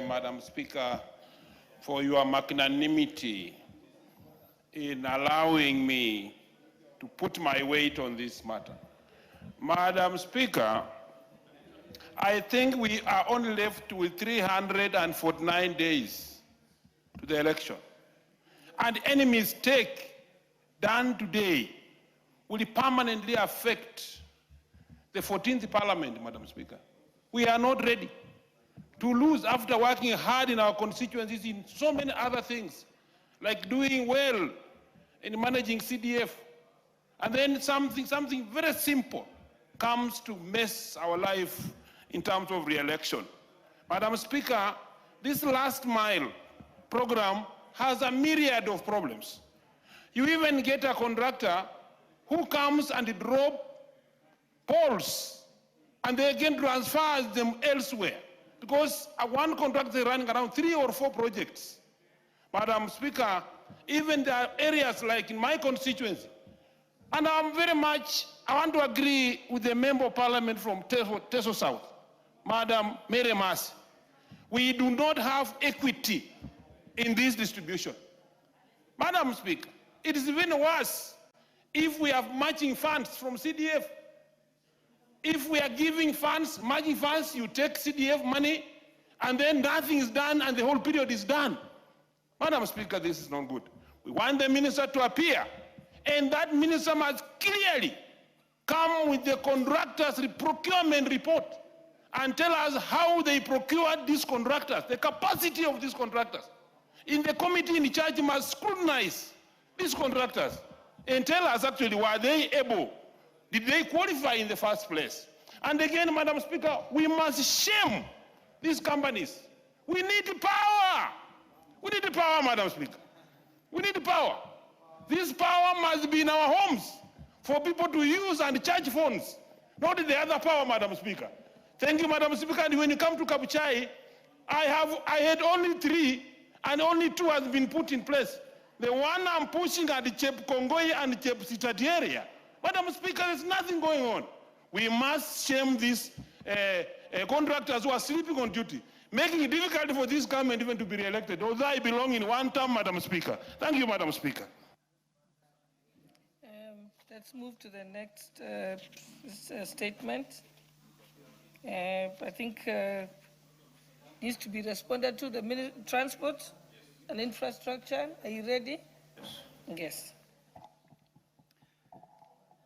Madam Speaker, for your magnanimity in allowing me to put my weight on this matter. Madam Speaker, I think we are only left with 349 days to the election. And any mistake done today will permanently affect the 14th Parliament, Madam Speaker. We are not ready to lose after working hard in our constituencies in so many other things, like doing well in managing CDF. And then something very simple comes to mess our life in terms of re-election. Madam Speaker, this last mile program has a myriad of problems. You even get a contractor who comes and drop poles and they again transfer them elsewhere because one contractor is running around 3 or 4 projects. Madam Speaker, even there are areas like in my constituency, and I want to agree with the Member of Parliament from Teso South, Madam Mary Mas. We do not have equity in this distribution. Madam Speaker, it is even worse if we have matching funds from CDF. If we are giving funds, matching funds, you take CDF money, and then nothing is done, and the whole period is done. Madam Speaker, this is not good. We want the minister to appear, and that minister must clearly come with the contractors' procurement report and tell us how they procured these contractors, the capacity of these contractors. In the committee in charge must scrutinize these contractors and tell us actually, were they able, did they qualify in the first place? And again, Madam Speaker, we must shame these companies. We need power. We need power, Madam Speaker. We need power. This power must be in our homes for people to use and charge phones, not the other power, Madam Speaker. Thank you, Madam Speaker. And when you come to Kabuchai, I had only 3, and only 2 has been put in place. The one I'm pushing at the Chep Kongoi and Chep Sitati area. Madam Speaker, there's nothing going on. We must shame these contractors who are sleeping on duty, making it difficult for this government even to be re-elected, although I belong in one term, Madam Speaker. Thank you, Madam Speaker. Let's move to the next statement. I think needs to be responded to. The Transport and Infrastructure. Are you ready? Yes. Yes.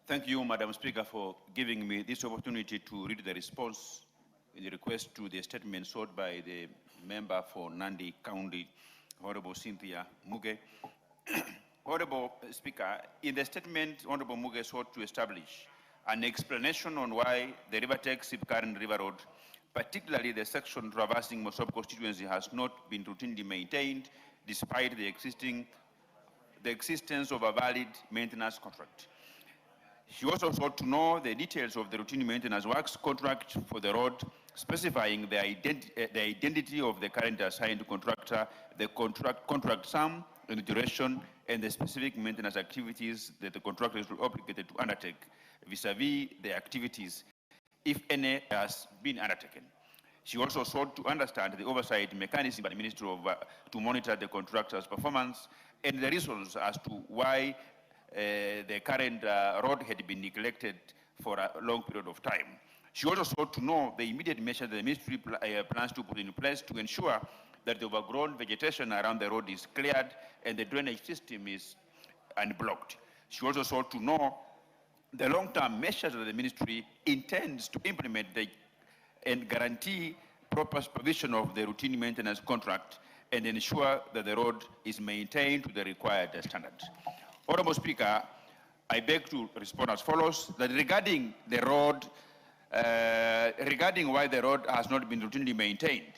Thank you, Madam Speaker, for giving me this opportunity to read the response in the request to the statement sought by the member for Nandi County, Honorable Cynthia Muge. Honorable Speaker, in the statement, Honorable Muge sought to establish an explanation on why the Rivertex-Sipkaren River Road, particularly the section traversing Mosop constituency, has not been routinely maintained despite the existence of a valid maintenance contract. She also sought to know the details of the routine maintenance works contract for the road, specifying the identity of the current assigned contractor, the contract sum and the duration, and the specific maintenance activities that the contractor is obligated to undertake vis-a-vis the activities, if any, has been undertaken. She also sought to understand the oversight mechanism by the Ministry to monitor the contractor's performance and the reasons as to why the current road had been neglected for a long period of time. She also sought to know the immediate measures the ministry plans to put in place to ensure that the overgrown vegetation around the road is cleared and the drainage system is unblocked. She also sought to know the long-term measures that the ministry intends to implement and guarantee proper supervision of the routine maintenance contract and ensure that the road is maintained to the required standards. Honorable Speaker, I beg to respond as follows, that regarding the road, regarding why the road has not been routinely maintained,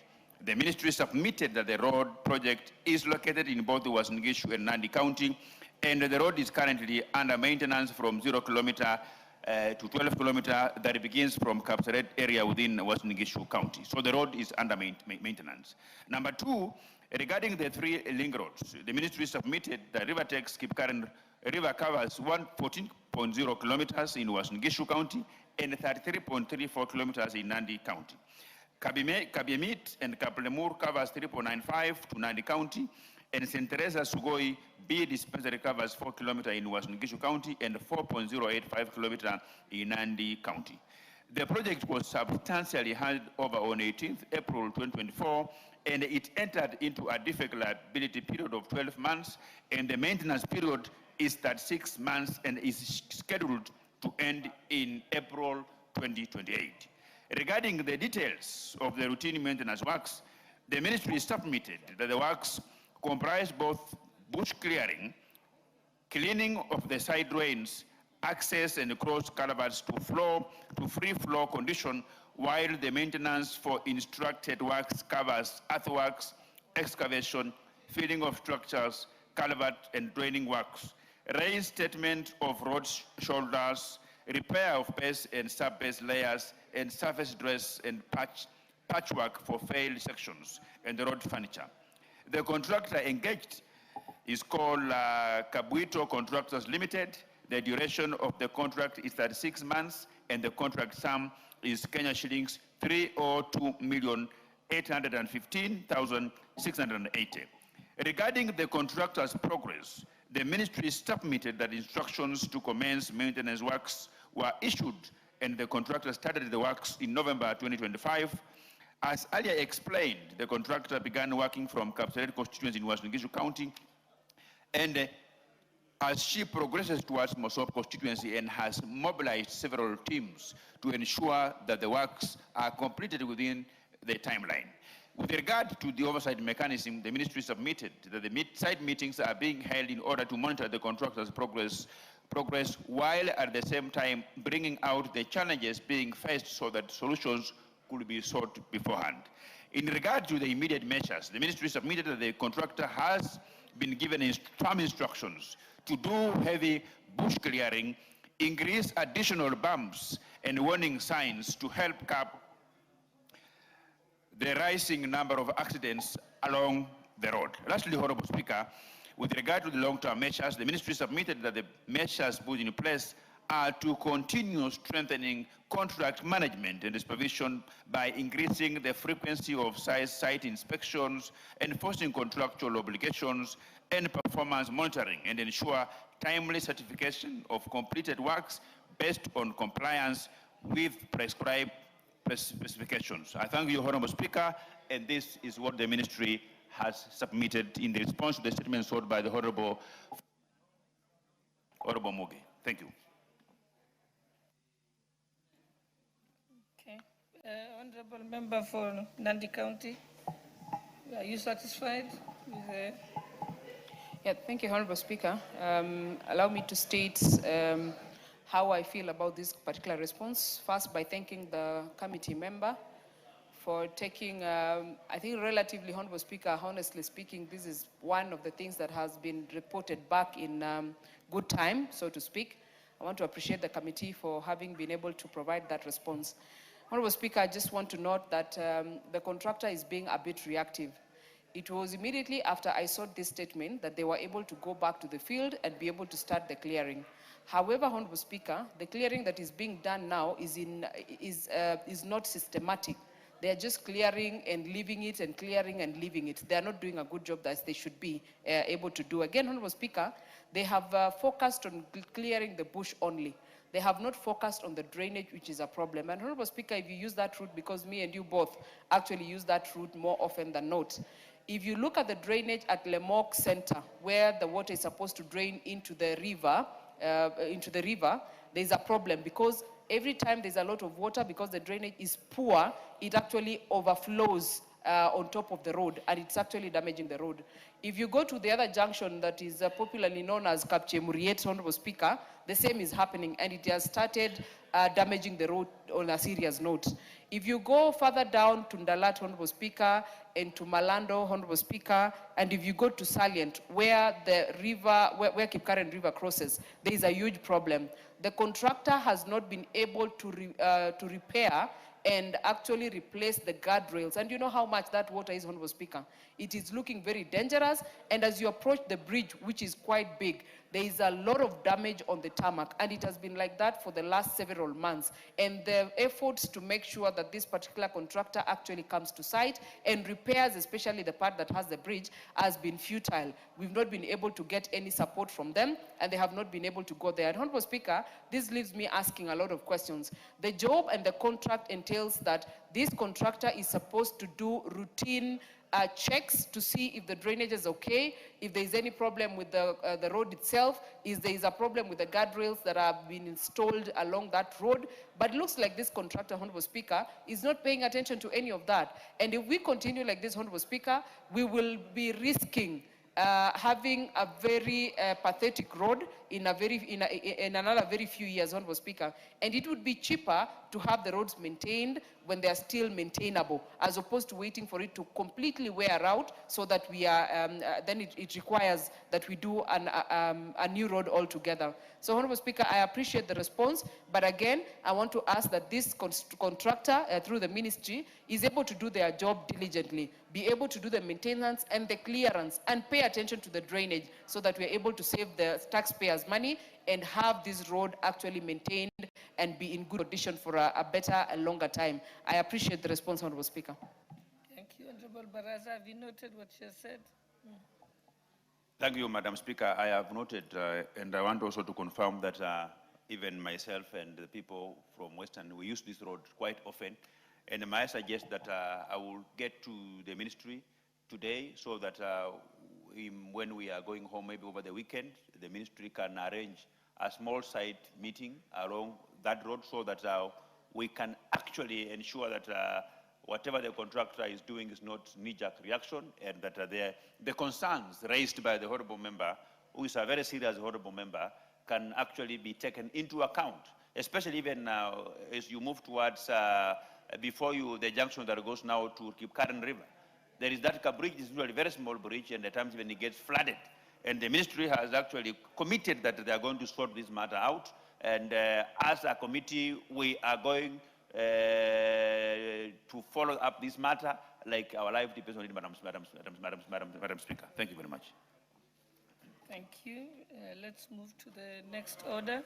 the ministry submitted that the road project is located in both Uasin Gishu and Nandi County, and the road is currently under maintenance from 0 kilometer to 12 kilometer that begins from Kapsaret area within Uasin Gishu County. So the road is under maintenance. Number 2, regarding the 3 link roads, the ministry submitted the Rivertex-Sipkaren River covers 14.0 kilometers in Uasin Gishu County and 33.34 kilometers in Nandi County. Kabiemit and Kaplemur covers 3.95 to Nandi County, and St. Teresa Sugoi B dispensary covers 4 kilometers in Uasin Gishu County and 4.085 kilometers in Nandi County. The project was substantially handed over on 18th April 2024, and it entered into a defect liability period of 12 months, and the maintenance period is 36 months and is scheduled to end in April 2028. Regarding the details of the routine maintenance works, the ministry submitted that the works comprise both bush clearing, cleaning of the side drains, access and cross culverts to free flow condition, while the maintenance for instructed works covers earthworks, excavation, filling of structures, culvert and draining works, reinstatement of road shoulders, repair of base and sub-base layers, and surface dress and patchwork for failed sections and road furniture. The contractor engaged is called Kabuito Contractors Limited. The duration of the contract is 36 months, and the contract sum is Kenya shillings 302,815,680. Regarding the contractor's progress, the ministry submitted that instructions to commence maintenance works were issued, and the contractor started the works in November 2025. As earlier explained, the contractor began working from Kapseret constituency in Uasin Gishu County, and as she progresses towards Mosop constituency and has mobilized several teams to ensure that the works are completed within the timeline. With regard to the oversight mechanism, the ministry submitted that the site meetings are being held in order to monitor the contractor's progress while at the same time bringing out the challenges being faced so that solutions could be sought beforehand. In regard to the immediate measures, the ministry submitted that the contractor has been given firm instructions to do heavy bush clearing, increase additional bumps and warning signs to help curb the rising number of accidents along the road. Lastly, Honorable Speaker, with regard to the long-term measures, the ministry submitted that the measures put in place are to continue strengthening contract management and supervision by increasing the frequency of site inspections, enforcing contractual obligations, and performance monitoring, and ensure timely certification of completed works based on compliance with prescribed specifications. I thank you, Honorable Speaker, and this is what the ministry has submitted in the response to the statement sought by the Honorable Mugi. Thank you. Okay. Honorable Member for Nandi County, are you satisfied with the... Yeah, thank you, Honorable Speaker. Allow me to state how I feel about this particular response. First, by thanking the committee member for taking, I think relatively, Honorable Speaker, honestly speaking, this is one of the things that has been reported back in good time, so to speak. I want to appreciate the committee for having been able to provide that response. Honorable Speaker, I just want to note that the contractor is being a bit reactive. It was immediately after I saw this statement that they were able to go back to the field and be able to start the clearing. However, Honorable Speaker, the clearing that is being done now is not systematic. They are just clearing and leaving it and clearing and leaving it. They are not doing a good job as they should be able to do. Again, Honorable Speaker, they have focused on clearing the bush only. They have not focused on the drainage, which is a problem. And Honorable Speaker, if you use that route, because me and you both actually use that route more often than not, if you look at the drainage at Lemok Center, where the water is supposed to drain into the river, there's a problem because every time there's a lot of water, because the drainage is poor, it actually overflows on top of the road, and it's actually damaging the road. If you go to the other junction that is popularly known as Kapchemuriet, Honorable Speaker, the same is happening, and it has started damaging the road on a serious note. If you go further down to Ndalat, Honorable Speaker, and to Malando, Honorable Speaker, and if you go to Salient, where the river, where Kipkaren River crosses, there is a huge problem. The contractor has not been able to repair and actually replace the guardrails. And you know how much that water is, Honorable Speaker. It is looking very dangerous, and as you approach the bridge, which is quite big, there is a lot of damage on the tarmac, and it has been like that for the last several months. And the efforts to make sure that this particular contractor actually comes to site and repairs, especially the part that has the bridge, has been futile. We've not been able to get any support from them, and they have not been able to go there. And Honorable Speaker, this leaves me asking a lot of questions. The job and the contract entails that this contractor is supposed to do routine checks to see if the drainage is okay, if there is any problem with the road itself, if there is a problem with the guardrails that have been installed along that road. But it looks like this contractor, Honorable Speaker, is not paying attention to any of that. And if we continue like this, Honorable Speaker, we will be risking having a very pathetic road in another very few years, Honorable Speaker. And it would be cheaper to have the roads maintained when they are still maintainable, as opposed to waiting for it to completely wear out, so that we are, then it requires that we do a new road altogether. So, Honorable Speaker, I appreciate the response, but again, I want to ask that this contractor, through the ministry, is able to do their job diligently, be able to do the maintenance and the clearance, and pay attention to the drainage, so that we are able to save the taxpayers' money and have this road actually maintained and be in good condition for a better and longer time. I appreciate the response, Honorable Speaker. Thank you, Honorable Baraza. Have you noted what she has said? Thank you, Madam Speaker. I have noted, and I want also to confirm that even myself and the people from Western, we use this road quite often. And may I suggest that I will get to the ministry today, so that when we are going home, maybe over the weekend, the ministry can arrange a small site meeting along that road, so that we can actually ensure that whatever the contractor is doing is not knee-jerk reaction, and that the concerns raised by the honorable member, who is a very serious honorable member, can actually be taken into account, especially even now as you move towards before you the junction that goes now to Kipkaren River. There is that bridge, is really a very small bridge, and at times when it gets flooded. And the ministry has actually committed that they are going to sort this matter out. And as a committee, we are going to follow up this matter, like our life depends on it, Madam Speaker. Thank you very much. Thank you. Let's move to the next order.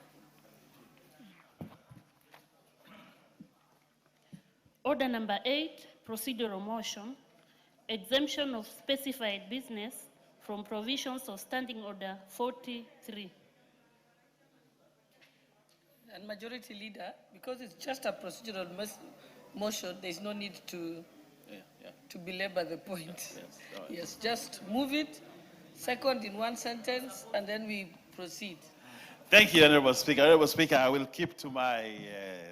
Order number 8, procedural motion, exemption of specified business from provisions of Standing Order 43. And Majority Leader, because it's just a procedural motion, there's no need to belabor the point. Yes, just move it, second in one sentence, and then we proceed. Thank you, Honorable Speaker. Honorable Speaker, I will keep to my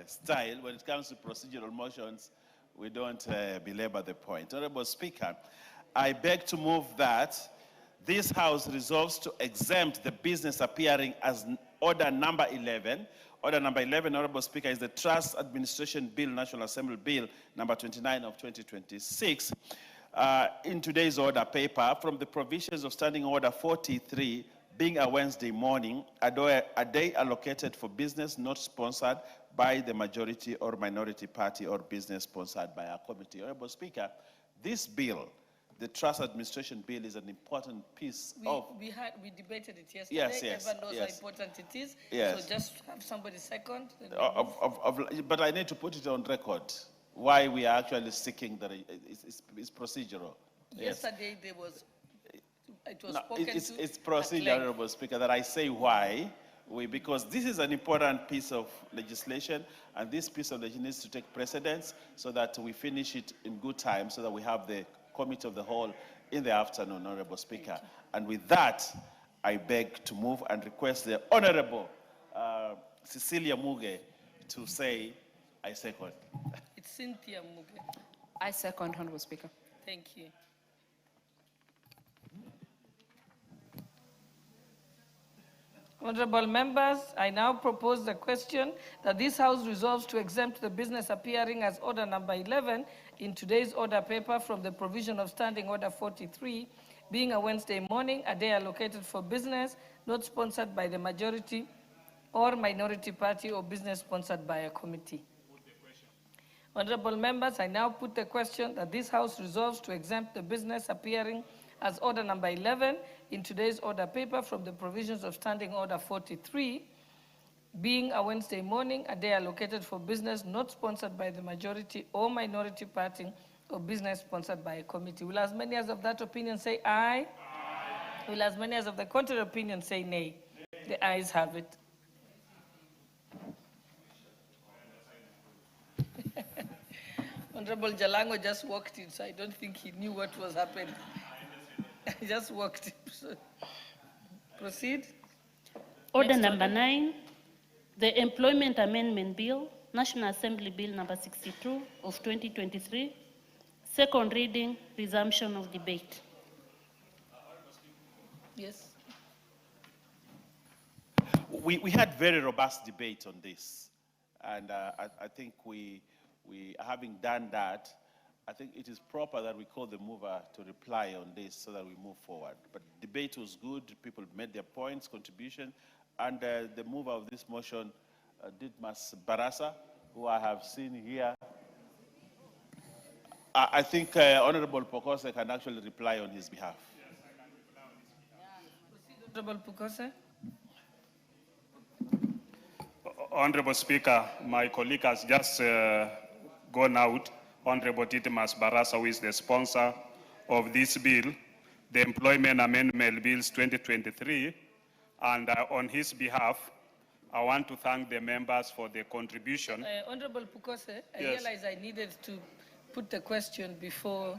style. When it comes to procedural motions, we don't belabor the point. Honorable Speaker, I beg to move that this House resolves to exempt the business appearing as Order number 11. Order number 11, Honorable Speaker, is the Trust Administration Bill, National Assembly Bill, number 29 of 2026. In today's order paper, from the provisions of Standing Order 43, being a Wednesday morning, a day allocated for business not sponsored by the majority or minority party or business sponsored by a committee. Honorable Speaker, this bill, the Trust Administration Bill, is an important piece We debated it yesterday. Yes, Everyone knows yes. how important it is. Yes. So just have somebody second. But I need to put it on record why we are actually seeking that it's procedural. Yes. Yesterday there was, it was No, spoken it's to. it's at procedure, length. Honorable Speaker, that I say why. Because this is an important piece of legislation, and this piece of legislation needs to take precedence so that we finish it in good time, so that we have the committee of the whole in the afternoon, Honorable Speaker. And with that, I beg to move and request the Honorable Cecilia Muge to say, I second. It's Cynthia Muge. I second, Honorable Speaker. Thank you. Honorable members, I now propose the question that this House resolves to exempt the business appearing as Order number 11 in today's order paper from the provision of Standing Order 43, being a Wednesday morning, a day allocated for business, not sponsored by the majority or minority party or business sponsored by a committee. Honorable members, I now put the question that this House resolves to exempt the business appearing as order number 11 in today's order paper from the provisions of Standing Order 43, being a Wednesday morning, a day allocated for business not sponsored by the majority or minority party or business sponsored by a committee. Will as many as of that opinion say aye? Aye. Will as many as of the contrary opinion say nay? Nay. The ayes have it. Honorable Jalango just walked in, so I don't think he knew what was happening. He just walked in. Proceed. Order Next number order. 9, the Employment Amendment Bill, National Assembly Bill number 62 of 2023, second reading, resumption of debate. Yes. We had very robust debate on this, and I think we having done that, I think it is proper that we call the mover to reply on this so that we move forward. But debate was good, people made their points, contribution, and the mover of this motion, Didmas Barasa, who I have seen here. I think Honorable Pokose can actually reply on his behalf. Honorable Pukose. Honorable Speaker, my colleague has just gone out, Honorable Titimas Barasa, who is the sponsor of this bill, the Employment Amendment Bills 2023, and on his behalf, I want to thank the members for their contribution. Honorable Pukose, I Yes. realized I needed to put the question before.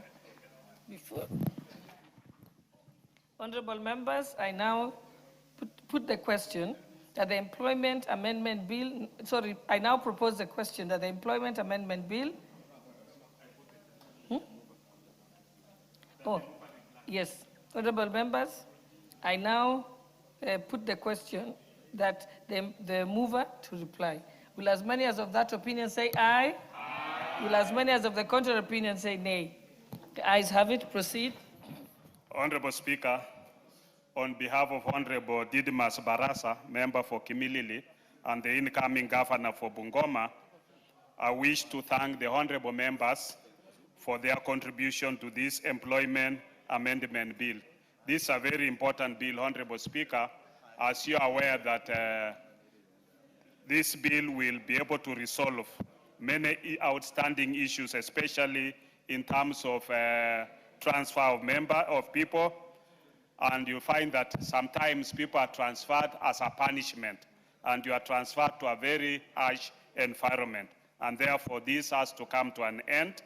Honorable members, I now put the question that the Employment Amendment Bill, I now propose the question that the Employment Amendment Bill. Oh, yes. Honorable members, I now put the question that the mover to reply. Will as many as of that opinion say aye? Aye. Will as many as of the contrary opinion say nay? The ayes have it. Proceed. Honorable Speaker, on behalf of Honorable Didmas Barasa, member for Kimilili, and the incoming governor for Bungoma, I wish to thank the honorable members for their contribution to this Employment Amendment Bill. This is a very important bill, Honorable Speaker, as you are aware that this bill will be able to resolve many outstanding issues, especially in terms of transfer of people. And you find that sometimes people are transferred as a punishment, and you are transferred to a very harsh environment. And therefore, this has to come to an end.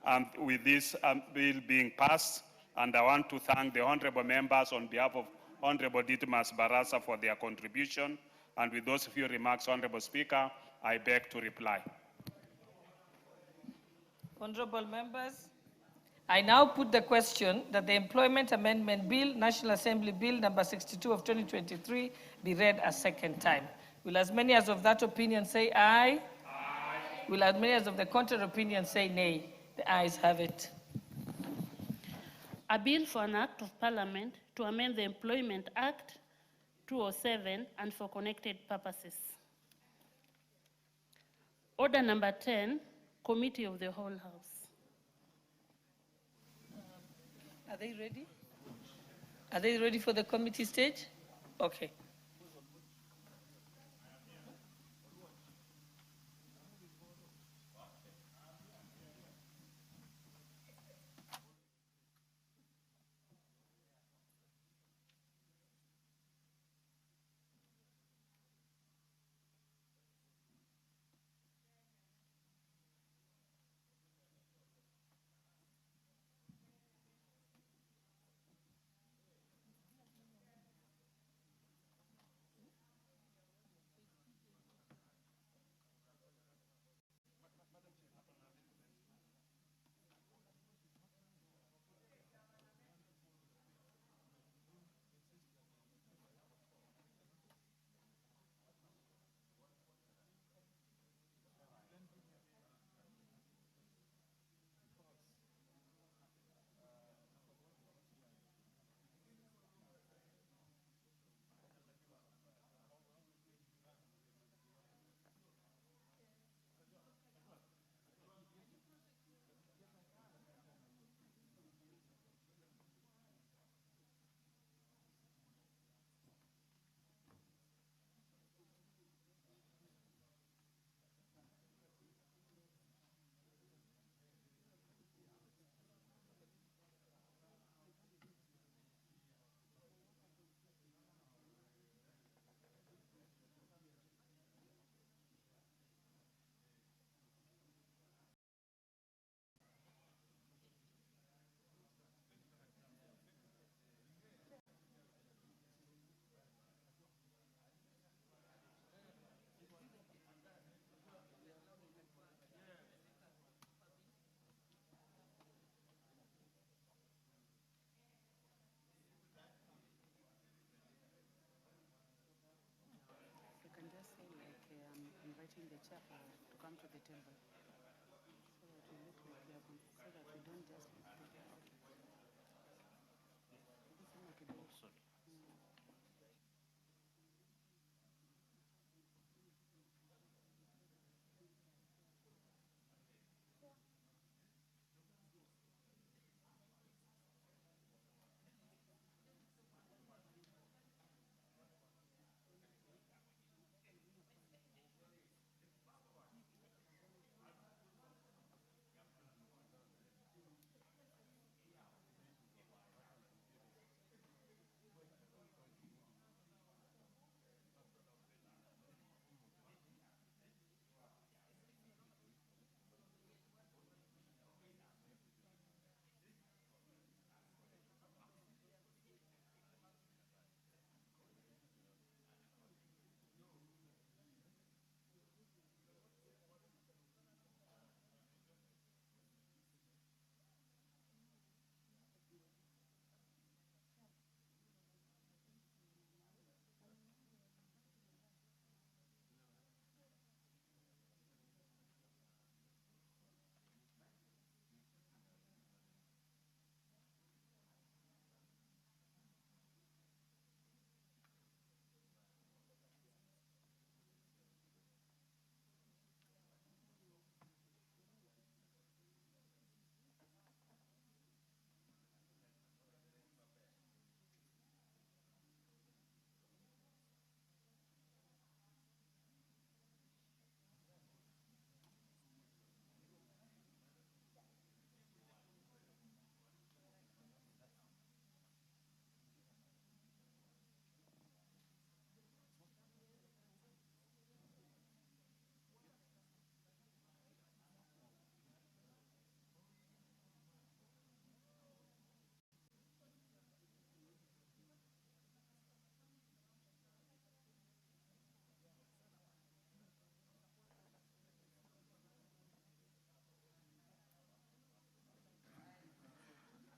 And with this bill being passed, and I want to thank the honorable members on behalf of Honorable Didmas Barasa for their contribution. And with those few remarks, Honorable Speaker, I beg to reply. Honorable members, I now put the question that the Employment Amendment Bill, National Assembly Bill number 62 of 2023, be read a second time. Will as many as of that opinion say aye? Aye. Will as many as of the contrary opinion say nay? The ayes have it. A bill for an act of parliament to amend the Employment Act 207 and for connected purposes. Order number 10, Committee of the Whole House. Are they ready? Are they ready for the committee stage? Okay. inviting the chair to come to the table so that we look like we are so that we don't just look like we are out of order.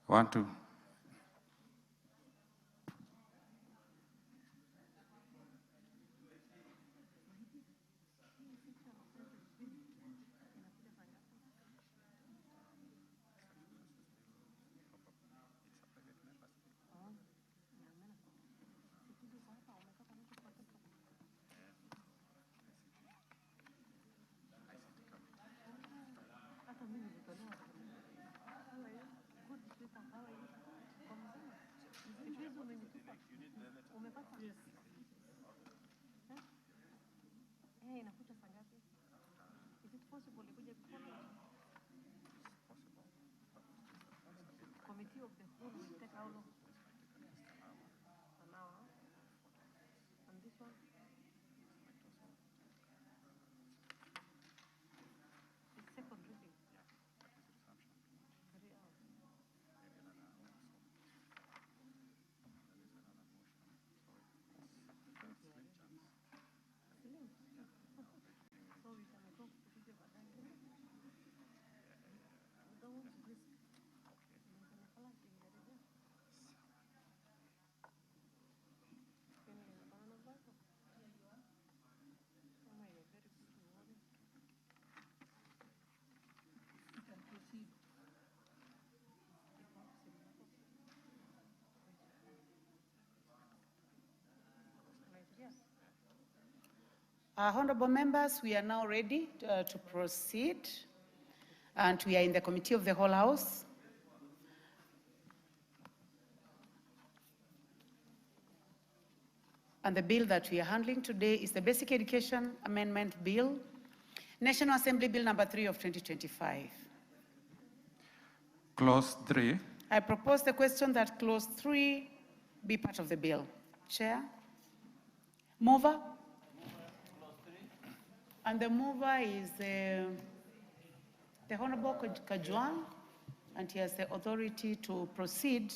One, two. Inakuja saa ngapi? Is it possible ikuje before? Committee of the whole will take how long? An hour. And this one? It's second reading. 3 hours. So we can talk to people baadaye. We don't want to risk. Honorable members, we are now ready to proceed, and we are in the Committee of the Whole House. And the bill that we are handling today is the Basic Education Amendment Bill, National Assembly Bill number 3 of 2025. Clause 3. I propose the question that clause 3 be part of the bill. Chair? Mover? And the mover is the Honorable Kajwang, and he has the authority to proceed.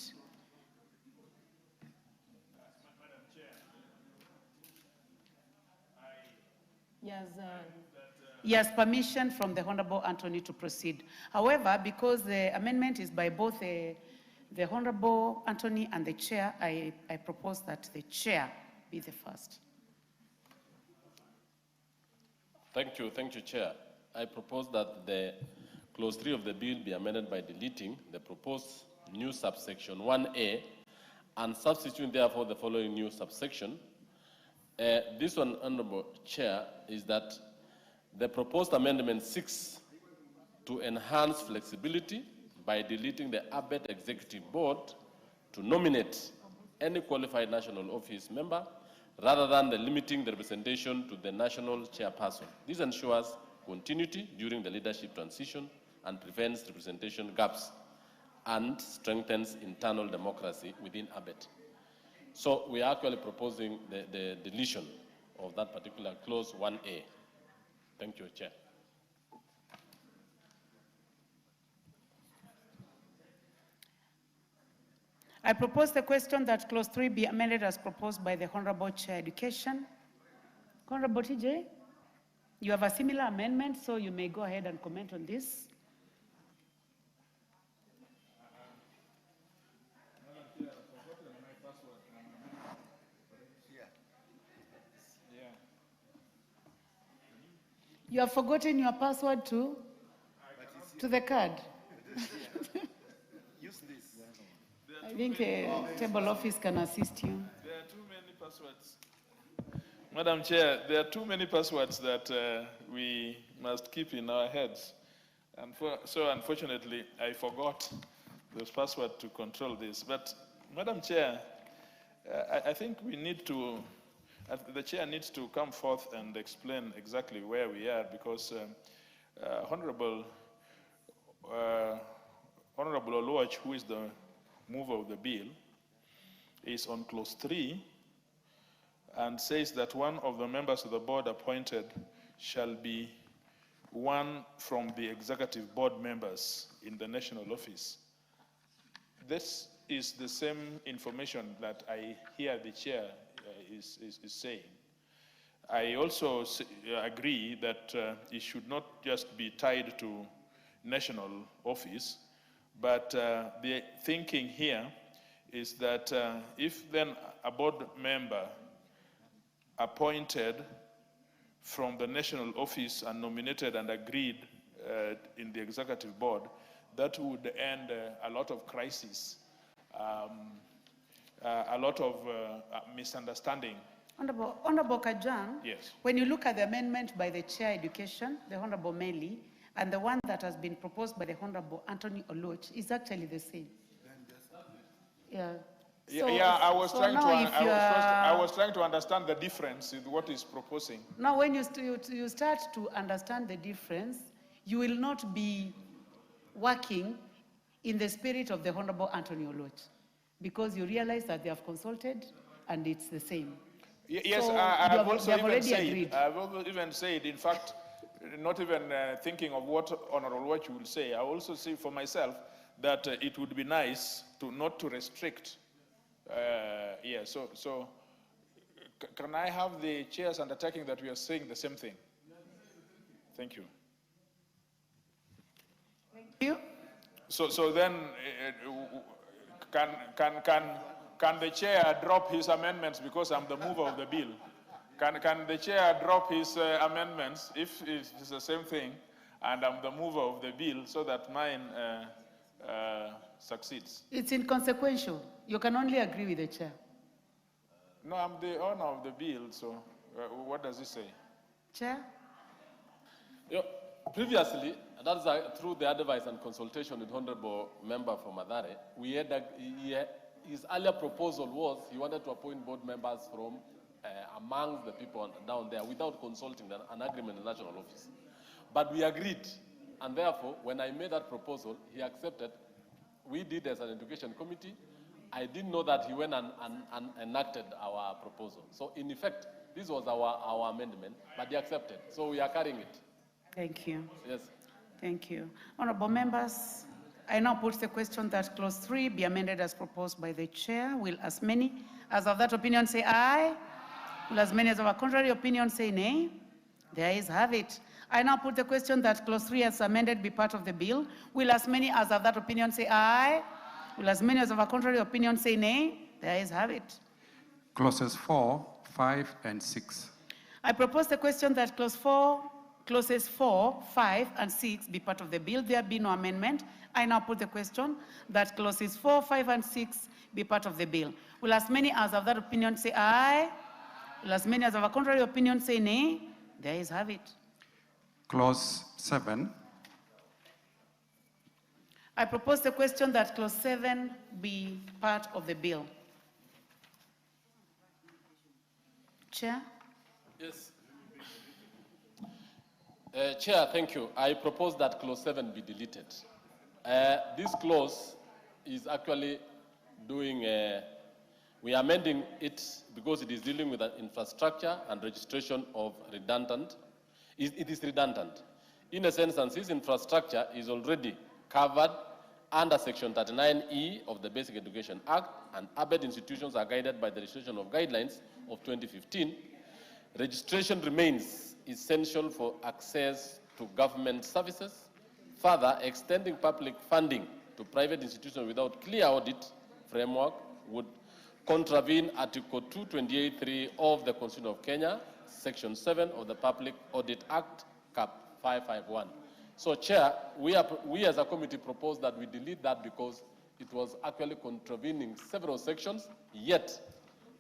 He has permission from the Honorable Anthony to proceed. However, because the amendment is by both the Honorable Anthony and the Chair, I propose that the Chair be the first. Thank you, Chair. I propose that the clause 3 of the bill be amended by deleting the proposed new subsection 1A and substituting therefore the following new subsection. This one, Honorable Chair, is that the proposed amendment seeks to enhance flexibility by deleting the ABET Executive Board to nominate any qualified national office member rather than limiting the representation to the national chairperson. This ensures continuity during the leadership transition and prevents representation gaps and strengthens internal democracy within ABET. So we are actually proposing the deletion of that particular clause 1A. Thank you, Chair. I propose the question that clause 3 be amended as proposed by the Honorable Chair Education. Honorable TJ, you have a similar amendment, so you may go ahead and comment on this. You have forgotten your password to the card. Use this. I think a table office can assist you. There are too many passwords. Madam Chair, there are too many passwords that we must keep in our heads. And so unfortunately, I forgot those passwords to control this. But Madam Chair, I think we need to, the chair needs to come forth and explain exactly where we are, because Honorable Oluoch, who is the mover of the bill, is on clause 3 and says that one of the members of the board appointed shall be one from the executive board members in the national office. This is the same information that I hear the chair is saying. I also agree that it should not just be tied to national office, but the thinking here is that if then a board member appointed from the national office and nominated and agreed in the executive board, that would end a lot of crises, a lot of misunderstanding. Honorable Kajwang, yes. When you look at the amendment by the Chair Education, the Honorable Meli, and the one that has been proposed by the Honorable Anthony Oluoch is actually the same. Yeah. I was trying to understand the difference in what is proposing. Now, when you start to understand the difference, you will not be working in the spirit of the Honorable Anthony Oluoch, because you realize that they have consulted and it's the same. Yes, so I've also even said, in fact, not even thinking of what Honorable Oluoch will say, I also say for myself that it would be nice to not to restrict. So can I have the chair's undertaking that we are saying the same thing? Thank you. Thank you. So then, can the chair drop his amendments because I'm the mover of the bill? Can the chair drop his amendments if it's the same thing and I'm the mover of the bill, so that mine succeeds? It's inconsequential. You can only agree with the chair. No, I'm the owner of the bill, so what does it say? Chair? Previously, that is through the advice and consultation with Honorable Member for Mathare, we had his earlier proposal was he wanted to appoint board members from among the people down there without consulting an agreement in the national office. But we agreed, and therefore, when I made that proposal, he accepted. We did as an education committee. I didn't know that he went and enacted our proposal. So in effect, this was our amendment, but he accepted. So we are carrying it. Thank you. Yes. Thank you. Honorable members, I now put the question that clause 3 be amended as proposed by the chair. Will as many as of that opinion say aye? Will as many as of a contrary opinion say nay? The ayes have it. I now put the question that clause 3 as amended be part of the bill. Will as many as of that opinion say aye? Will as many as of a contrary opinion say nay? The ayes have it. Clauses 4, 5, and 6. I propose the question that clause 4, clauses 4, 5, and 6 be part of the bill. There be no amendment. I now put the question that clauses 4, 5, and 6 be part of the bill. Will as many as of that opinion say aye? Will as many as of a contrary opinion say nay? The ayes have it. Clause 7. I propose the question that clause 7 be part of the bill. Chair? Yes. Chair, thank you. I propose that clause 7 be deleted. This clause is actually doing, we are amending it because it is dealing with infrastructure and registration of redundant. It is redundant. In a sense, and this infrastructure is already covered under Section 39E of the Basic Education Act, and ABED institutions are guided by the registration of guidelines of 2015. Registration remains essential for access to government services. Further, extending public funding to private institutions without clear audit framework would contravene Article 228(3) of the Constitution of Kenya, Section 7 of the Public Audit Act, Cap 551. So, Chair, we as a committee propose that we delete that because it was actually contravening several sections, yet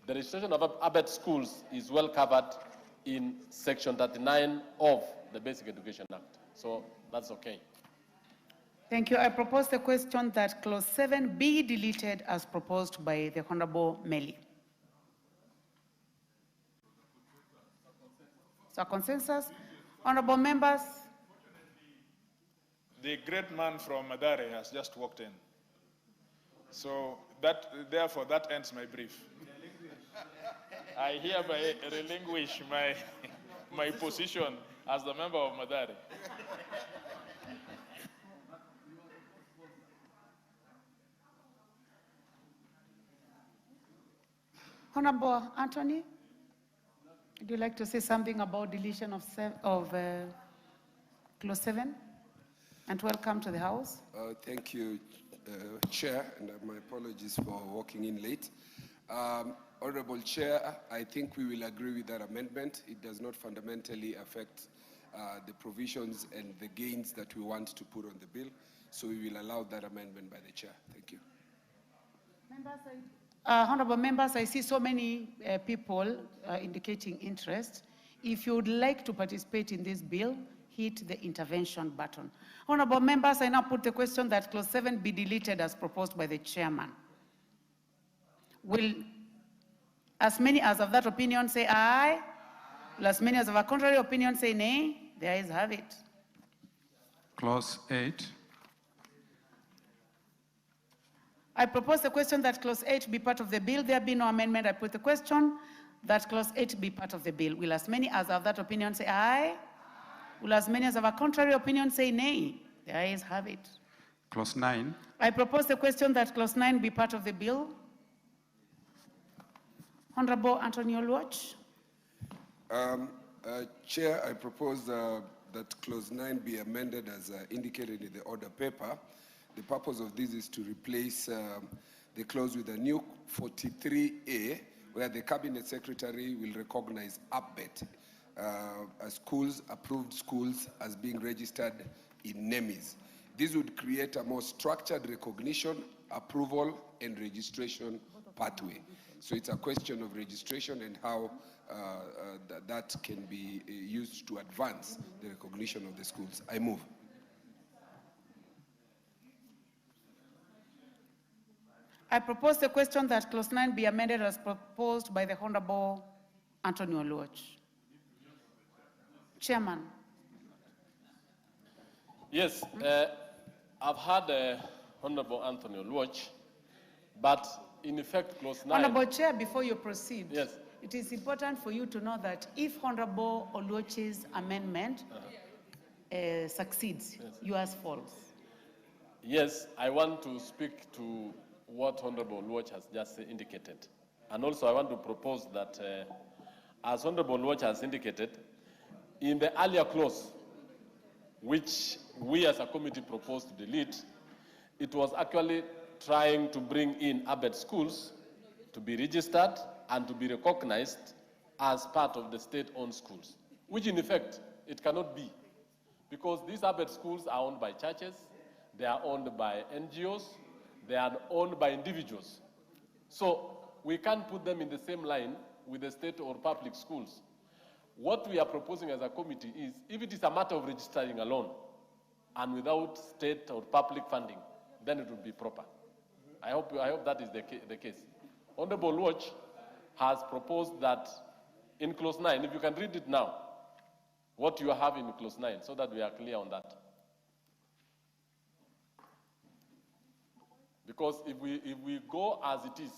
the registration of ABET schools is well covered in Section 39 of the Basic Education Act. So that's okay. Thank you. I propose the question that clause 7 be deleted as proposed by the Honorable Meli. So consensus? Honorable members? The great man from Madare has just walked in. So therefore that ends my brief. I hereby relinquish my position as the member of Madare. Honorable Anthony, would you like to say something about deletion of clause 7? And welcome to the House. Thank you, Chair, and my apologies for walking in late. Honorable Chair, I think we will agree with that amendment. It does not fundamentally affect the provisions and the gains that we want to put on the bill, so we will allow that amendment by the Chair. Thank you. Honorable members, I see so many people indicating interest. If you would like to participate in this bill, hit the intervention button. Honorable members, I now put the question that clause 7 be deleted as proposed by the chairman. Will as many as of that opinion say aye? Will as many as of a contrary opinion say nay? The ayes have it. Clause 8. I propose the question that clause 8 be part of the bill. There be no amendment. I put the question that clause 8 be part of the bill. Will as many as of that opinion say aye? Will as many as of a contrary opinion say nay? The ayes have it. Clause 9. I propose the question that clause 9 be part of the bill. Honorable Anthony Oluoch. Chair, I propose that clause 9 be amended as indicated in the order paper. The purpose of this is to replace the clause with a new 43A, where the Cabinet Secretary will recognize ABET as schools, approved schools, as being registered in NEMIS. This would create a more structured recognition, approval, and registration pathway. So it's a question of registration and how that can be used to advance the recognition of the schools. I move. I propose the question that clause 9 be amended as proposed by the Honorable Anthony Oluoch. Chairman. Yes, I've heard Honorable Anthony Oluoch, but in effect, clause 9. Honorable Chair, before you proceed, yes, it is important for you to know that if Honorable Oluoch's amendment succeeds, yes, yours falls. Yes, I want to speak to what Honorable Oluoch has just indicated. And also I want to propose that, as Honorable Oluoch has indicated, in the earlier clause, which we as a committee proposed to delete, it was actually trying to bring in ABET schools to be registered and to be recognized as part of the state-owned schools, which in effect, it cannot be. Because these Abed schools are owned by churches, they are owned by NGOs, they are owned by individuals. So we can't put them in the same line with the state or public schools. What we are proposing as a committee is, if it is a matter of registering alone and without state or public funding, then it would be proper. I hope that is the case. Honorable Watch has proposed that in clause 9, if you can read it now, what you have in clause 9, so that we are clear on that. Because if we go as it is,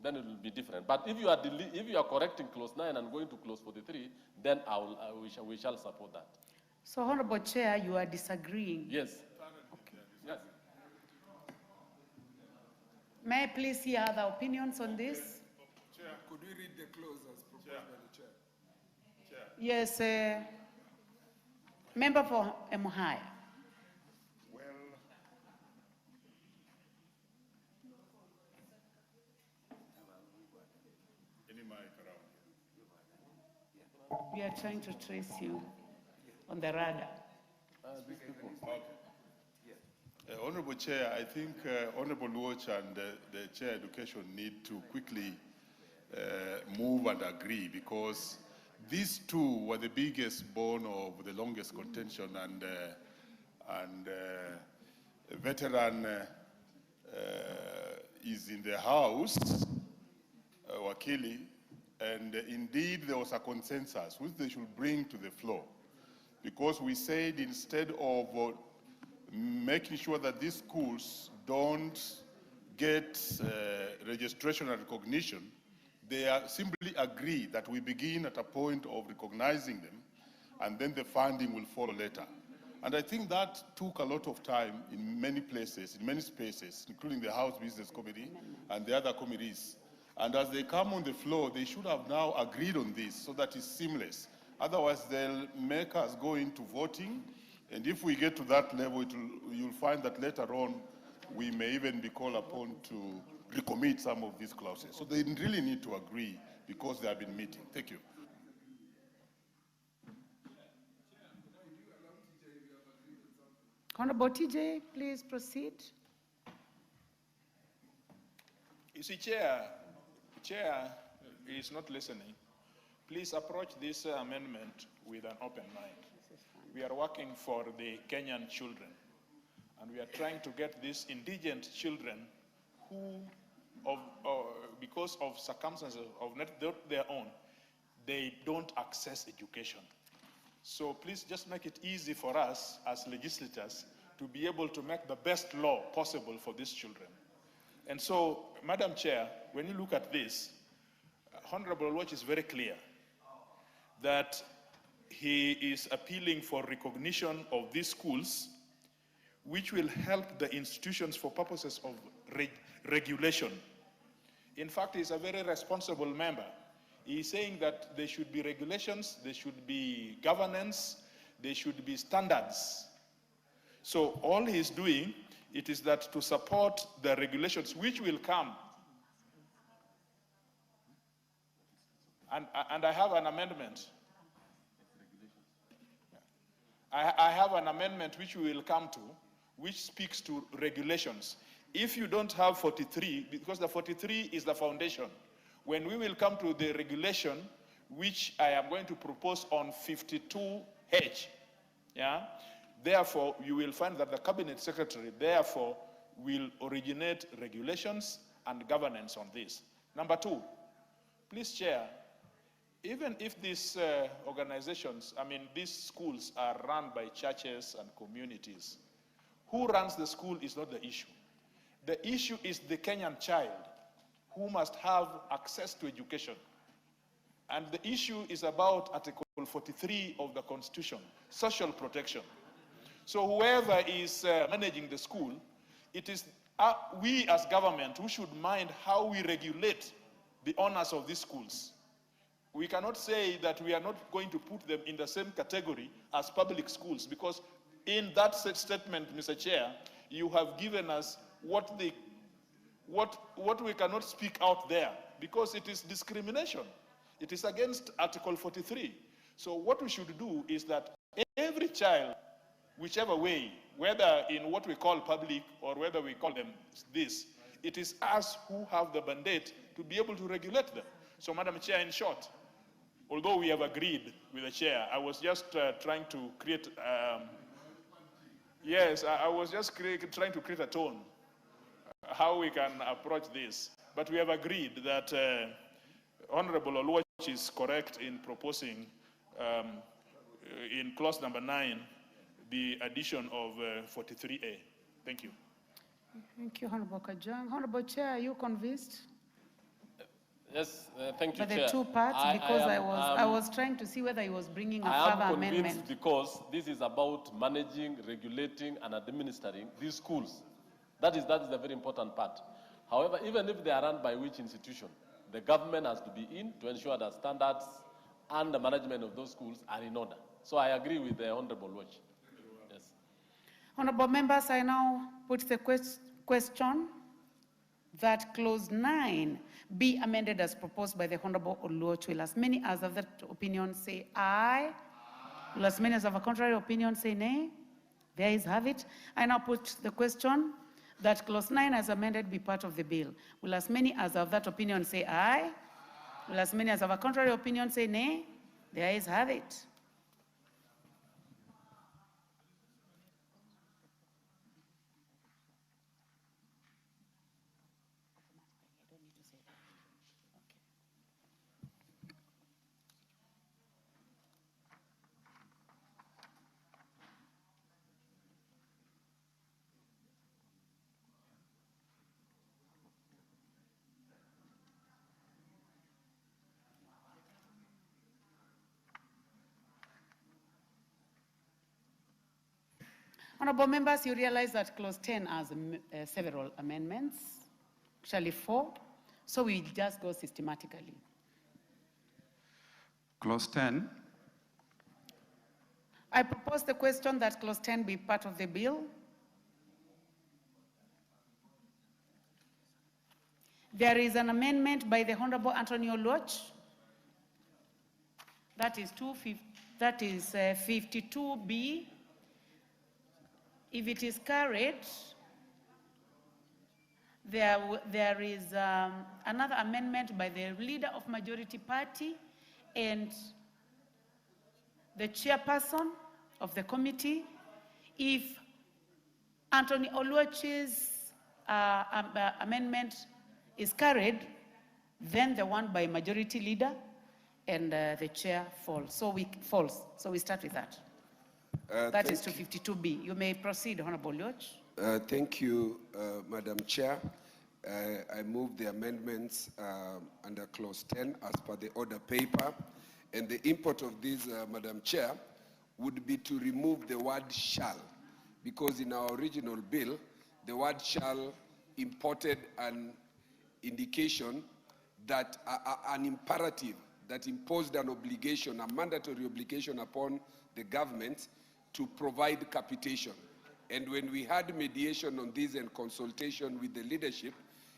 then it will be different. But if you are correcting clause 9 and going to clause 43, then we shall support that. So, Honorable Chair, you are disagreeing? Yes. Okay. Yes. May I please hear other opinions on this? Chair, could we read the clause as proposed by the chair? Yes, member for Emuhaya. We are trying to trace you on the radar. Honorable Chair, I think Honorable Watch and the Chair Education need to quickly move and agree, because these two were the biggest bone of the longest contention, and veteran is in the House, Wakili, and indeed there was a consensus which they should bring to the floor, because we said instead of making sure that these schools don't get registration and recognition, they simply agree that we begin at a point of recognizing them, and then the funding will follow later. And I think that took a lot of time in many places, in many spaces, including the House Business Committee and the other committees. And as they come on the floor, they should have now agreed on this so that it's seamless. Otherwise, they'll make us go into voting, and if we get to that level, you'll find that later on, we may even be called upon to recommit some of these clauses. So they really need to agree, because they have been meeting. Thank you. Honorable TJ, please proceed. You see, Chair is not listening. Please approach this amendment with an open mind. We are working for the Kenyan children, and we are trying to get these indigent children who, because of circumstances of not their own, they don't access education. So please just make it easy for us as legislators to be able to make the best law possible for these children. And so, Madam Chair, when you look at this, Honorable Watch is very clear that he is appealing for recognition of these schools, which will help the institutions for purposes of regulation. In fact, he's a very responsible member. He's saying that there should be regulations, there should be governance, there should be standards. So all he's doing, it is that to support the regulations which will come. And I have an amendment. I have an amendment which we will come to, which speaks to regulations. If you don't have 43, because the 43 is the foundation, when we will come to the regulation, which I am going to propose on 52H, yeah, therefore, you will find that the Cabinet Secretary, therefore, will originate regulations and governance on this. Number two, please, Chair, even if these organizations, these schools are run by churches and communities, who runs the school is not the issue. The issue is the Kenyan child who must have access to education. And the issue is about Article 43 of the Constitution, social protection. So whoever is managing the school, it is we as government who should mind how we regulate the owners of these schools. We cannot say that we are not going to put them in the same category as public schools, because in that statement, Mr. Chair, you have given us what we cannot speak out there, because it is discrimination. It is against Article 43. So what we should do is that every child whichever way, whether in what we call public or whether we call them this, it is us who have the mandate to be able to regulate them. So, Madam Chair, in short, although we have agreed with the chair, I was just trying to create, yes, I was just trying to create a tone, how we can approach this. But we have agreed that Honorable Oluoch is correct in proposing in clause number 9, the addition of 43A. Thank you. Thank you, Honorable Kajang. Honorable Chair, are you convinced? Yes, thank you, By the Chair. two parts, because I was trying to see whether he was bringing a further I am amendment. convinced because this is about managing, regulating, and administering these schools. That is the very important part. However, even if they are run by which institution, the government has to be in to ensure that standards and the management of those schools are in order. So I agree with the Honorable Watch. Yes. Honorable members, I now put the question that clause 9 be amended as proposed by the Honorable Oluoch. Will as many as of that opinion say aye? Will as many as of a contrary opinion say nay? The ayes have it. I now put the question that clause 9 as amended be part of the bill. Will as many as of that opinion say aye? Will as many as of a contrary opinion say nay? The ayes have it. Honorable members, you realize that clause 10 has several amendments, actually 4, so we just go systematically. Clause 10. I propose the question that clause 10 be part of the bill. There is an amendment by the Honorable Anthony Oluoch. That is 52B. If it is carried, there is another amendment by the leader of majority party and the chairperson of the committee. If Anthony Oluoch's amendment is carried, then the one by majority leader and the chair falls. So we start with that. That is 252B. You may proceed, Honorable Oluoch. Thank you, Madam Chair. I move the amendments under clause 10 as per the order paper. And the import of this, Madam Chair, would be to remove the word shall, because in our original bill, the word shall imported an indication that an imperative that imposed an obligation, a mandatory obligation upon the government to provide capitation. And when we had mediation on this and consultation with the leadership,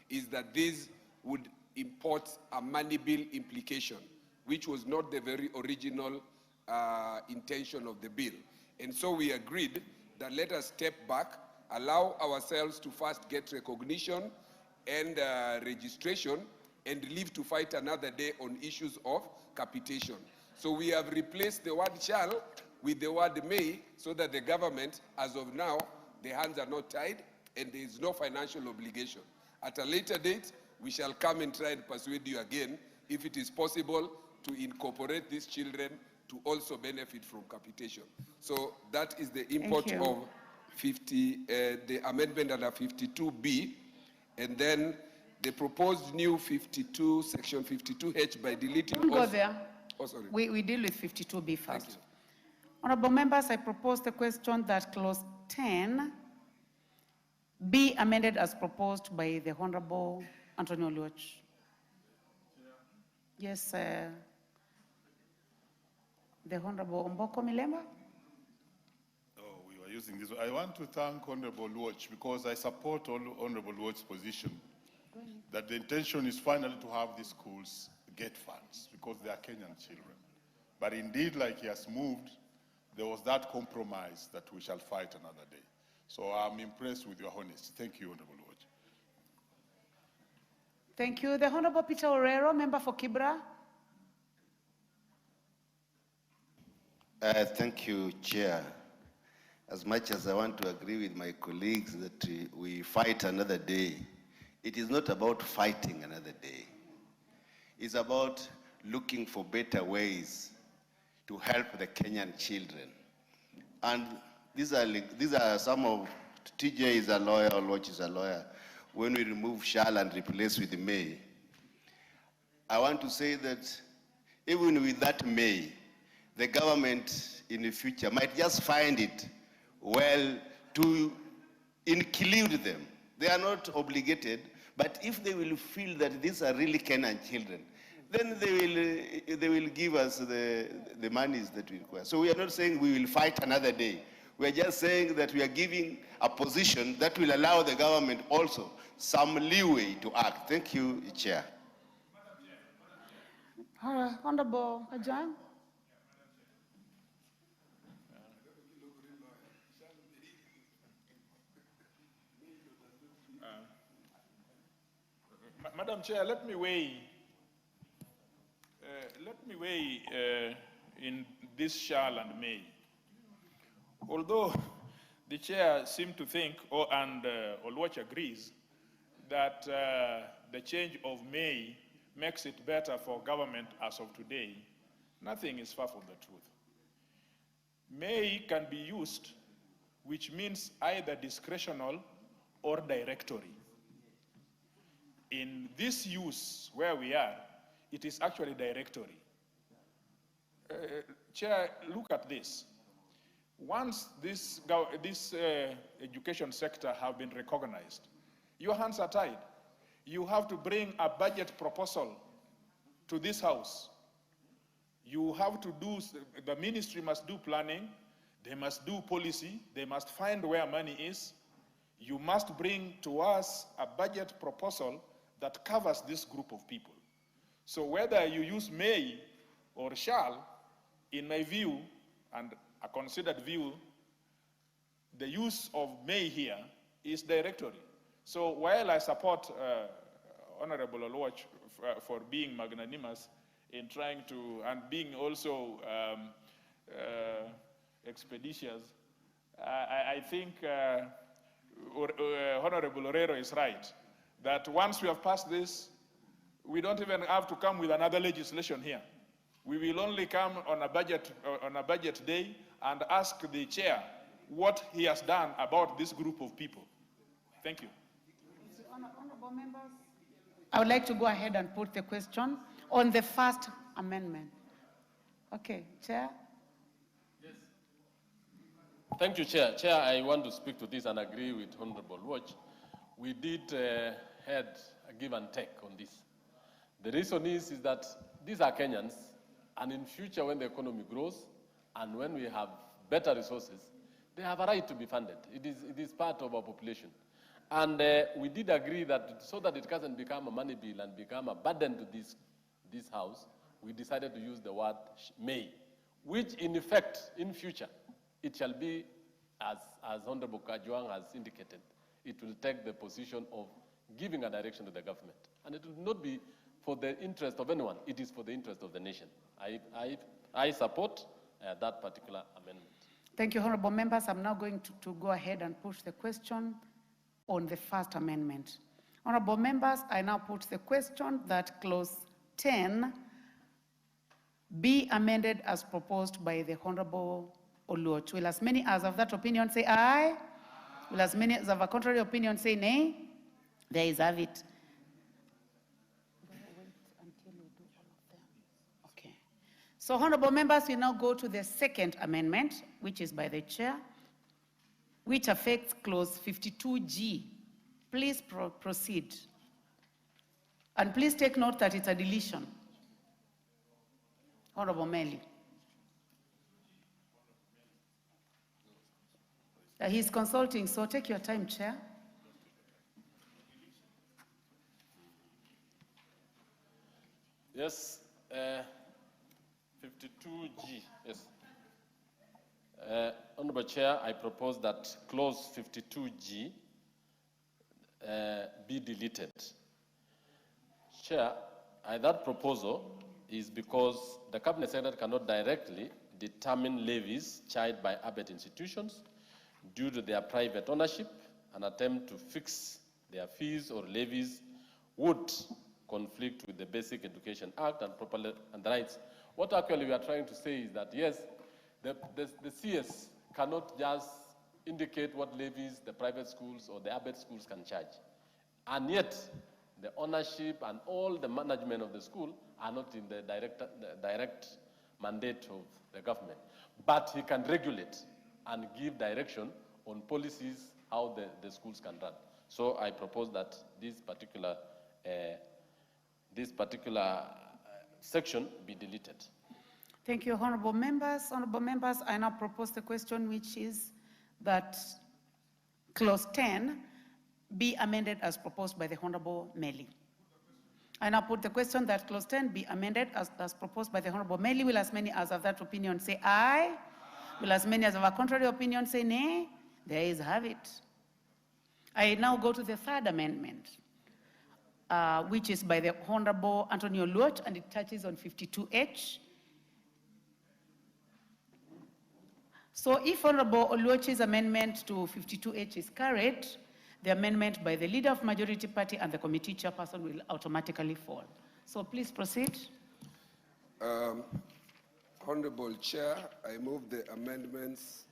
is that this would import a money bill implication, which was not the very original intention of the bill. And so we agreed that let us step back, allow ourselves to first get recognition and registration, and live to fight another day on issues of capitation. So we have replaced the word shall with the word may, so that the government, as of now, the hands are not tied and there is no financial obligation. At a later date, we shall come and try and persuade you again, if it is possible, to incorporate these children to also benefit from capitation. So that is the import of the amendment under 52B, and then the proposed new 52, section 52H by deleting. Don't go there. Oh, sorry. We deal with 52B first. Honorable members, I propose the question that clause 10 be amended as proposed by the Honorable Anthony Oluoch. Yes, the Honorable Omboko Milemba. Oh, we were using this. I want to thank Honorable Oluoch because I support Honorable Oluoch's position that the intention is finally to have these schools get funds because they are Kenyan children. But indeed, like he has moved, there was that compromise that we shall fight another day. So I'm impressed with your honesty. Thank you, Honorable Watch. Thank you. The Honorable Peter Orero, member for Kibra. Thank you, Chair. As much as I want to agree with my colleagues that we fight another day, it is not about fighting another day. It's about looking for better ways to help the Kenyan children. And these are some of, TJ is a lawyer, Oloch is a lawyer. When we remove shall and replace with may, I want to say that even with that may, the government in the future might just find it well to include them. They are not obligated, but if they will feel that these are really Kenyan children, then they will give us the monies that we require. So we are not saying we will fight another day. We are just saying that we are giving a position that will allow the government also some leeway to act. Thank you, Chair. Honorable Ajang. Madam Chair, let me weigh in this shall and may. Although the chair seemed to think, and Oluoch agrees, that the change of may makes it better for government as of today, nothing is far from the truth. May can be used, which means either discretional or directory. In this use where we are, it is actually directory. Chair, look at this. Once this education sector have been recognized, your hands are tied. You have to bring a budget proposal to this house. You have to do, the ministry must do planning, they must do policy, they must find where money is. You must bring to us a budget proposal that covers this group of people. So whether you use may or shall, in my view, and a considered view, the use of may here is directory. So while I support Honorable Oluoch for being magnanimous in trying to, and being also expeditious, I think Honorable Orero is right, that once we have passed this, we don't even have to come with another legislation here. We will only come on a budget day and ask the chair what he has done about this group of people. Thank you. Honorable members, I would like to go ahead and put the question on the first amendment. Okay, Chair. Yes. Thank you, Chair. Chair, I want to speak to this and agree with Honorable Watch. We did had a give and take on this. The reason is that these are Kenyans, and in future when the economy grows and when we have better resources, they have a right to be funded. It is part of our population. And we did agree that so that it doesn't become a money bill and become a burden to this house, we decided to use the word may, which in effect, in future, it shall be, as Honorable Kajwang has indicated, it will take the position of giving a direction to the government. And it will not be for the interest of anyone, it is for the interest of the nation. I support that particular amendment. Thank you, honorable members. I'm now going to go ahead and push the question on the first amendment. Honorable members, I now put the question that clause 10 be amended as proposed by the Honorable Oluoch. Will as many as of that opinion say aye? Will as many as of a contrary opinion say nay? There is have it. Okay. So, honorable members, we now go to the second amendment, which is by the chair, which affects clause 52G. Please proceed. And please take note that it's a deletion. Honorable Meli. He's consulting, so take your time, Chair. Yes, 52G, yes. Honorable Chair, I propose that clause 52G be deleted. Chair, that proposal is because the Cabinet Secretary cannot directly determine levies charged by ABET institutions due to their private ownership. An attempt to fix their fees or levies would conflict with the Basic Education Act and rights. What actually we are trying to say is that, yes, the CS cannot just indicate what levies the private schools or the ABET schools can charge. And yet, the ownership and all the management of the school are not in the direct mandate of the government. But he can regulate and give direction on policies, how the schools can run. So I propose that this particular section be deleted. Thank you, honorable members. Honorable members, I now propose the question, which is that clause 10 be amended as proposed by the Honorable Meli. I now put the question that clause 10 be amended as proposed by the Honorable Meli. Will as many as have that opinion say aye? Will as many as have a contrary opinion say nay? The ayes have it. I now go to the third amendment, which is by the Honorable Anthony Oluoch, and it touches on 52H. So if Honorable Oluoch's amendment to 52H is carried, the amendment by the Leader of Majority Party and the committee chairperson will automatically fall. So please proceed. Honorable Chair, I move the amendments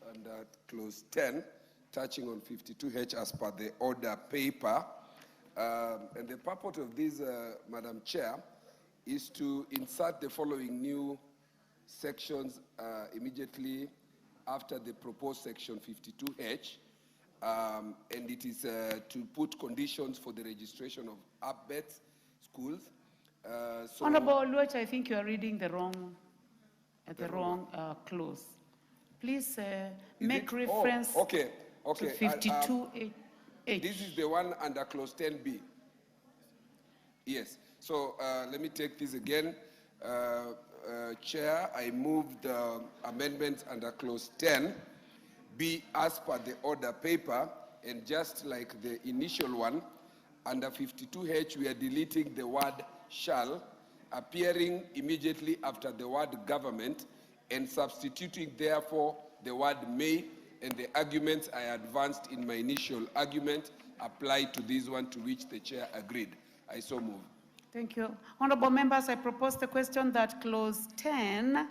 under clause 10, touching on 52H as per the order paper. And the purport of this, Madam Chair, is to insert the following new sections immediately after the proposed section 52H. And it is to put conditions for the registration of ABET schools. Honorable Oluoch, I think you are reading the wrong clause. Please make reference to to 52H. This is the one under clause 10B. Yes. So let me take this again. Chair, I move the amendments under clause 10 be as per the order paper, and just like the initial one, under 52H, we are deleting the word shall, appearing immediately after the word government, and substituting, therefore, the word may, and the arguments I advanced in my initial argument apply to this one, to which the chair agreed. I so move. Thank you. Honorable members, I propose the question that clause 10,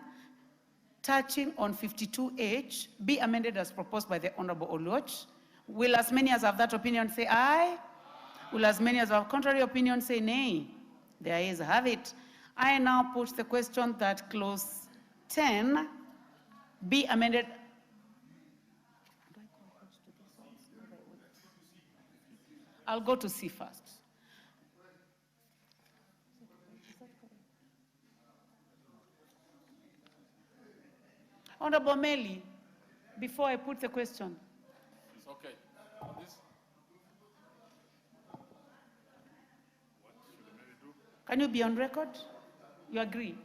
touching on 52H, be amended as proposed by the Honorable Oluoch. Will as many as have that opinion say aye? Will as many as have contrary opinion say nay? The ayes have it. I now put the question that clause 10 be amended. I'll go to C first. Honorable Meli, before I put the question. It's okay. Can you be on record? You agree?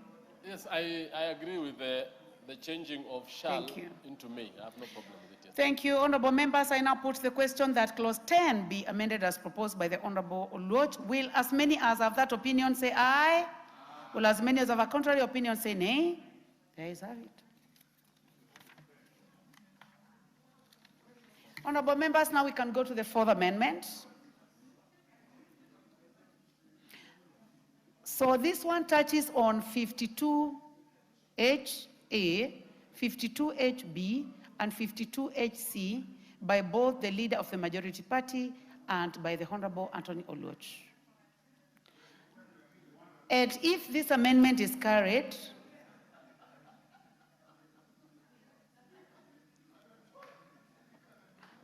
Yes, I agree with the changing of shall into may. I have no problem with it. Yes. Thank you, honorable members. I now put the question that clause 10 be amended as proposed by the Honorable Oluoch. Will as many as have that opinion say aye? Will as many as have a contrary opinion say nay? The ayes have it. Honorable members, now we can go to the fourth amendment. So this one touches on 52HA, 52HB, and 52HC by both the Leader of the Majority Party and by the Honorable Anthony Oluoch. And if this amendment is carried,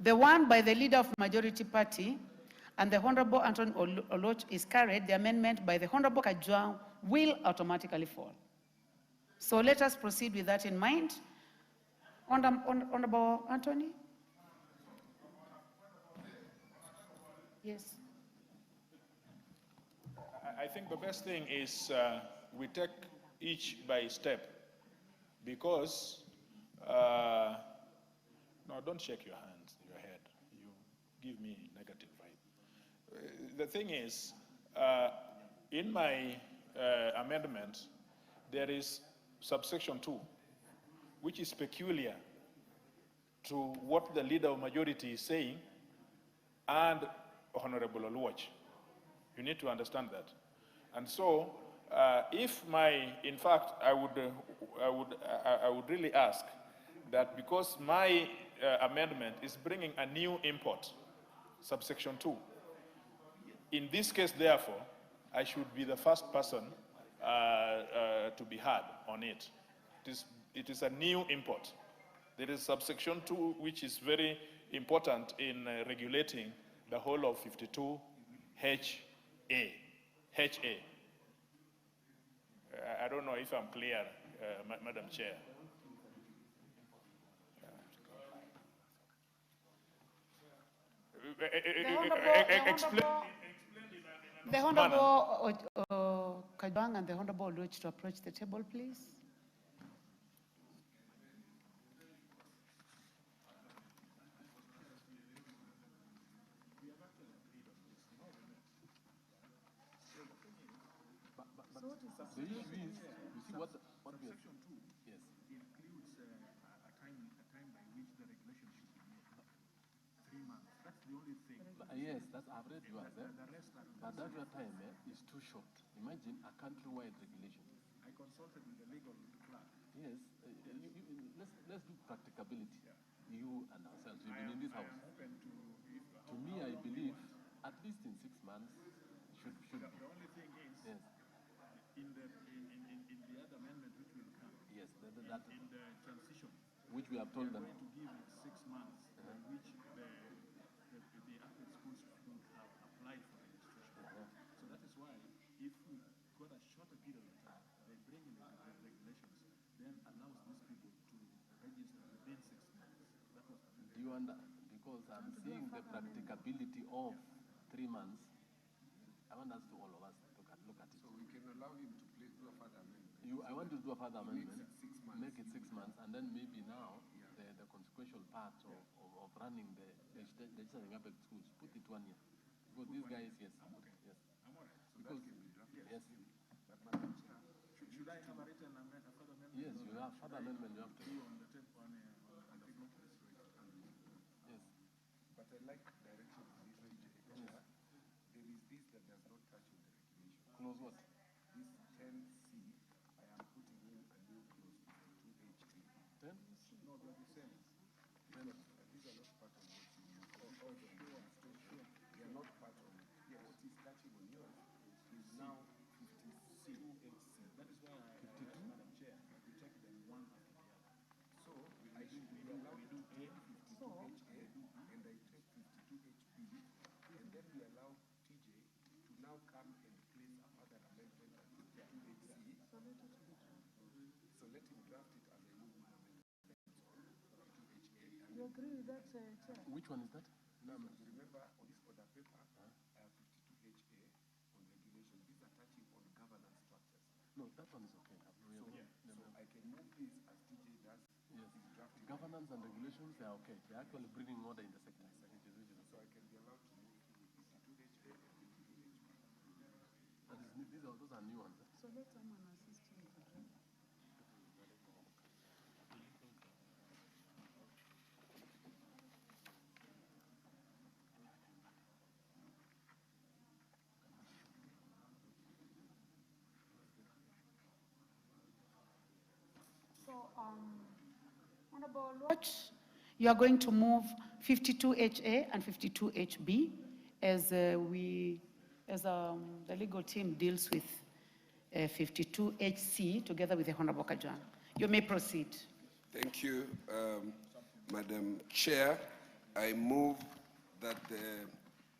the one by the Leader of the Majority Party and the Honorable Anthony Oluoch is carried, the amendment by the Honorable Kajwang will automatically fall. So let us proceed with that in mind. Honorable Anthony? Yes. I think the best thing is we take each by step, because No, don't shake your hands, your head. You give me negative vibe. The thing is, in my amendment, there is subsection 2, which is peculiar to what the leader of majority is saying and Honorable Oluwach. You need to understand that. And so, in fact, I would really ask that because my amendment is bringing a new import, subsection 2. In this case, therefore, I should be the first person to be heard on it. It is a new import. There is subsection 2, which is very important in regulating the whole of 52 HA. I don't know if I'm clear, Madam Chair. The Honorable Kajwang and the Honorable Oluoch to approach the table, please. The issue is, you see what we are, yes. Includes a time by which the regulation should be made. 3 months. That's the only thing. Yes, that's I've read yours. The rest are but that your time is too short. Imagine a country-wide regulation. I consulted with the legal clerk. Yes, let's do practicability. Yeah. You and ourselves, we've been in this house. To me, I believe at least in 6 months should be. The only thing is, yes. In the other amendment which will come, yes, in the transition, which we have told them to give it 6 months, which the affiliate schools should have applied for registration. So that is why, if we got a shorter period of time, they bring in the regulations, then allows these people to register within 6 months. That was the do you because I'm seeing the practicability of 3 months. I want us to all of us look at it. So we can allow him to do a further amendment. I want to do a further amendment. Make it 6 months. Make it 6 months, and then maybe now the consequential part of running the registering up at schools, put it 1 year. Because these guys, yes. Okay. Yes. I'm all right. So because, that can be drafted. Yes. But Madam Chair, should I have a written amendment, a further amendment? Yes, you have further amendment. You have to. On the table, on the floor. Yes. But I like direction of this Chair. There is this that does not touch on the regulation. Close what? This 10C, I am putting in a new clause to 2HA. 10? No, they're the same. These are not part of what you use. They are not part of what is touching on yours is now 50C, 2HC. That is why I asked Madam Chair, we take them one after the other. So I should be allowed to take 52HA and I take 52HB, and then we allow TJ to now come and place a further amendment at 52HC. So let him draft it as a new amendment. 52HA. You agree with that, Chair? Which one is that? No, remember, on this order paper, I have 52HA on regulation. These are touching on governance structures. No, that one is okay. So I can move this as TJ does. Yes. Governance and regulations, they are okay. They are actually bringing order in the sector. So I can be allowed to move through 52HA and 52HB. Those are new ones. So let someone assist him to draft. So, Honorable Oluoch, you are going to move 52HA and 52HB as the legal team deals with 52HC together with the Honorable Kajwang. You may proceed. Thank you, Madam Chair. I move that the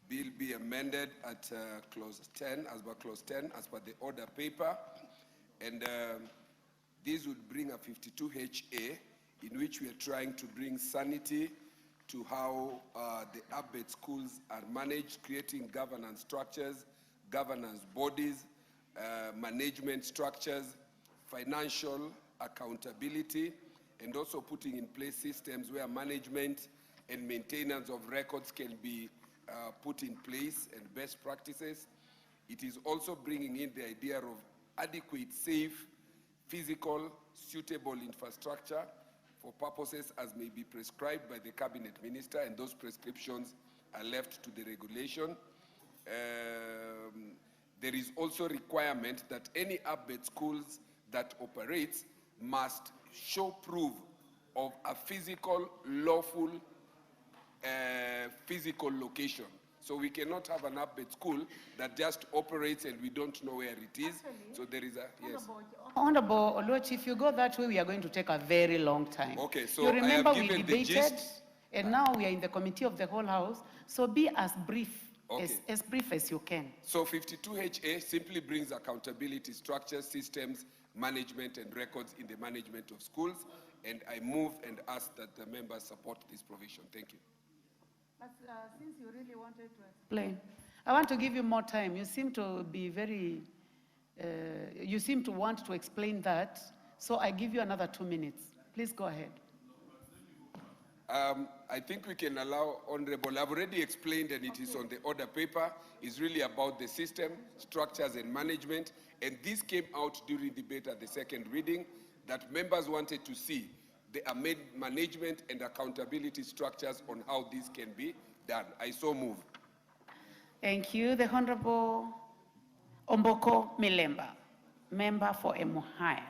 bill be amended at clause 10, as per clause 10, as per the order paper. And this would bring a 52HA in which we are trying to bring sanity to how the ABET schools are managed, creating governance structures, governance bodies, management structures, financial accountability, and also putting in place systems where management and maintenance of records can be put in place and best practices. It is also bringing in the idea of adequate, safe, physical, suitable infrastructure for purposes as may be prescribed by the cabinet minister, and those prescriptions are left to the regulation. There is also requirement that any ABET schools that operates must show proof of a physical, lawful, physical location. So we cannot have an ABET school that just operates and we don't know where it is. So there is a, yes. Honorable Oluoch, if you go that way, we are going to take a very long time. Okay, so you remember I have we given debated, the gist. and now we are in the committee of the whole house. So be as brief, Okay. as brief as you can. So 52HA simply brings accountability structures, systems, management, and records in the management of schools. And I move and ask that the members support this provision. Thank you. But since you really wanted to explain, I want to give you more time. You seem to be very, you seem to want to explain that. So I give you another 2 minutes. Please go ahead. I think we can allow Honorable, I've already explained and it is on the order paper. It's really about the system, structures and management. And this came out during debate at the second reading that members wanted to see the management and accountability structures on how this can be done. I so move. Thank you. The Honorable Omboko Milemba, member for Emuhaya.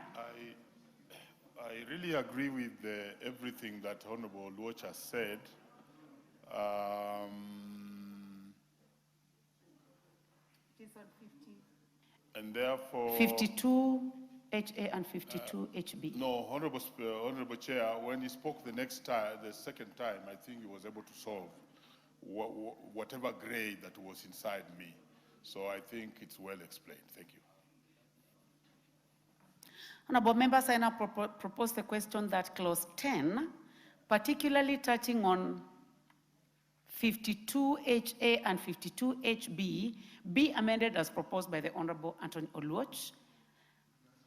I really agree with everything that Honorable Oluoch has said. And therefore... 52 HA and 52 HB. No, Honorable Chair, when he spoke the second time, I think he was able to solve whatever gray that was inside me. So I think it's well explained. Thank you. Honorable members, I now propose the question that clause 10, particularly touching on 52 HA and 52 HB, be amended as proposed by the Honorable Anthony Oluoch.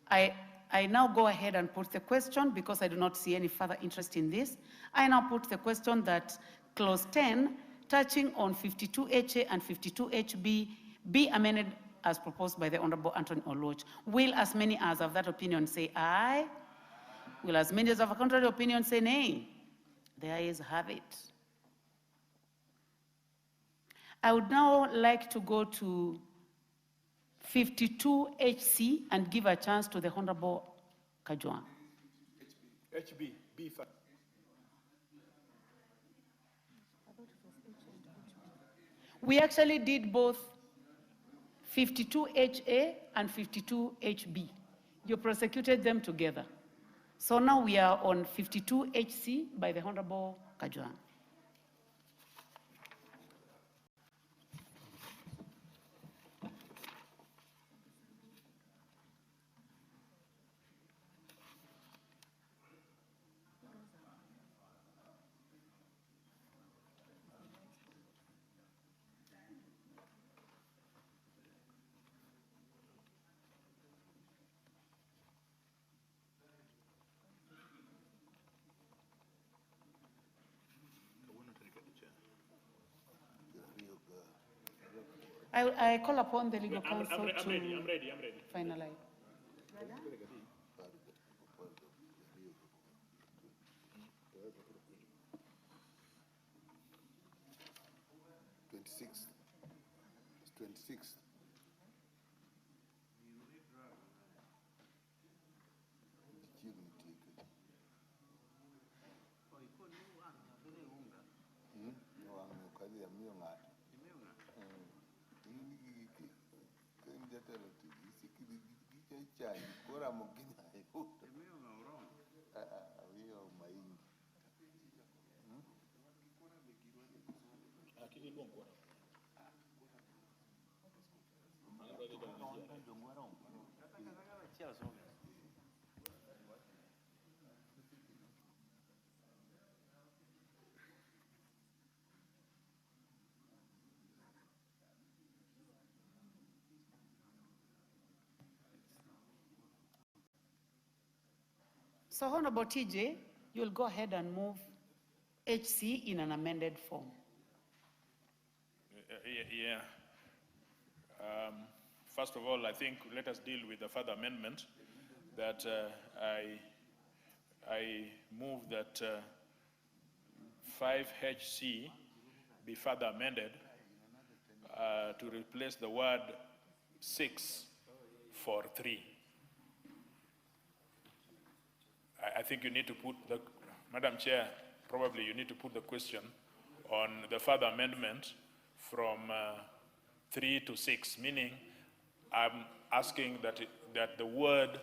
I now go ahead and put the question because I do not see any further interest in this. I now put the question that clause 10, touching on 52 HA and 52 HB, be amended as proposed by the Honorable Anthony Oluoch. Will as many as of that opinion say aye? Will as many as of a contrary opinion say nay? The ayes have it. I would now like to go to 52 HC and give a chance to the Honorable Kajwang. HB, B first. We actually did both 52 HA and 52 HB. You prosecuted them together. So now we are on 52 HC by the Honorable Kajwang. I call upon the legal counsel I'm to ready. finalize. 26th. It's 26th. So Honorable TJ, you'll go ahead and move HC in an amended form. Yeah. First of all, I think let us deal with the further amendment that I move that 5HC be further amended to replace the word 6 for 3. I think you need to put the, Madam Chair, probably you need to put the question on the further amendment from 3 to 6, meaning I'm asking that, that the word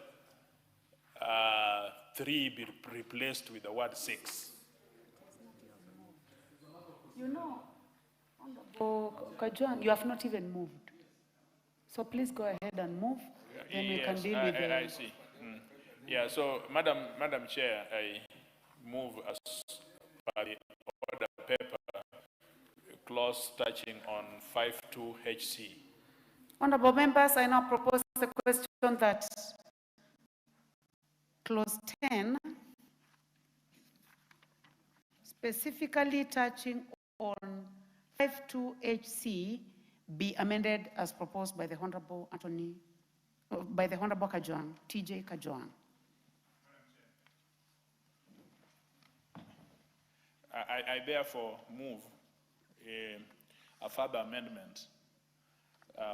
3 be replaced with the word 6. You know, Honorable Kajwang, you have not even moved. So please go ahead and move, then we can deal with the... I see. Yeah, so Madam Chair, I move as per the order paper clause touching on 52HC. Honorable members, I now propose the question that clause 10, specifically touching on 52HC, be amended as proposed by the Honorable Kajwang, TJ Kajwang. I therefore move a further amendment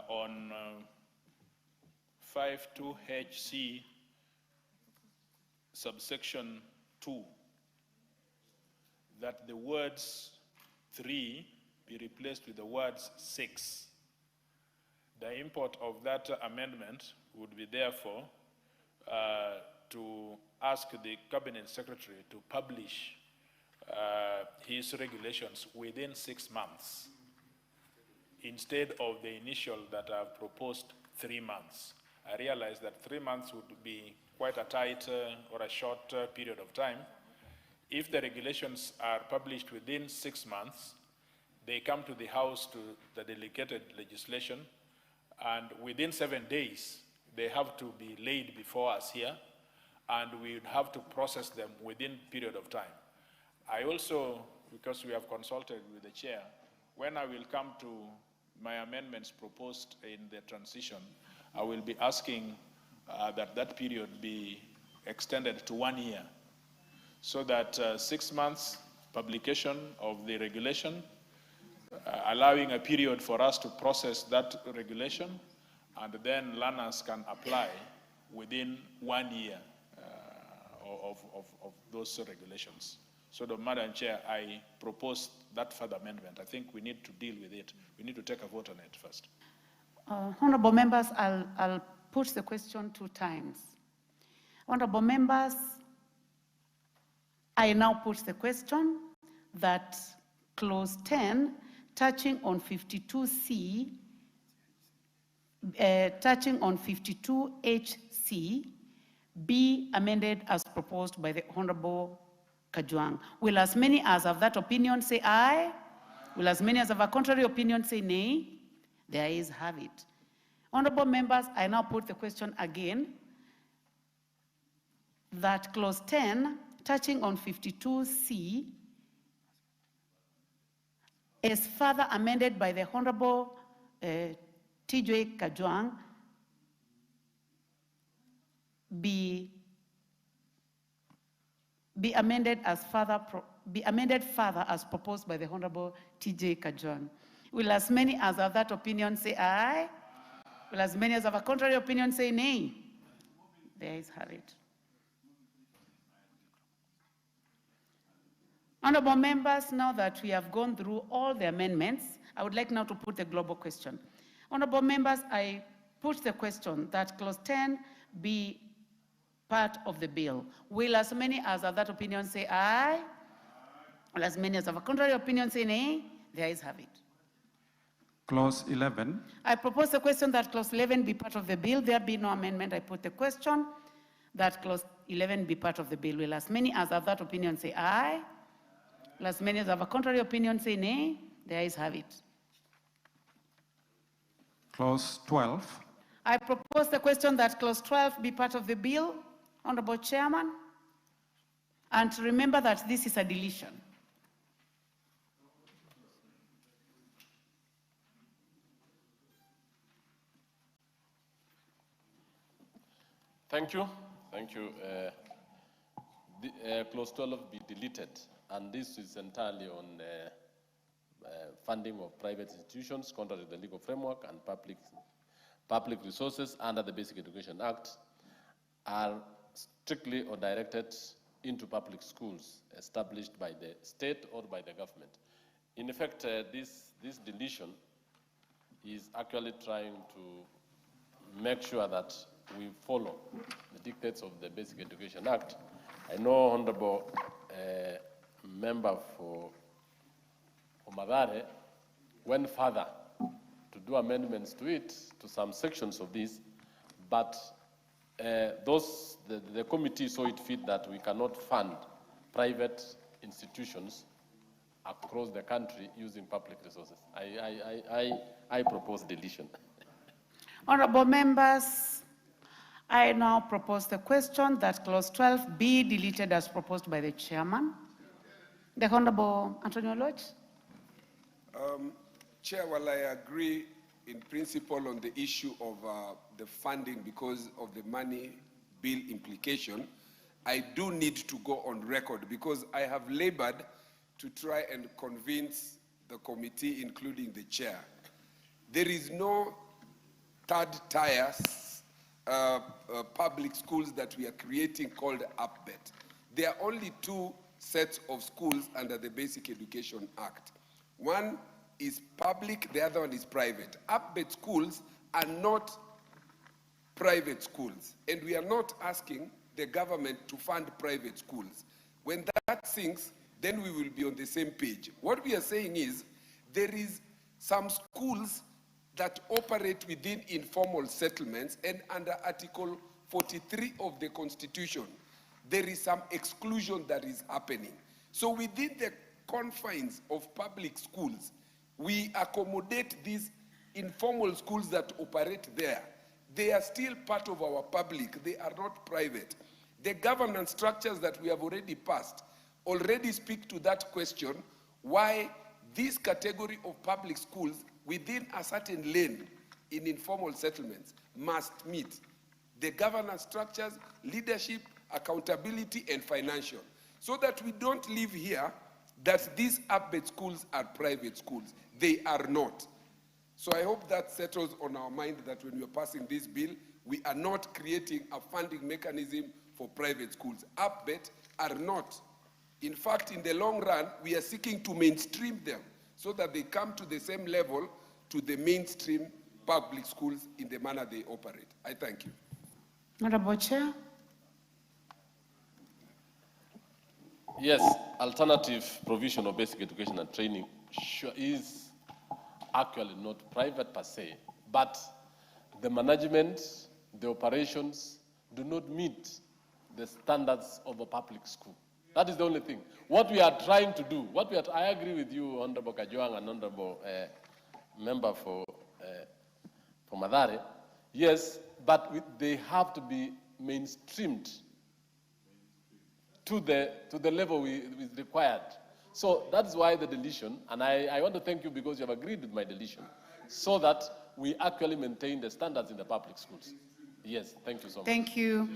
on 52HC subsection 2, that the words 3 be replaced with the words 6. The import of that amendment would be therefore to ask the Cabinet Secretary to publish his regulations within 6 months instead of the initial that I've proposed 3 months. I realize that 3 months would be quite a tight or a short period of time. If the regulations are published within 6 months, they come to the House to the delegated legislation, and within 7 days, they have to be laid before us here, and we would have to process them within period of time. I also, because we have consulted with the chair, when I will come to my amendments proposed in the transition, I will be asking that period be extended to 1 year, so that 6 months publication of the regulation, allowing a period for us to process that regulation, and then learners can apply within 1 year of those regulations. So, Madam Chair, I propose that further amendment. I think we need to deal with it. We need to take a vote on it first. Honorable members, I'll put the question 2 times. Honorable members, I now put the question that clause 10, touching on 52C, touching on 52HC, be amended as proposed by the Honorable Kajwang. Will as many as have that opinion say aye? Will as many as have a contrary opinion say nay? The ayes have it. Honorable members, I now put the question again that clause 10, touching on 52C, is further amended by the Honorable TJ Kajwang, be amended further as proposed by the Honorable TJ Kajwang. Will as many as have that opinion say aye? Will as many as have a contrary opinion say nay? The ayes have it. Honorable members, now that we have gone through all the amendments, I would like now to put the global question. Honorable members, I put the question that clause 10 be part of the bill. Will as many as have that opinion say aye? Will as many as have a contrary opinion say nay? The ayes have it. Clause 11. I propose the question that clause 11 be part of the bill. There be no amendment. I put the question that clause 11 be part of the bill. Will as many as have that opinion say aye? Will as many as have a contrary opinion say nay? The ayes have it. Clause 12. I propose the question that clause 12 be part of the bill. Honorable Chairman. And remember that this is a deletion. Thank you. Thank you. Clause 12 be deleted, and this is entirely on funding of private institutions contrary to the legal framework, and public resources under the Basic Education Act are strictly or directed into public schools established by the state or by the government. In effect, this deletion is actually trying to make sure that we follow the dictates of the Basic Education Act. I know Honorable Member for Madare went further to do amendments to it, to some sections of this, but the committee saw it fit that we cannot fund private institutions across the country using public resources. I propose deletion. Honorable members, I now propose the question that clause 12 be deleted as proposed by the chairman. The Honorable Antonio Lodge. Chair, while I agree in principle on the issue of the funding because of the money bill implication, I do need to go on record because I have labored to try and convince the committee, including the chair. There is no third tier public schools that we are creating called UPBET. There are only two sets of schools under the Basic Education Act. One is public, the other one is private. UPBET schools are not private schools, and we are not asking the government to fund private schools. When that sinks, then we will be on the same page. What we are saying is there is some schools that operate within informal settlements, and under Article 43 of the Constitution, there is some exclusion that is happening. So within the confines of public schools, we accommodate these informal schools that operate there. They are still part of our public. They are not private. The governance structures that we have already passed already speak to that question, why this category of public schools within a certain lane in informal settlements must meet the governance structures, leadership, accountability, and financial, so that we don't live here that these UPBET schools are private schools. They are not. So I hope that settles on our mind that when we are passing this bill, we are not creating a funding mechanism for private schools. UPBET are not. In fact, in the long run, we are seeking to mainstream them so that they come to the same level to the mainstream public schools in the manner they operate. I thank you. Honorable Chair. Yes, alternative provision of basic education and training is actually not private per se, but the management, the operations do not meet the standards of a public school. That is the only thing. What we are trying to do, I agree with you, Honorable Kajuang and Honorable Member for Madare, yes, but they have to be mainstreamed to the level is required. So that's why the deletion, and I want to thank you because you have agreed with my deletion, so that we actually maintain the standards in the public schools. Yes, thank you so much. Thank you.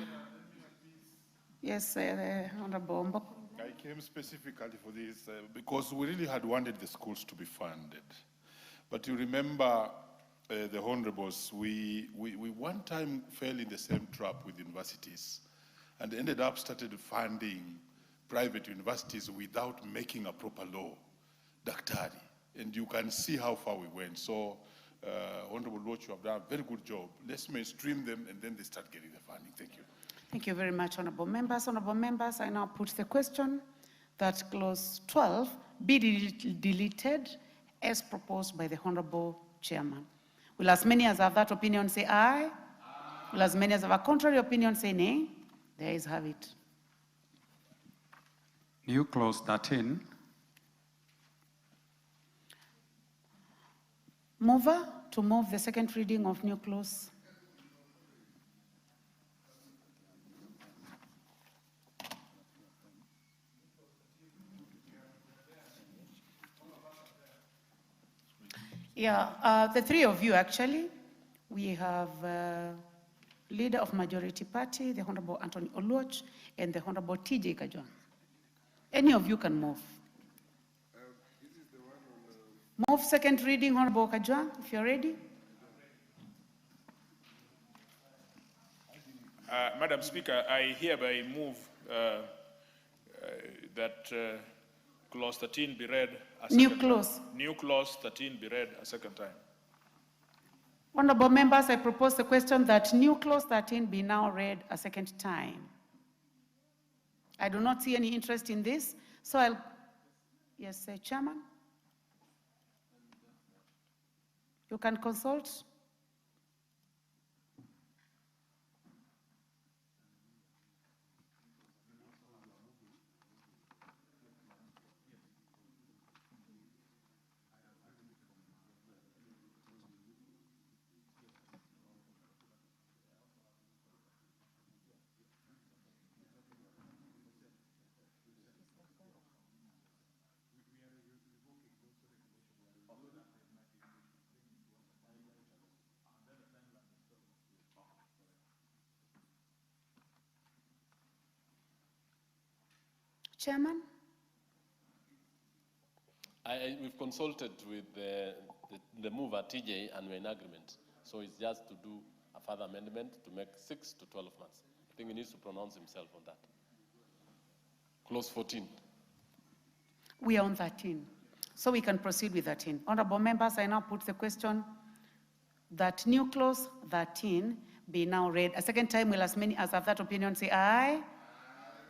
Yes, Honorable Mbok. I came specifically for this because we really had wanted the schools to be funded. But you remember, the honorables, we one time fell in the same trap with universities and ended up started funding private universities without making a proper law, Daktari. And you can see how far we went. So, Honorable Lodge, you have done a very good job. Let's mainstream them and then they start getting the funding. Thank you. Thank you very much, honorable members. Honorable members, I now put the question that clause 12 be deleted as proposed by the honorable chairman. Will as many as have that opinion say aye? Aye. Will as many as have a contrary opinion say nay? The ayes have it. New clause 13. Mover to move the second reading of new clause. Yeah, the three of you actually. We have Leader of Majority Party, the Honorable Anthony Oluoch, and the Honorable TJ Kajwang. Any of you can move. Move second reading, Honorable Kajwang, if you're ready. Madam Speaker, I hereby move that clause 13 be read a second New time. clause. New clause 13 be read a second time. Honorable members, I propose the question that new clause 13 be now read a second time. I do not see any interest in this, so I'll, yes, Chairman? You can consult. Chairman? We've consulted with the mover, TJ, and we're in agreement. So it's just to do a further amendment to make 6 to 12 months. I think he needs to pronounce himself on that. Clause 14. We are on 13, so we can proceed with 13. Honorable members, I now put the question that new clause 13 be now read a second time. Will as many as have that opinion say aye?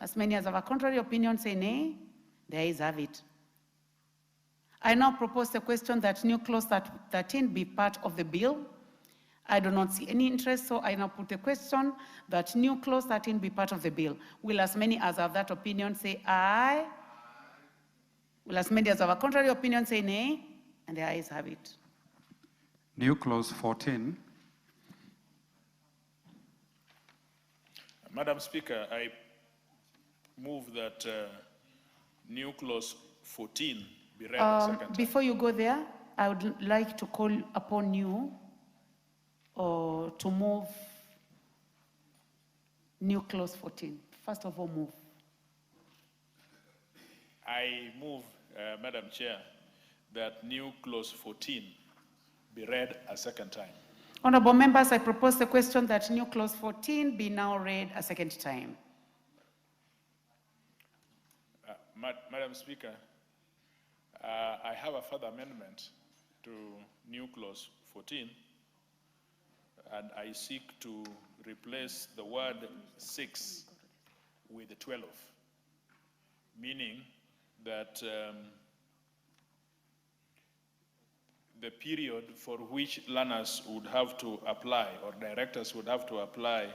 As many as have a contrary opinion say nay? The ayes have it. I now propose the question that new clause 13 be part of the bill. I do not see any interest, so I now put the question that new clause 13 be part of the bill. Will as many as have that opinion say aye? Will as many as have a contrary opinion say nay? And the ayes have it. New clause 14. Madam Speaker, I move that new clause 14 be read a second time. Before you go there, I would like to call upon you to move new clause 14. First of all, move. I move, Madam Chair, that new clause 14 be read a second time. Honorable members, I propose the question that new clause 14 be now read a second time. Madam Speaker, I have a further amendment to new clause 14, and I seek to replace the word 6 with 12, meaning that the period for which learners would have to apply, or directors would have to apply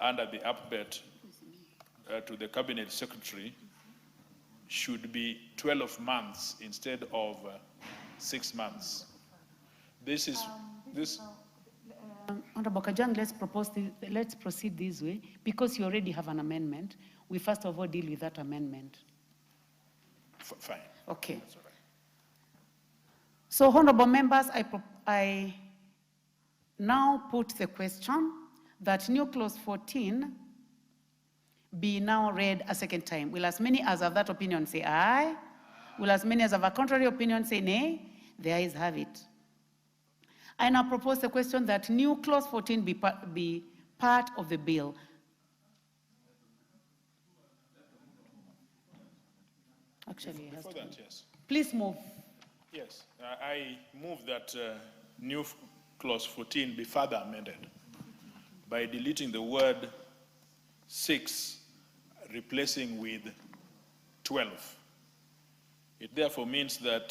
under the APBET to the Cabinet Secretary should be 12 months instead of 6 months. This is, Honorable Kajwang, let's proceed this way. Because you already have an amendment, we first of all deal with that amendment. Fine. Okay. That's all right. So, honorable members, I now put the question that new clause 14 be now read a second time. Will as many as have that opinion say aye? Will as many as have a contrary opinion say nay? The ayes have it. I now propose the question that new clause 14 be part of the bill. Actually, it has Before to that, be. yes. Please move. Yes, I move that new clause 14 be further amended by deleting the word 6, replacing with 12. It therefore means that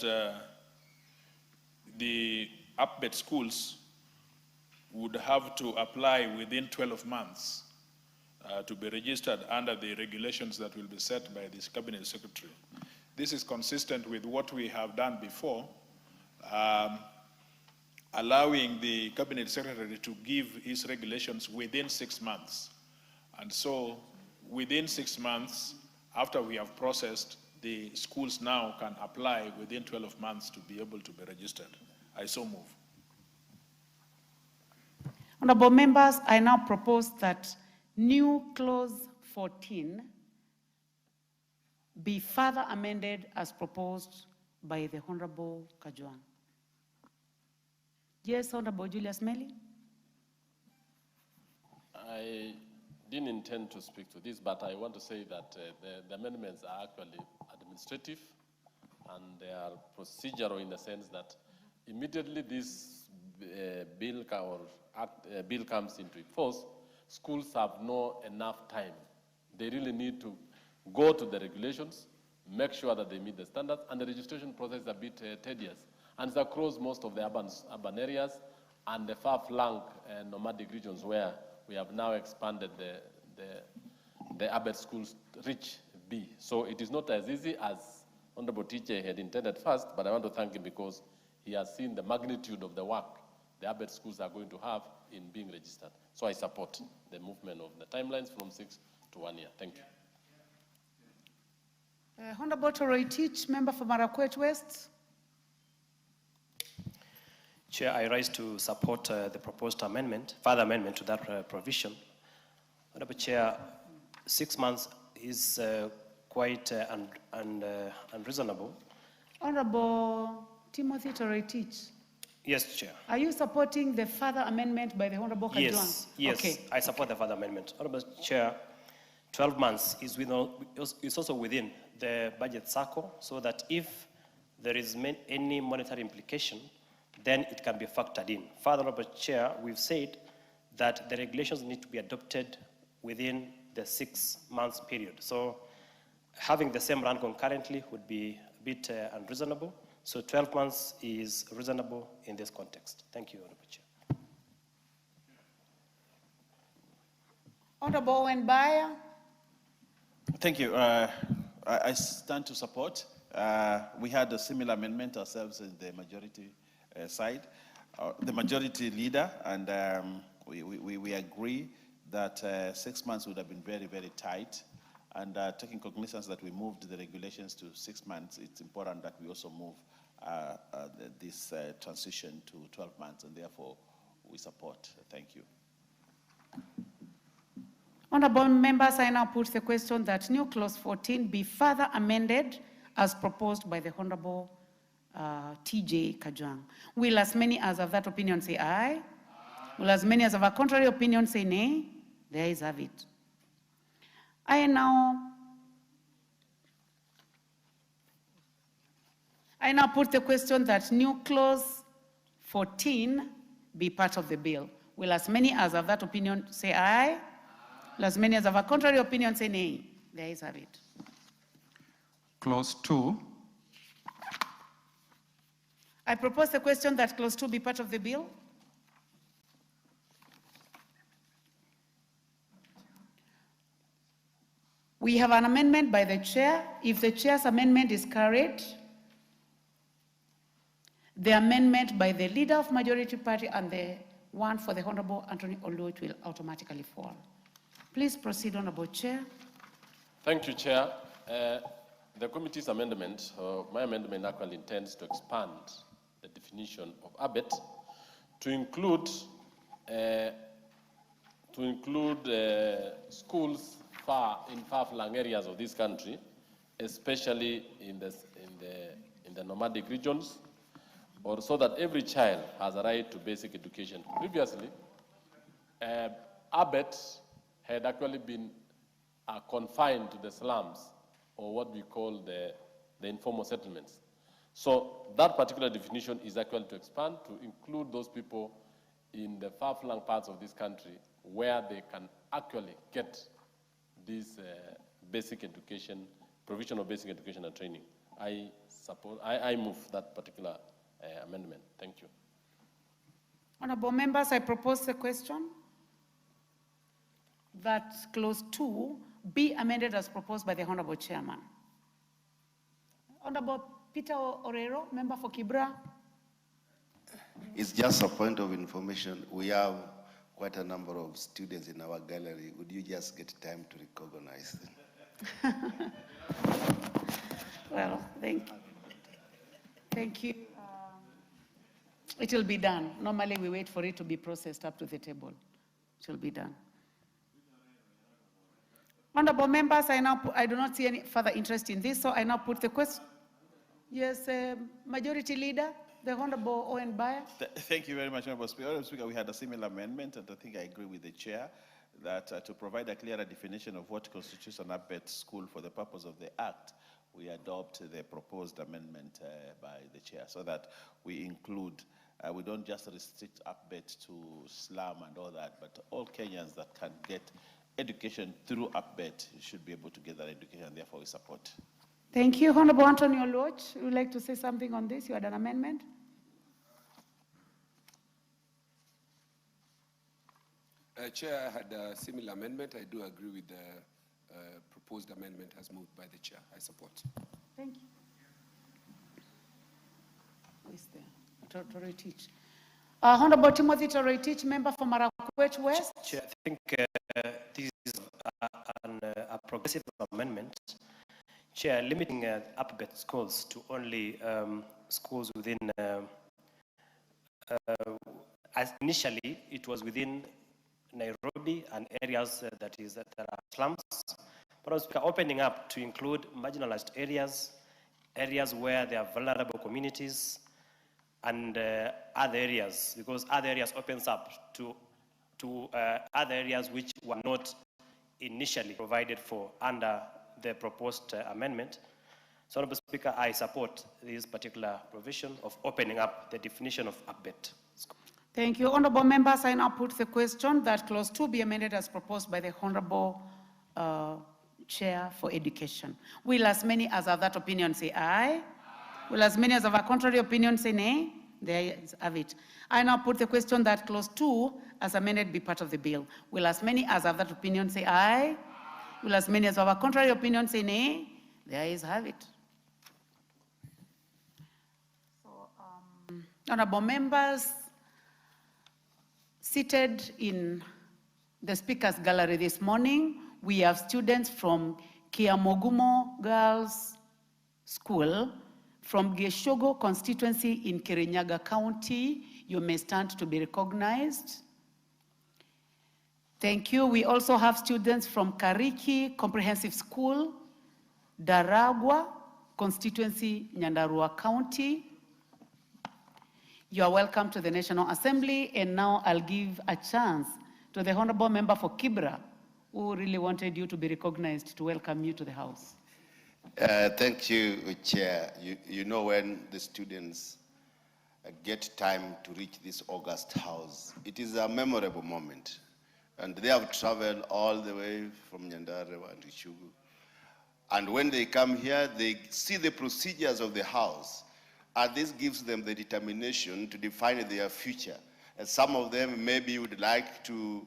the APBET schools would have to apply within 12 months to be registered under the regulations that will be set by this Cabinet Secretary. This is consistent with what we have done before, allowing the Cabinet Secretary to give his regulations within 6 months. And so within 6 months, after we have processed, the schools now can apply within 12 months to be able to be registered I so move. Honorable members, I now propose that new clause 14 be further amended as proposed by the Honorable Kajwang. Yes, Honorable Julius Meli. I didn't intend to speak to this, but I want to say that the amendments are actually administrative and they are procedural in the sense that immediately this bill comes into force, schools have no enough time. They really need to go to the regulations, make sure that they meet the standards, and the registration process is a bit tedious. And it's across most of the urban areas and the far-flung nomadic regions where we have now expanded the ABET schools reach B. So it is not as easy as Honorable TJ had intended first, but I want to thank him because he has seen the magnitude of the work the ABET schools are going to have in being registered. So I support the movement of the timelines from 6 to 1 year. Thank you. Honorable Toroitich, member for Marakwet West. Chair, I rise to support the proposed amendment, further amendment to that provision. Honorable Chair, 6 months is quite unreasonable. Honorable Timothy Toroitich. Yes, Chair. Are you supporting the further amendment by the Honorable Kajwang? Yes, yes, okay. I support the further amendment. Honorable Chair, 12 months is also within the budget cycle, so that if there is any monetary implication, then it can be factored in. Further, Honorable Chair, we've said that the regulations need to be adopted within the 6 months period. So having the same run concurrently would be a bit unreasonable. So 12 months is reasonable in this context. Thank you, Honorable Chair. Honorable Owen-Baya. Thank you. I stand to support. We had a similar amendment ourselves in the majority side, the majority leader, and we agree that 6 months would have been very, very tight. And taking cognizance that we moved the regulations to 6 months, it's important that we also move this transition to 12 months, and therefore we support. Thank you. Honorable members, I now put the question that new clause 14 be further amended as proposed by the Honorable TJ Kajwang. Will as many as of that opinion say aye? Will as many as of a contrary opinion say nay? The ayes have it. I now put the question that new clause 14 be part of the bill. Will as many as of that opinion say aye? Will as many as of a contrary opinion say nay? The ayes have it. Clause 2. I propose the question that clause 2 be part of the bill. We have an amendment by the chair. If the chair's amendment is carried, the amendment by the leader of majority party and the one for the Honorable Anthony Oluoch will automatically fall. Please proceed, Honorable Chair. Thank you, Chair. The committee's amendment, my amendment actually intends to expand the definition of ABET to include schools in far-flung areas of this country, especially in the nomadic regions, or so that every child has a right to basic education. Previously, ABET had actually been confined to the slums, or what we call the informal settlements. So that particular definition is actually to expand to include those people in the far-flung parts of this country where they can actually get this basic education, provision of basic education and training. I move that particular amendment. Thank you. Honorable members, I propose the question that clause 2 be amended as proposed by the Honorable Chairman. Honorable Peter Orero, member for Kibra. It's just a point of information. We have quite a number of students in our gallery. Would you just get time to recognize them? Well, thank you. It will be done. Normally, we wait for it to be processed up to the table. It will be done. Honorable members, I do not see any further interest in this, so I now put the question. Yes, Majority Leader, the Honorable Owen Bayer. Thank you very much, Honorable Speaker. Honorable Speaker, we had a similar amendment, and I think I agree with the Chair that to provide a clearer definition of what constitutes an ABET school for the purpose of the Act, we adopt the proposed amendment by the Chair so that we include, we don't just restrict ABET to slum and all that, but all Kenyans that can get education through ABET should be able to get that education, therefore we support. Thank you. Honorable Antonio Loch, would you like to say something on this? You had an amendment? Chair, I had a similar amendment. I do agree with the proposed amendment as moved by the Chair. I support. Thank you. Who is there? Toroitich. Honorable Timothy Toroitich, member for Marakwet West. Chair, I think this is a progressive amendment. Chair, limiting ABET schools to only schools within, as initially it was within Nairobi and areas that are slums, but also opening up to include marginalized areas, areas where there are vulnerable communities, and other areas, because other areas opens up to other areas which were not initially provided for under the proposed amendment. So, Honorable Speaker, I support this particular provision of opening up the definition of ABET. Thank you. Honorable members, I now put the question that clause 2 be amended as proposed by the Honorable Chair for Education. Will as many as have that opinion say aye? Will as many as have a contrary opinion say nay? There is have it. I now put the question that clause 2 as amended be part of the bill. Will as many as have that opinion say aye? Will as many as have a contrary opinion say nay? There is have it. So, honorable members, seated in the Speaker's Gallery this morning, we have students from Kiamogumo Girls School, from Geshogo constituency in Kirinyaga County. You may stand to be recognized. Thank you. We also have students from Kariki Comprehensive School, Daragwa constituency, Nyandarua County. You are welcome to the National Assembly, and now I'll give a chance to the Honorable Member for Kibra, who really wanted you to be recognized, to welcome you to the House. Thank you, Chair. You know, when the students get time to reach this August House, it is a memorable moment. And they have traveled all the way from Nyandarua and Ishugu. And when they come here, they see the procedures of the House. And this gives them the determination to define their future. And some of them maybe would like to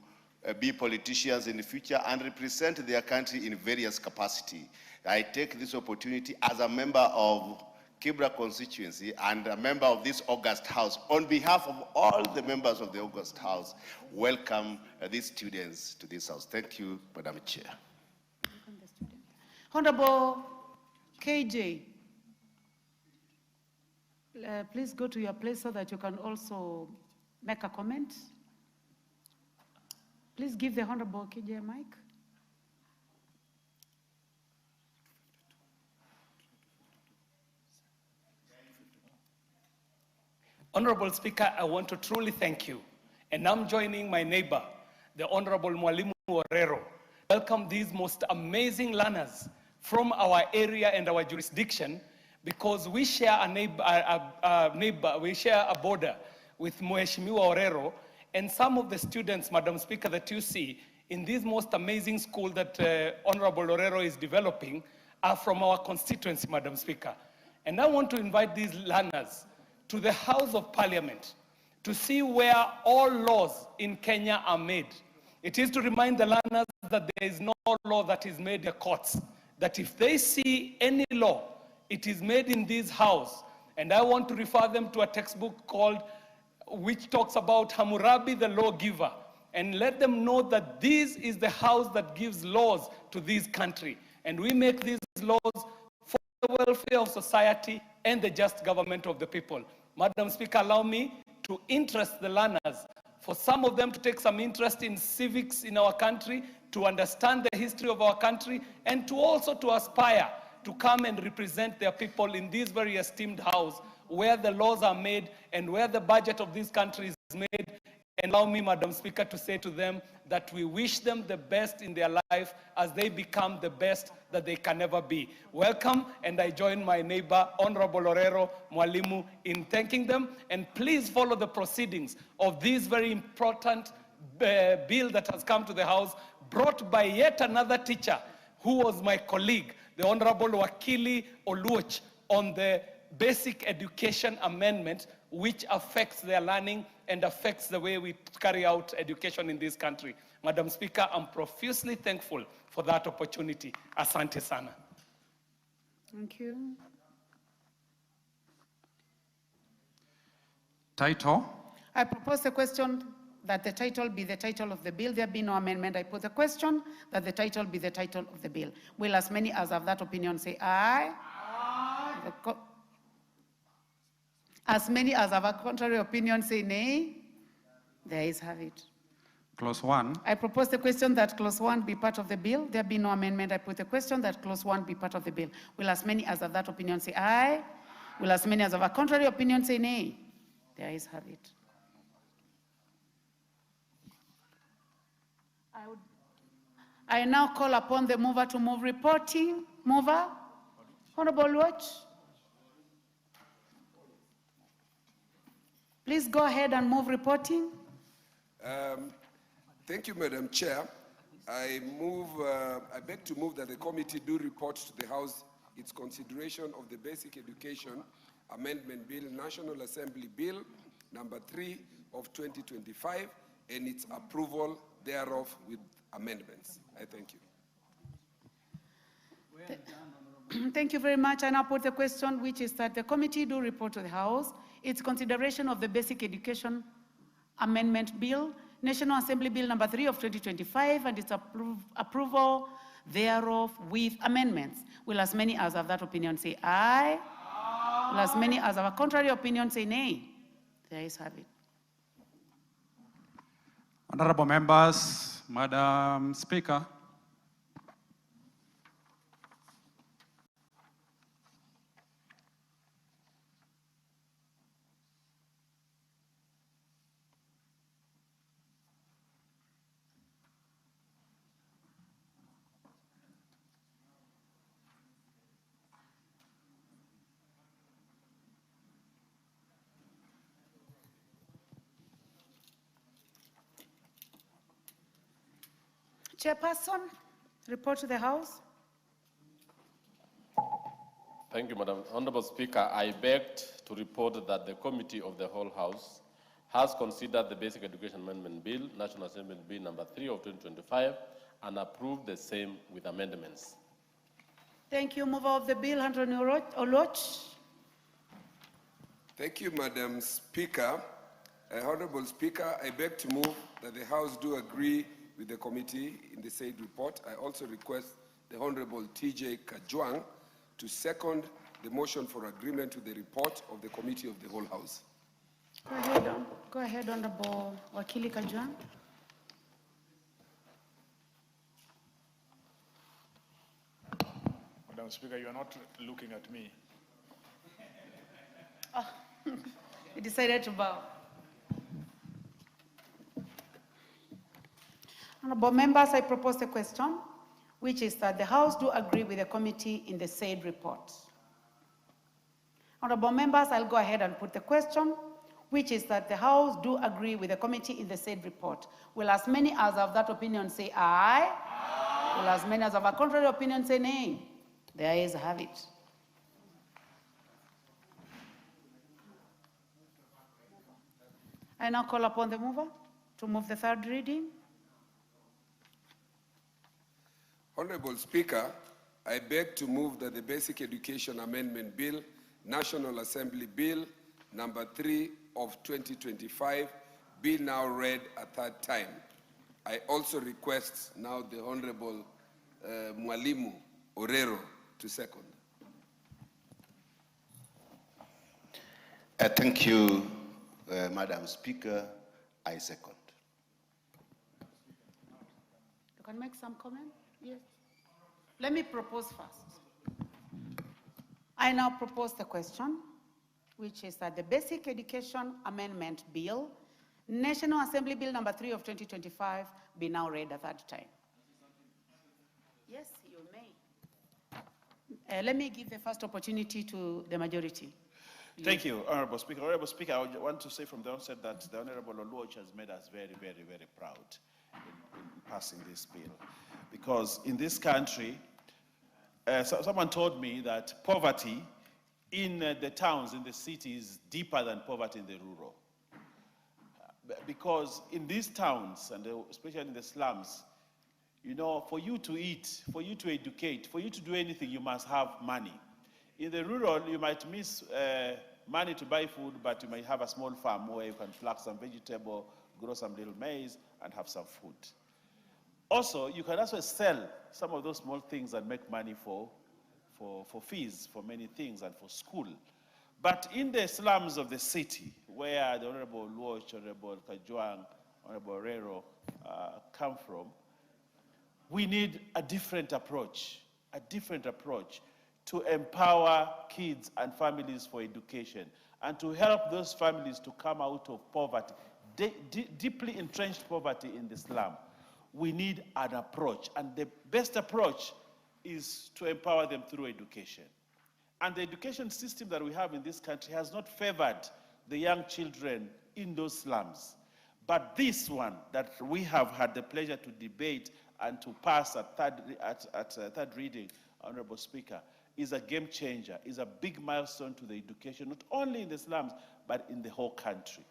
be politicians in the future and represent their country in various capacity. I take this opportunity as a member of Kibra constituency and a member of this August House, on behalf of all the members of the August House, welcome these students to this House. Thank you, Madam Chair. Honorable KJ, please go to your place so that you can also make a comment. Please give the Honorable KJ a mic. Honorable Speaker, I want to truly thank you. And I'm joining my neighbor, the Honorable Mwalimu Orero. Welcome these most amazing learners from our area and our jurisdiction, because we share we share a border with Mheshimiwa Orero, and some of the students, Madam Speaker, that you see in this most amazing school that Honorable Orero is developing are from our constituency, Madam Speaker. And I want to invite these learners to the House of Parliament to see where all laws in Kenya are made. It is to remind the learners that there is no law that is made in the courts, that if they see any law, it is made in this house. And I want to refer them to a textbook called, which talks about Hammurabi the lawgiver, and let them know that this is the house that gives laws to this country. And we make these laws for the welfare of society and the just government of the people. Madam Speaker, allow me to interest the learners, for some of them to take some interest in civics in our country, to understand the history of our country, and to also to aspire to come and represent their people in this very esteemed house where the laws are made and where the budget of this country is made. And allow me, Madam Speaker, to say to them that we wish them the best in their life as they become the best that they can ever be. Welcome, and I join my neighbor, Honorable Orero Mwalimu, in thanking them. And please follow the proceedings of this very important bill that has come to the House, brought by yet another teacher who was my colleague, the Honorable Wakili Oluoch, on the basic education amendment, which affects their learning and affects the way we carry out education in this country. Madam Speaker, I'm profusely thankful for that opportunity. Asante sana. Thank you. Title. I propose the question that the title be the title of the bill. There be no amendment. I put the question that the title be the title of the bill. Will as many as have that opinion say aye? Aye. As many as have a contrary opinion say nay? There is have it. Clause 1. I propose the question that clause 1 be part of the bill. There be no amendment. I put the question that clause 1 be part of the bill. Will as many as have that opinion say aye? Will as many as have a contrary opinion say nay? There is have it. I now call upon the mover to move reporting. Mover, Honorable Watch. Please go ahead and move reporting. Thank you, Madam Chair. I beg to move that the committee do report to the House its consideration of the Basic Education Amendment Bill, National Assembly Bill, number 3 of 2025, and its approval thereof with amendments. I thank you. Thank you very much. I now put the question, which is that the committee do report to the House its consideration of the Basic Education Amendment Bill, National Assembly Bill number 3 of 2025, and its approval thereof with amendments. Will as many as have that opinion say aye? Aye. Will as many as have a contrary opinion say nay? There is have it. Honorable members, Madam Speaker. Chairperson, report to the House. Thank you, Madam. Honorable Speaker, I begged to report that the Committee of the Whole House has considered the Basic Education Amendment Bill, National Assembly Bill number 3 of 2025, and approved the same with amendments. Thank you. Mover of the bill, Anthony Oloch. Thank you, Madam Speaker. Honorable Speaker, I beg to move that the House do agree with the committee in the said report. I also request the Honorable T.J. Kajwang to second the motion for agreement with the report of the Committee of the Whole House. Go ahead, Honorable Wakili Kajwang. Madam Speaker, you are not looking at me. Oh, he decided to bow. Honorable members, I propose the question, which is that the House do agree with the committee in the said report. Honorable members, I'll go ahead and put the question, which is that the House do agree with the committee in the said report. Will as many as have that opinion say aye? Aye. Will as many as have a contrary opinion say nay? There is have it. I now call upon the mover to move the third reading. Honorable Speaker, I beg to move that the Basic Education Amendment Bill, National Assembly Bill, number 3 of 2025, be now read a third time. I also request now the Honorable Mwalimu Orero to second. Thank you, Madam Speaker, I second. You can make some comment? Yes. Let me propose first. I now propose the question, which is that the Basic Education Amendment Bill, National Assembly Bill number 3 of 2025, be now read a third time. Yes, you may. Let me give the first opportunity to the majority. Thank you, Honorable Speaker. Honorable Speaker, I want to say from the onset that the Honorable Oluoch has made us very, very, very proud in passing this bill. Because in this country, someone told me that poverty in the towns, in the cities, is deeper than poverty in the rural. Because in these towns, and especially in the slums, you know, for you to eat, for you to educate, for you to do anything, you must have money. In the rural, you might miss money to buy food, but you might have a small farm where you can pluck some vegetable, grow some little maize, and have some food. Also, you can also sell some of those small things and make money for fees, for many things, and for school. But in the slums of the city, where the Honorable Luoch, Honorable Kajwang, Honorable Rero come from, we need a different approach to empower kids and families for education and to help those families to come out of poverty, deeply entrenched poverty in the slum. We need an approach, and the best approach is to empower them through education. And the education system that we have in this country has not favored the young children in those slums. But this one that we have had the pleasure to debate and to pass at third reading, Honorable Speaker, is a game changer, is a big milestone to the education, not only in the slums, but in the whole country.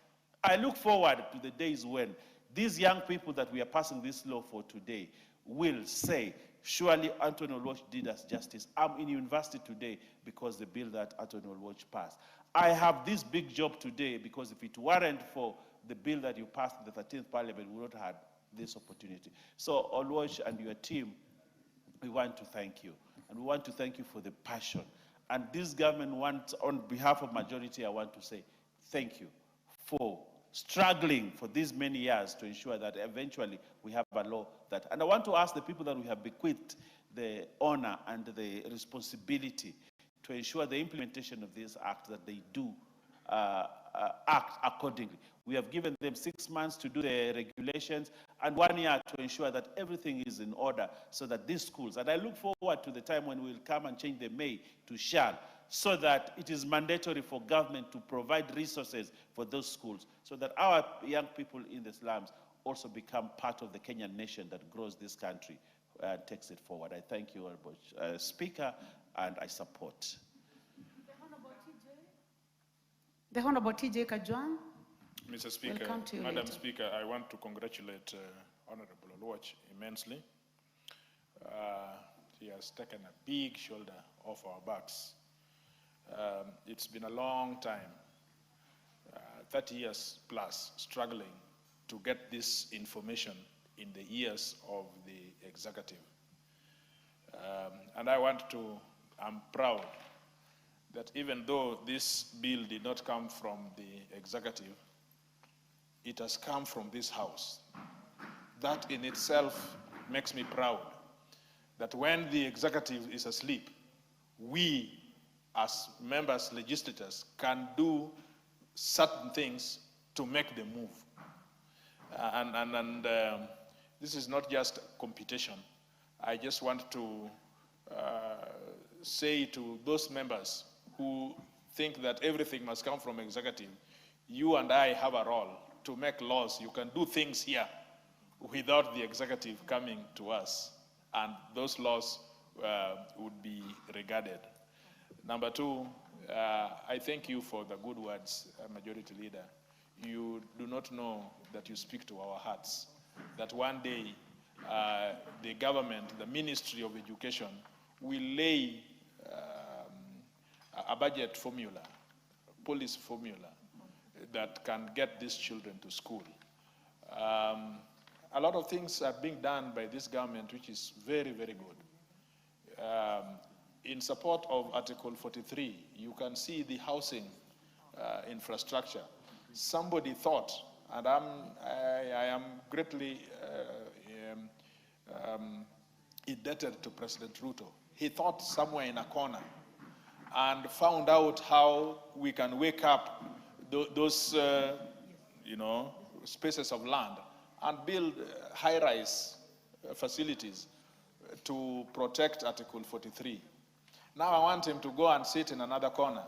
I look forward to the days when these young people that we are passing this law for today will say, surely Anthony Oluoch did us justice. I'm in university today because the bill that Anthony Oluoch passed. I have this big job today because if it weren't for the bill that you passed in the 13th Parliament, we would not have had this opportunity. So Oluoch and your team, we want to thank you. And we want to thank you for the passion. And this government wants, on behalf of majority, I want to say thank you for struggling for these many years to ensure that eventually we have a law that, and I want to ask the people that we have bequeathed the honor and the responsibility to ensure the implementation of this act, that they do act accordingly. We have given them 6 months to do the regulations and 1 year to ensure that everything is in order so that these schools, and I look forward to the time when we will come and change the may to shall, so that it is mandatory for government to provide resources for those schools so that our young people in the slums also become part of the Kenyan nation that grows this country and takes it forward. I thank you, Honorable Speaker, and I support. The Honorable T.J. Kajwang. Mr. Speaker, Madam Speaker, I want to congratulate Honorable Oluoch immensely. He has taken a big shoulder off our backs. It's been a long time, 30 years plus, struggling to get this information in the ears of the executive. And I'm proud that even though this bill did not come from the executive, it has come from this house. That in itself makes me proud that when the executive is asleep, we as members, legislators, can do certain things to make them move. This is not just computation. I just want to say to those members who think that everything must come from executive, you and I have a role to make laws. You can do things here without the executive coming to us, and those laws would be regarded. Number two, I thank you for the good words, Majority Leader. You do not know that you speak to our hearts, that one day the government, the Ministry of Education, will lay a budget formula, a policy formula, that can get these children to school. A lot of things are being done by this government, which is very, very good. In support of Article 43, you can see the housing infrastructure. somebody thought, and I am greatly indebted to President Ruto. He thought somewhere in a corner and found out how we can wake up those, spaces of land and build high-rise facilities to protect Article 43. Now I want him to go and sit in another corner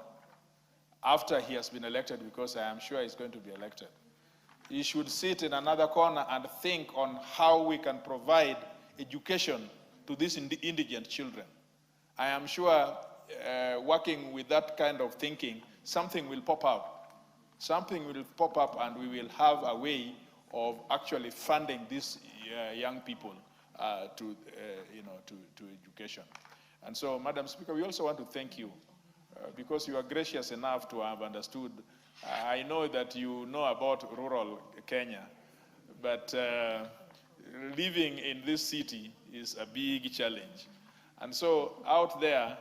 after he has been elected, because I am sure he's going to be elected. He should sit in another corner and think on how we can provide education to these indigent children. I am sure working with that kind of thinking, something will pop up. Something will pop up and we will have a way of actually funding these young people to education. And so, Madam Speaker, we also want to thank you because you are gracious enough to have understood. I know that you know about rural Kenya, but living in this city is a big challenge. And so out there,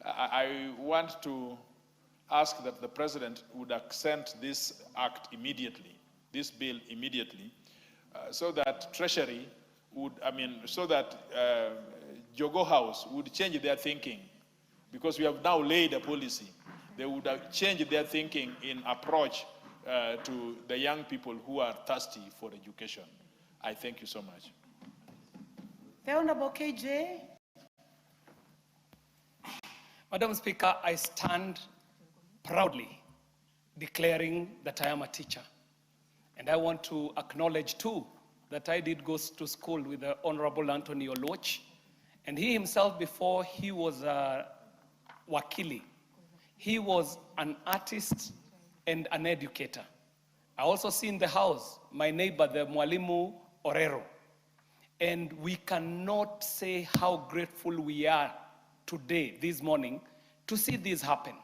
I want to ask that the President would accent this act immediately, this bill immediately, so that Treasury would, so that Jogo House would change their thinking, because we have now laid a policy. They would have changed their thinking in approach to the young people who are thirsty for education. I thank you so much. The Honorable KJ. Madam Speaker, I stand proudly declaring that I am a teacher. And I want to acknowledge too that I did go to school with the Honorable Anthony Oluoch, and he himself, before he was a wakili, he was an artist and an educator. I also see in the house my neighbor, the Mwalimu Orero. And we cannot say how grateful we are today, this morning, to see this happen.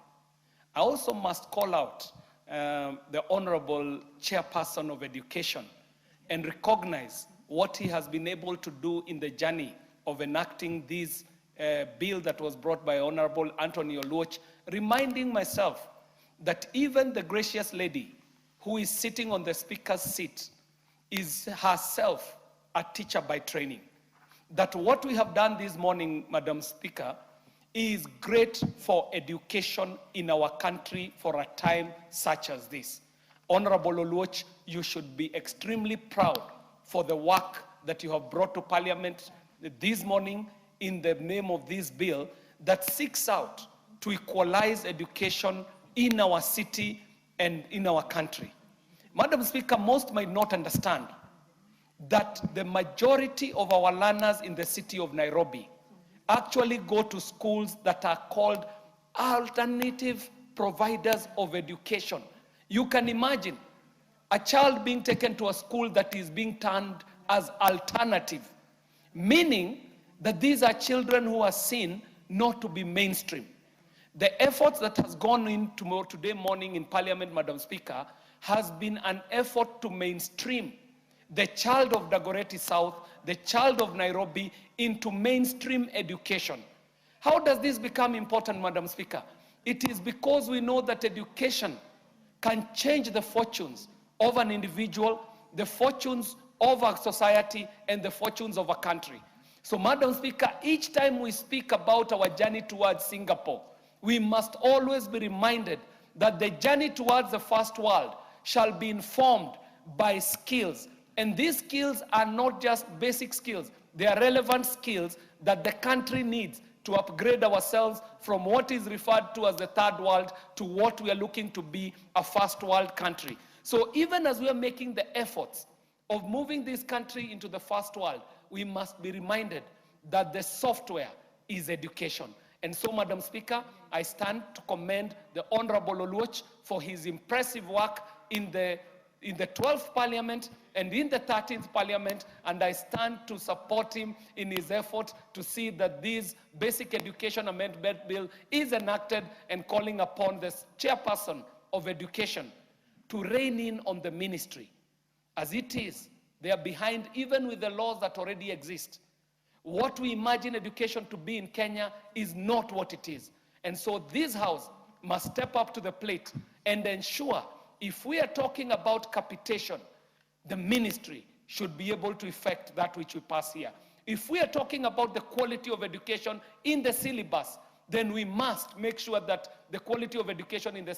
I also must call out the Honorable Chairperson of Education and recognize what he has been able to do in the journey of enacting this bill that was brought by Honorable Anthony Oluoch, reminding myself that even the gracious lady who is sitting on the Speaker's seat is herself a teacher by training. That what we have done this morning, Madam Speaker, is great for education in our country for a time such as this. Honorable Oluoch, you should be extremely proud for the work that you have brought to Parliament this morning in the name of this bill that seeks out to equalize education in our city and in our country. Madam Speaker, most might not understand that the majority of our learners in the city of Nairobi actually go to schools that are called alternative providers of education. You can imagine a child being taken to a school that is being termed as alternative, meaning that these are children who are seen not to be mainstream. The efforts that has gone in today morning in Parliament, Madam Speaker, has been an effort to mainstream the child of Dagoretti South, the child of Nairobi, into mainstream education. How does this become important, Madam Speaker? It is because we know that education can change the fortunes of an individual, the fortunes of a society, and the fortunes of a country. So, Madam Speaker, each time we speak about our journey towards Singapore, we must always be reminded that the journey towards the first world shall be informed by skills. And these skills are not just basic skills. They are relevant skills that the country needs to upgrade ourselves from what is referred to as the third world to what we are looking to be a first world country. So even as we are making the efforts of moving this country into the first world, we must be reminded that the software is education. And so, Madam Speaker, I stand to commend the Honorable Oluoch for his impressive work in the 12th Parliament and in the 13th Parliament, and I stand to support him in his effort to see that this basic education amendment bill is enacted, and calling upon the chairperson of education to rein in on the ministry. As it is, they are behind even with the laws that already exist. What we imagine education to be in Kenya is not what it is. And so this House must step up to the plate and ensure if we are talking about capitation, the ministry should be able to effect that which we pass here. If we are talking about the quality of education in the syllabus, then we must make sure that the quality of education in the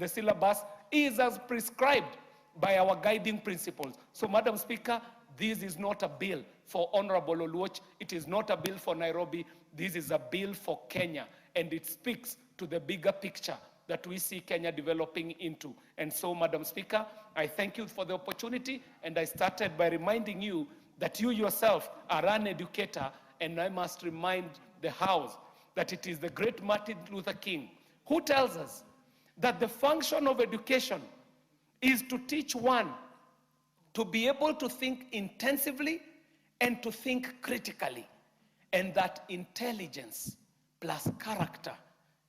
syllabus is as prescribed by our guiding principles. So, Madam Speaker, this is not a bill for Honorable Oluoch. It is not a bill for Nairobi. This is a bill for Kenya, and it speaks to the bigger picture that we see Kenya developing into. And so, Madam Speaker, I thank you for the opportunity, and I started by reminding you that you yourself are an educator, and I must remind the House that it is the great Martin Luther King who tells us that the function of education is to teach one to be able to think intensively and to think critically, and that intelligence plus character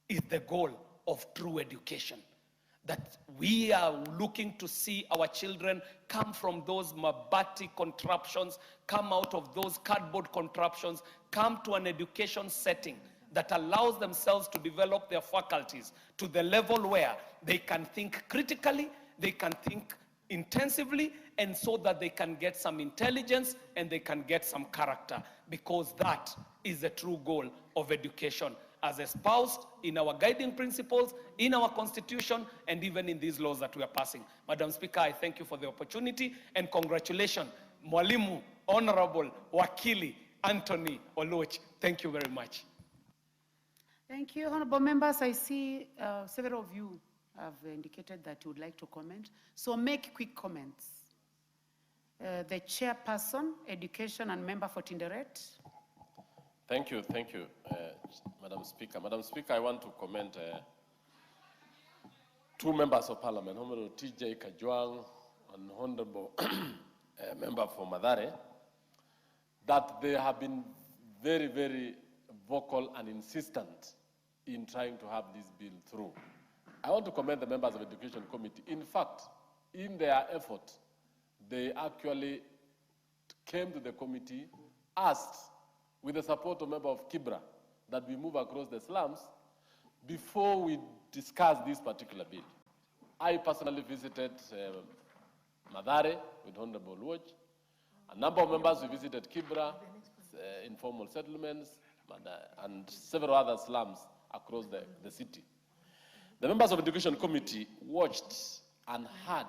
is the goal of true education. That we are looking to see our children come from those mabati contraptions, come out of those cardboard contraptions, come to an education setting that allows themselves to develop their faculties to the level where they can think critically, they can think intensively, and so that they can get some intelligence and they can get some character, because that is the true goal of education, as espoused in our guiding principles, in our constitution, and even in these laws that we are passing. Madam Speaker, I thank you for the opportunity, and congratulations, Mwalimu, Honorable Wakili Anthony Oluoch. Thank you very much. Thank you, honorable members. I see several of you have indicated that you would like to comment. So make quick comments. The chairperson, education, and member for Tinderet. Thank you, Madam Speaker. Madam Speaker, I want to comment two members of parliament, Honorable TJ Kajwang and Honorable member for Madare, that they have been very, very vocal and insistent in trying to have this bill through. I want to commend the members of the Education Committee. In fact, in their effort, they actually came to the committee, asked, with the support of member of Kibra, that we move across the slums before we discuss this particular bill. I personally visited Madare with Honorable Oluoch. A number of members we visited Kibra, informal settlements, and several other slums across the city. The members of the Education Committee watched and heard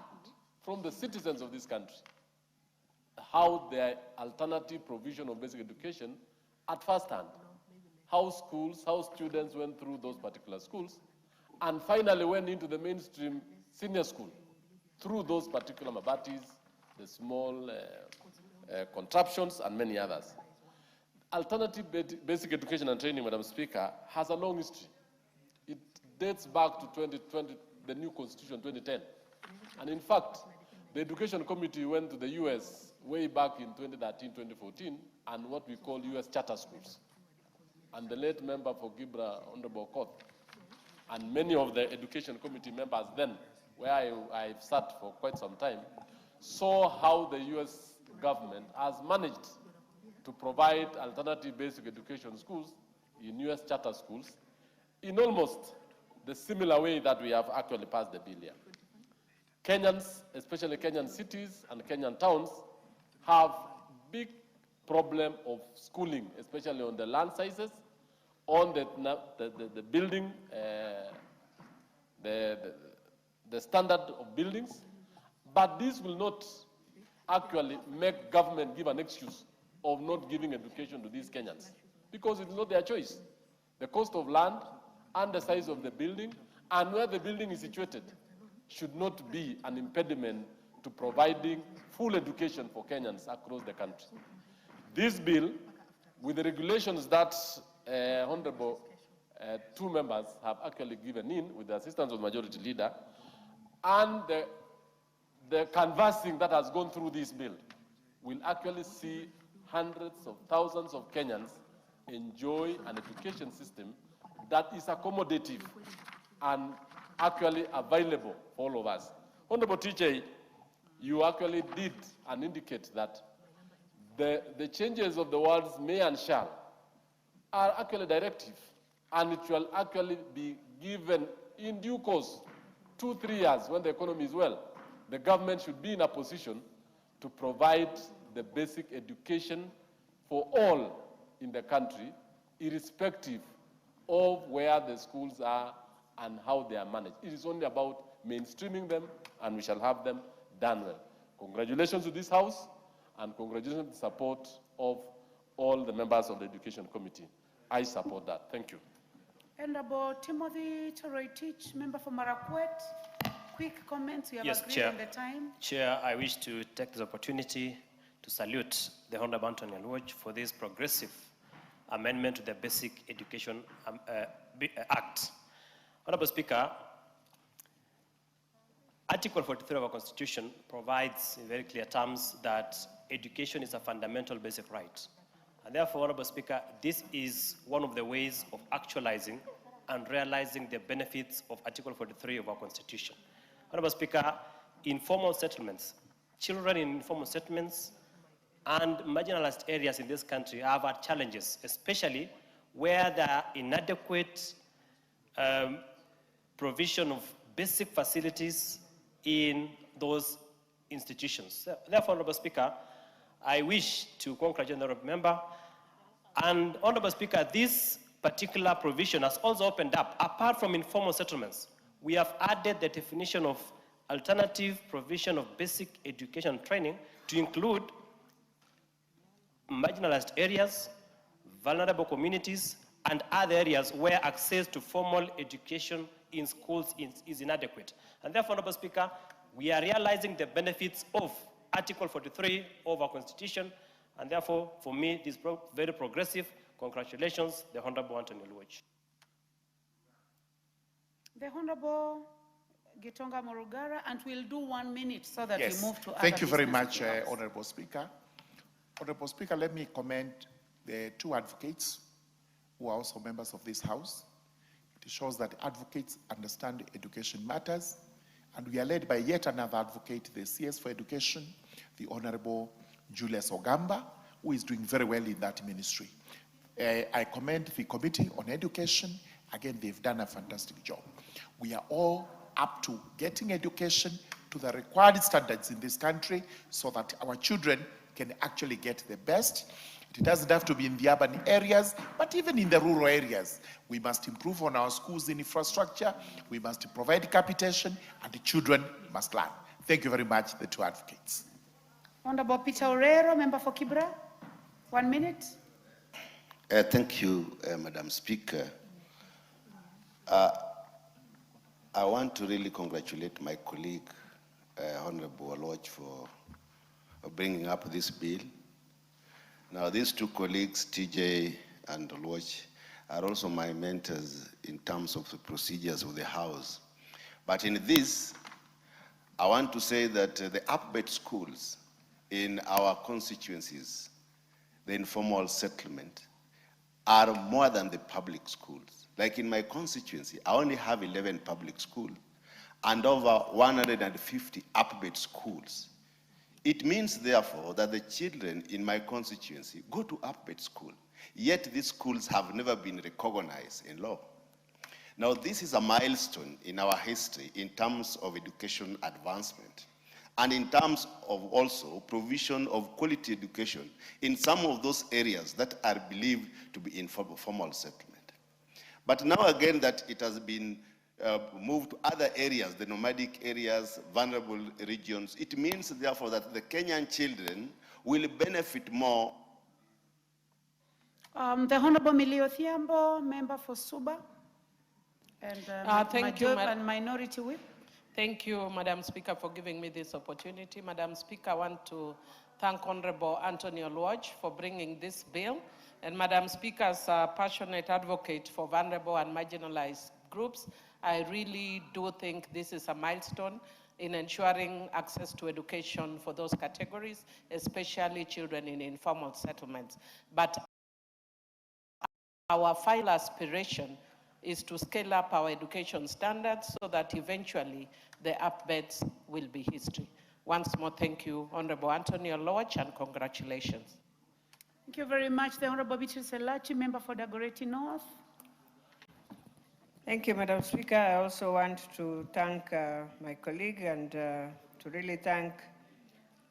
from the citizens of this country how their alternative provision of basic education at first hand, how schools, how students went through those particular schools, and finally went into the mainstream senior school through those particular mabatis, the small contraptions, and many others. Alternative basic education and training, Madam Speaker, has a long history. It dates back to 2020, the new constitution, 2010. And in fact, the Education Committee went to the US way back in 2013, 2014, and what we call US charter schools. And the late member for Gibra, Honorable Koth, and many of the Education Committee members then, where I've sat for quite some time, saw how the US government has managed to provide alternative basic education schools in US charter schools in almost the similar way that we have actually passed the bill here. Kenyans, especially Kenyan cities and Kenyan towns, have big problem of schooling, especially on the land sizes, on the building, the standard of buildings, but this will not actually make government give an excuse of not giving education to these Kenyans, because it's not their choice. The cost of land and the size of the building and where the building is situated should not be an impediment to providing full education for Kenyans across the country. This bill, with the regulations that Honorable two members have actually given in with the assistance of the Majority Leader, and the canvassing that has gone through this bill, will actually see hundreds of thousands of Kenyans enjoy an education system that is accommodative and actually available for all of us. Honorable TJ, you actually did and indicate that the changes of the words may and shall are actually directive, and it will actually be given in due course 2-3 years when the economy is well, the government should be in a position to provide the basic education for all in the country, irrespective of where the schools are and how they are managed. It is only about mainstreaming them, and we shall have them done well. Congratulations to this House, and congratulations to the support of all the members of the Education Committee. I support that. Thank you. Honorable Timothy Toroitich, member for Marakwet. Quick comments, we have Yes, agreed Chair. on the time. Chair, I wish to take this opportunity to salute the Honorable Anthony Aluoch for this progressive amendment to the Basic Education Act. Honorable Speaker, Article 43 of our Constitution provides in very clear terms that education is a fundamental basic right. And therefore, Honorable Speaker, this is one of the ways of actualizing and realizing the benefits of Article 43 of our Constitution. Honorable Speaker, informal settlements, children in informal settlements and marginalized areas in this country have had challenges, especially where there are inadequate provision of basic facilities in those institutions. Therefore, Honorable Speaker, I wish to congratulate the Honorable Member. And Honorable Speaker, this particular provision has also opened up, apart from informal settlements, we have added the definition of alternative provision of basic education training to include marginalized areas, vulnerable communities, and other areas where access to formal education in schools is inadequate. And therefore, Honorable Speaker, we are realizing the benefits of Article 43 of our Constitution, and therefore, for me, this is very progressive. Congratulations, the Honorable Anthony Aluoch. The Honorable Gitonga Morugara, and we'll do 1 minute so that Yes. we move to other Thank you very business much, of the House. Honorable Speaker. Honorable Speaker, let me commend the two advocates who are also members of this House. It shows that advocates understand education matters, and we are led by yet another advocate, the CS for Education, the Honorable Julius Ogamba, who is doing very well in that ministry. I commend the Committee on Education. Again, they've done a fantastic job. We are all up to getting education to the required standards in this country so that our children can actually get the best. It doesn't have to be in the urban areas, but even in the rural areas. We must improve on our schools' infrastructure, we must provide capitation, and the children must learn. Thank you very much, the two advocates. Honorable Peter Orero, member for Kibra. 1 minute. Thank you, Madam Speaker. I want to really congratulate my colleague, Honorable Aluoch, for bringing up this bill. Now, these two colleagues, TJ and Aluoch, are also my mentors in terms of the procedures of the House. But in this, I want to say that the upbed schools in our constituencies, the informal settlement, are more than the public schools. Like in my constituency, I only have 11 public schools and over 150 upbed schools. It means, therefore, that the children in my constituency go to upbed school, yet these schools have never been recognized in law. Now, this is a milestone in our history in terms of education advancement and in terms of also provision of quality education in some of those areas that are believed to be informal settlement. But now again that it has been moved to other areas, the nomadic areas, vulnerable regions, it means therefore that the Kenyan children will benefit more. The Honorable Millie Othiambo, member for Suba, and Thank you, and Minority Whip. Thank you, Madam Speaker, for giving me this opportunity. Madam Speaker, I want to thank Honorable Anthony Aluoch for bringing this bill. And Madam Speaker, as a passionate advocate for vulnerable and marginalized groups, I really do think this is a milestone in ensuring access to education for those categories, especially children in informal settlements. But our final aspiration is to scale up our education standards so that eventually the upbeds will be history. Once more, thank you, Honorable Anthony Aluoch, and congratulations. Thank you very much. The Honorable Beatrice Elachi, member for Dagoretti North. Thank you, Madam Speaker. I also want to thank my colleague and to really thank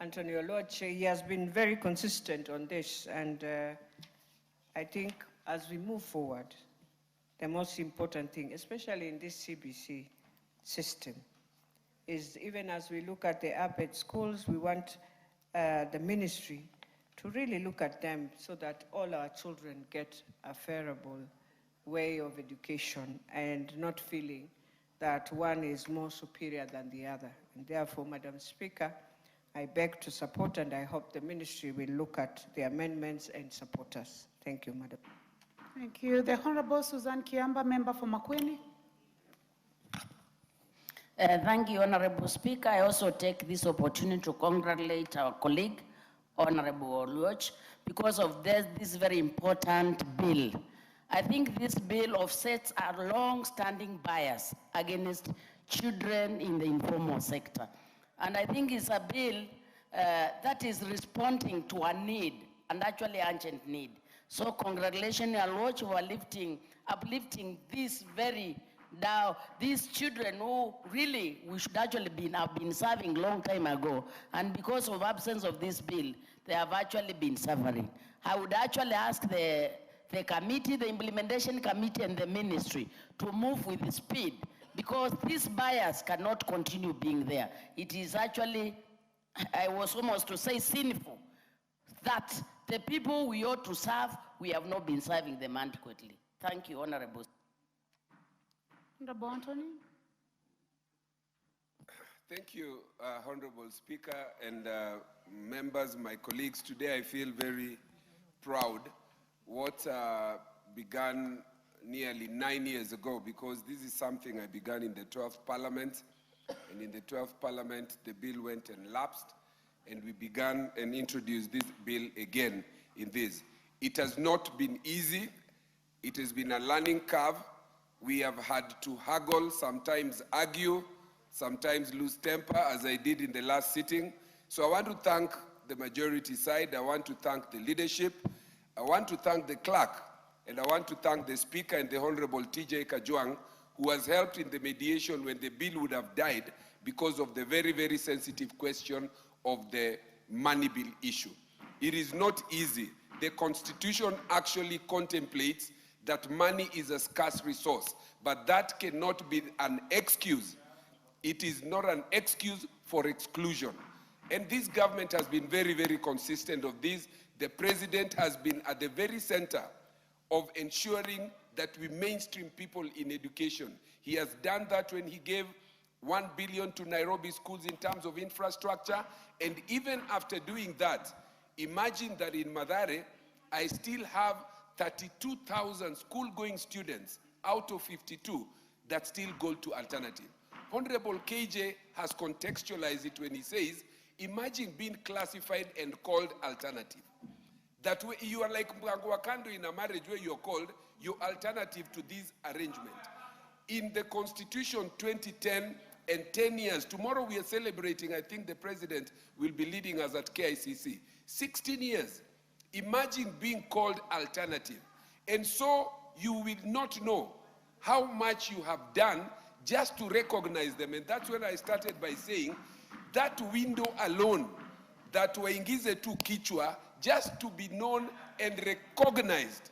Antonio Lodge. He has been very consistent on this, and I think as we move forward, the most important thing, especially in this CBC system, is even as we look at the APET schools, we want the ministry to really look at them so that all our children get a favorable way of education and not feeling that one is more superior than the other. And therefore, Madam Speaker, I beg to support, and I hope the ministry will look at the amendments and support us. Thank you, Madam. Thank you. The Honorable Susan Kiamba, member for Makueni. Thank you, Honorable Speaker. I also take this opportunity to congratulate our colleague, Honorable Oluoch, because of this very important bill. I think this bill offsets a long-standing bias against children in the informal sector. And I think it's a bill that is responding to a need, and actually urgent need. So congratulations, Oluoch, for uplifting this very now, these children who really we should actually have been serving long time ago, and because of absence of this bill, they have actually been suffering. I would actually ask the committee, the implementation committee and the ministry to move with speed, because this bias cannot continue being there. It is actually, I was almost to say sinful, that the people we ought to serve, we have not been serving them adequately. Thank you, Honorable. Honorable Anthony. Thank you, Honorable Speaker and members, my colleagues. Today I feel very proud. What began nearly 9 years ago, because this is something I began in the 12th Parliament, and in the 12th Parliament the bill went and lapsed, and we began and introduced this bill again in this. It has not been easy. It has been a learning curve. We have had to haggle, sometimes argue, sometimes lose temper, as I did in the last sitting. So I want to thank the majority side. I want to thank the leadership. I want to thank the clerk, and I want to thank the Speaker and the Honorable TJ Kajwang, who has helped in the mediation when the bill would have died because of the very, very sensitive question of the money bill issue. It is not easy. The Constitution actually contemplates that money is a scarce resource, but that cannot be an excuse. It is not an excuse for exclusion. And this government has been very, very consistent of this. The President has been at the very center of ensuring that we mainstream people in education. He has done that when he gave 1 billion to Nairobi schools in terms of infrastructure. And even after doing that, imagine that in Mathare, I still have 32,000 school-going students out of 52 that still go to alternative. Honorable KJ has contextualized it when he says, imagine being classified and called alternative. That way you are like Wakando in a marriage where you're called your alternative to this arrangement. In the Constitution 2010 and 10 years, tomorrow we are celebrating, I think the President will be leading us at KICC, 16 years. Imagine being called alternative. And so you will not know how much you have done just to recognize them. And that's when I started by saying that window alone, that waingize tu kichwa, just to be known and recognized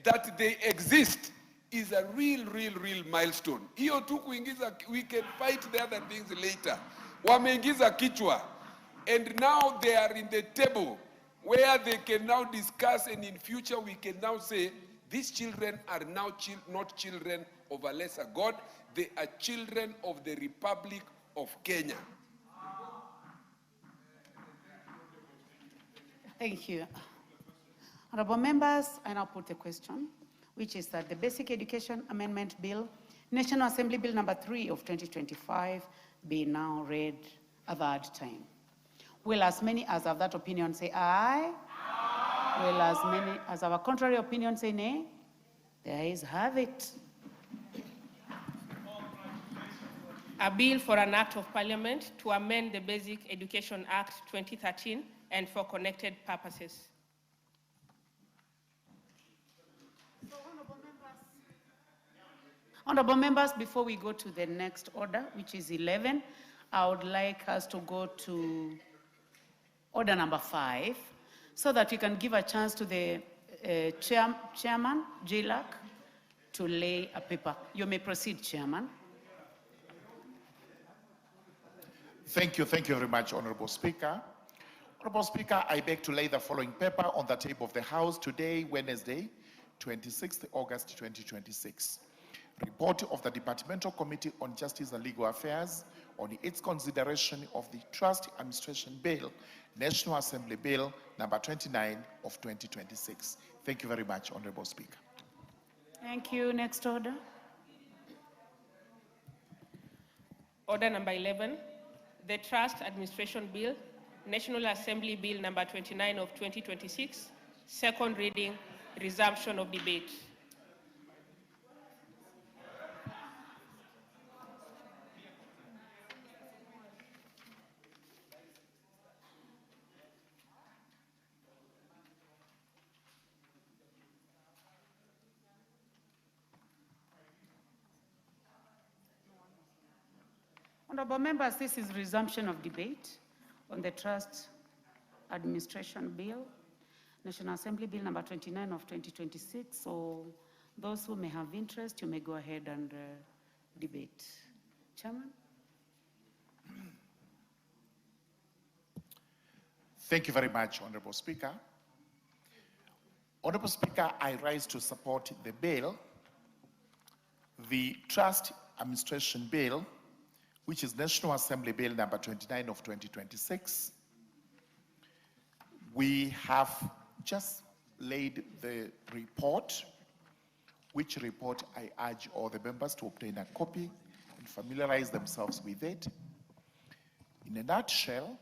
that they exist, is a real milestone. Hiyo tu kuingiza, we can fight the other things later. Wameingiza kichwa. And now they are in the table where they can now discuss, and in future we can now say, these children are now not children of a lesser God, they are children of the Republic of Kenya. Thank you. Honorable members, I now put the question, which is that the Basic Education Amendment Bill, National Assembly Bill number 3 of 2025, be now read a third time. Will as many as have that opinion say aye? Aye. Will as many as have a contrary opinion say nay? The ayes have it. A bill for an act of parliament to amend the Basic Education Act 2013 and for connected purposes. Honorable members, before we go to the next order, which is 11, I would like us to go to order number 5, so that we can give a chance to the chairman, JLAC, to lay a paper. You may proceed, Chairman. Thank you very much, Honorable Speaker. Honorable Speaker, I beg to lay the following paper on the table of the House today, Wednesday, 26th August 2026. Report of the Departmental Committee on Justice and Legal Affairs on its consideration of the Trust Administration Bill, National Assembly Bill number 29 of 2026. Thank you very much, Honorable Speaker. Thank you. Next order. Order number 11, the Trust Administration Bill, National Assembly Bill number 29 of 2026, second reading, resumption of debate. Honorable members, this is resumption of debate on the Trust Administration Bill, National Assembly Bill number 29 of 2026. So those who may have interest, you may go ahead and debate. Chairman? Thank you very much, Honorable Speaker. Honorable Speaker, I rise to support the bill, the Trust Administration Bill, which is National Assembly Bill number 29 of 2026. We have just laid the report, which report I urge all the members to obtain a copy and familiarize themselves with it. In a nutshell,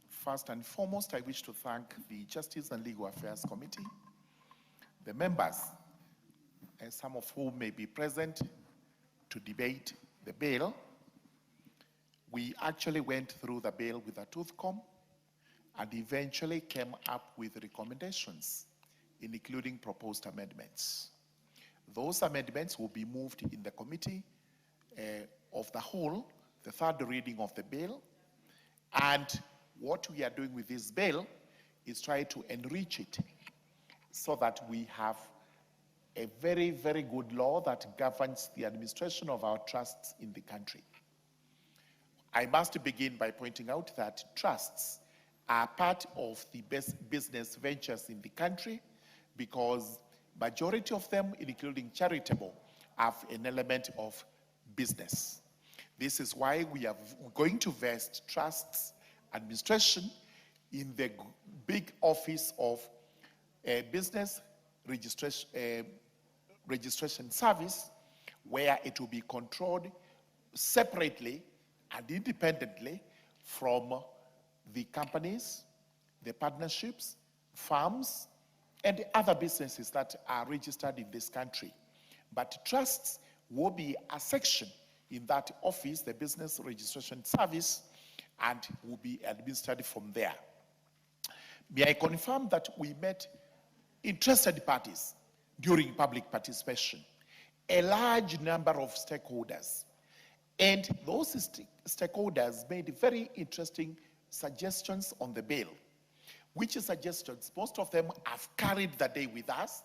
first and foremost, I wish to thank the Justice and Legal Affairs Committee, the members, some of whom may be present to debate the bill. We actually went through the bill with a tooth comb and eventually came up with recommendations, including proposed amendments. Those amendments will be moved in the committee of the whole, the third reading of the bill. And what we are doing with this bill is try to enrich it so that we have a very, very good law that governs the administration of our trusts in the country. I must begin by pointing out that trusts are part of the best business ventures in the country because majority of them, including charitable, have an element of business. This is why we are going to vest trusts administration in the big office of business registration service, where it will be controlled separately and independently from the companies, the partnerships, firms, and other businesses that are registered in this country. But trusts will be a section in that office, the Business Registration Service, and will be administered from there. May I confirm that we met interested parties during public participation, a large number of stakeholders. And those stakeholders made very interesting suggestions on the bill. Which suggestions, most of them have carried the day with us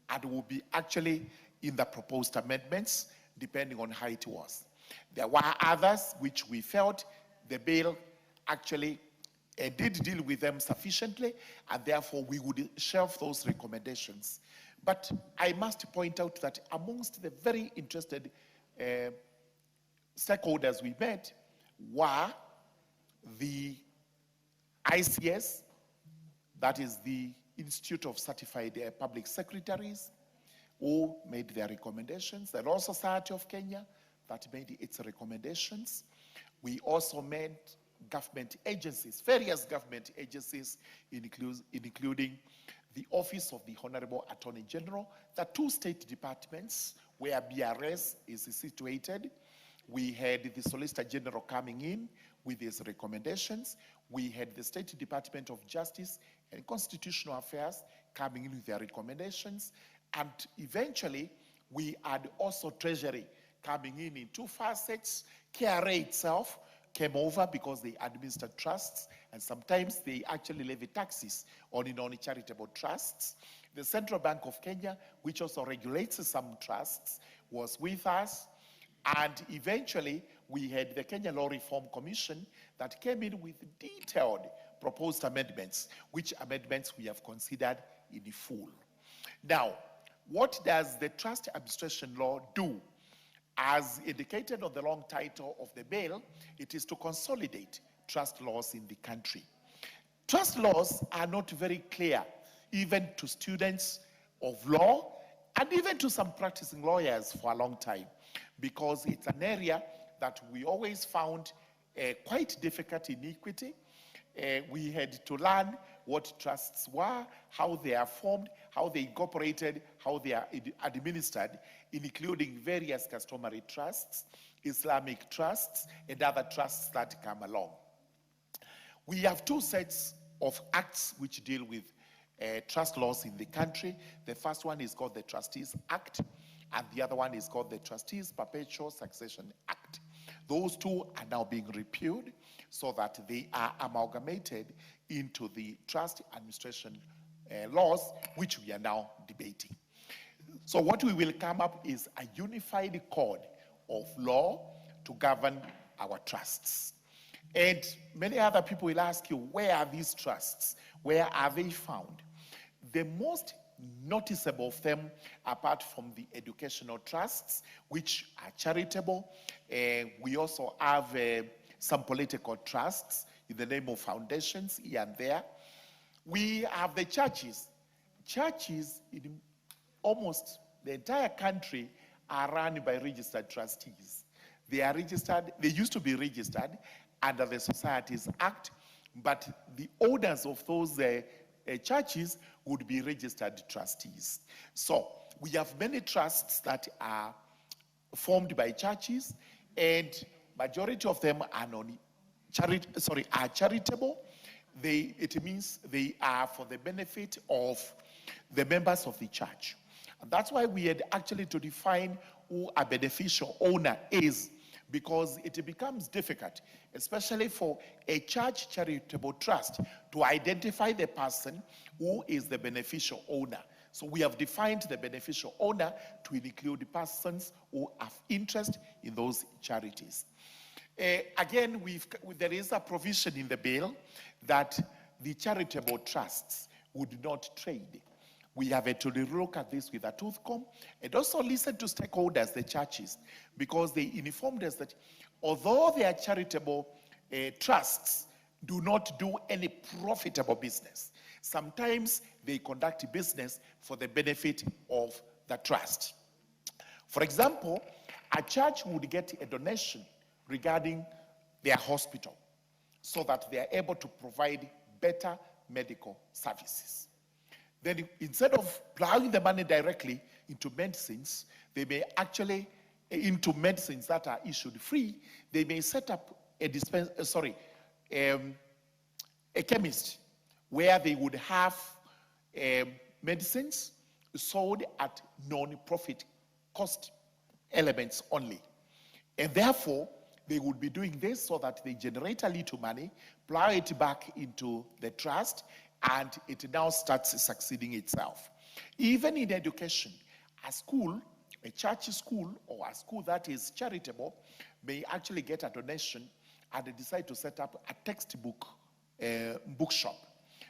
and will be actually in the proposed amendments, depending on how it was. There were others which we felt the bill actually did deal with them sufficiently, and therefore we would shelve those recommendations. But I must point out that amongst the very interested stakeholders we met were the ICS, that is the Institute of Certified Public Secretaries, who made their recommendations. The Law Society of Kenya, that made its recommendations. We also met government agencies, various government agencies, including the Office of the Honorable Attorney General, the two state departments where BRS is situated. We had the Solicitor General coming in with his recommendations. We had the State Department of Justice and Constitutional Affairs coming in with their recommendations. And eventually, we had also Treasury coming in two facets. KRA itself came over because they administered trusts, and sometimes they actually levy taxes on non-charitable trusts. The Central Bank of Kenya, which also regulates some trusts, was with us. And eventually, we had the Kenya Law Reform Commission that came in with detailed proposed amendments, which amendments we have considered in full. Now, what does the Trust Administration Law do? As indicated on the long title of the bill, it is to consolidate trust laws in the country. Trust laws are not very clear, even to students of law, and even to some practicing lawyers for a long time, because it's an area that we always found quite difficult in equity. We had to learn what trusts were, how they are formed, how they incorporated, how they are administered, including various customary trusts, Islamic trusts, and other trusts that come along. We have two sets of acts which deal with trust laws in the country. The first one is called the Trustees Act, and the other one is called the Trustees Perpetual Succession Act. Those two are now being repealed so that they are amalgamated into the trust administration laws, which we are now debating. So what we will come up is a unified code of law to govern our trusts. And many other people will ask you, where are these trusts? Where are they found? The most noticeable of them, apart from the educational trusts, which are charitable, we also have some political trusts in the name of foundations here and there. We have the churches. Churches in almost the entire country are run by registered trustees. They are registered, they used to be registered under the Societies Act, but the owners of those churches would be registered trustees. So we have many trusts that are formed by churches, and majority of them are charitable. It means they are for the benefit of the members of the church. And that's why we had actually to define who a beneficial owner is, because it becomes difficult, especially for a church charitable trust, to identify the person who is the beneficial owner. So we have defined the beneficial owner to include persons who have interest in those charities. Again, there is a provision in the bill that the charitable trusts would not trade. We have to look at this with a tooth comb and also listen to stakeholders, the churches, because they informed us that although they are charitable trusts, do not do any profitable business. Sometimes they conduct business for the benefit of the trust. For example, a church would get a donation regarding their hospital so that they are able to provide better medical services. Then instead of plowing the money directly into medicines, they may actually, into medicines that are issued free, they may set up a chemist where they would have medicines sold at non-profit cost elements only. And therefore, they would be doing this so that they generate a little money, plow it back into the trust, and it now starts succeeding itself. Even in education, a school, a church school, or a school that is charitable may actually get a donation and decide to set up a textbook bookshop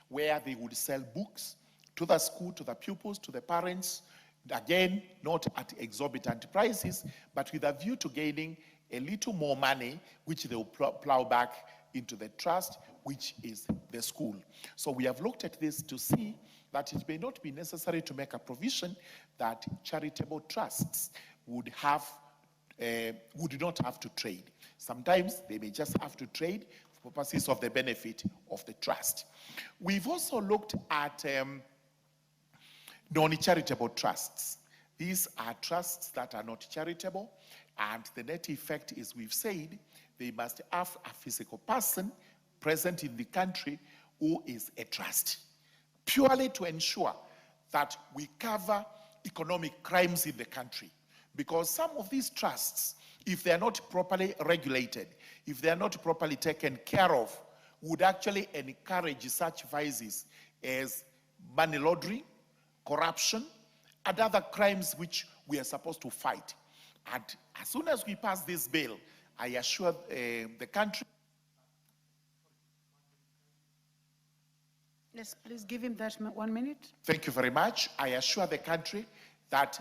where they would sell books to the school, to the pupils, to the parents, again, not at exorbitant prices, but with a view to gaining a little more money, which they will plow back into the trust, which is the school. So we have looked at this to see that it may not be necessary to make a provision that charitable trusts would not have to trade. Sometimes they may just have to trade for purposes of the benefit of the trust. We've also looked at non-charitable trusts. These are trusts that are not charitable, and the net effect is, we've said, they must have a physical person present in the country who is a trust, purely to ensure that we cover economic crimes in the country. Because some of these trusts, if they are not properly regulated, if they are not properly taken care of, would actually encourage such vices as money laundering, corruption, and other crimes which we are supposed to fight. And as soon as we pass this bill, I assure the country. Yes, please give him that 1 minute. Thank you very much. I assure the country that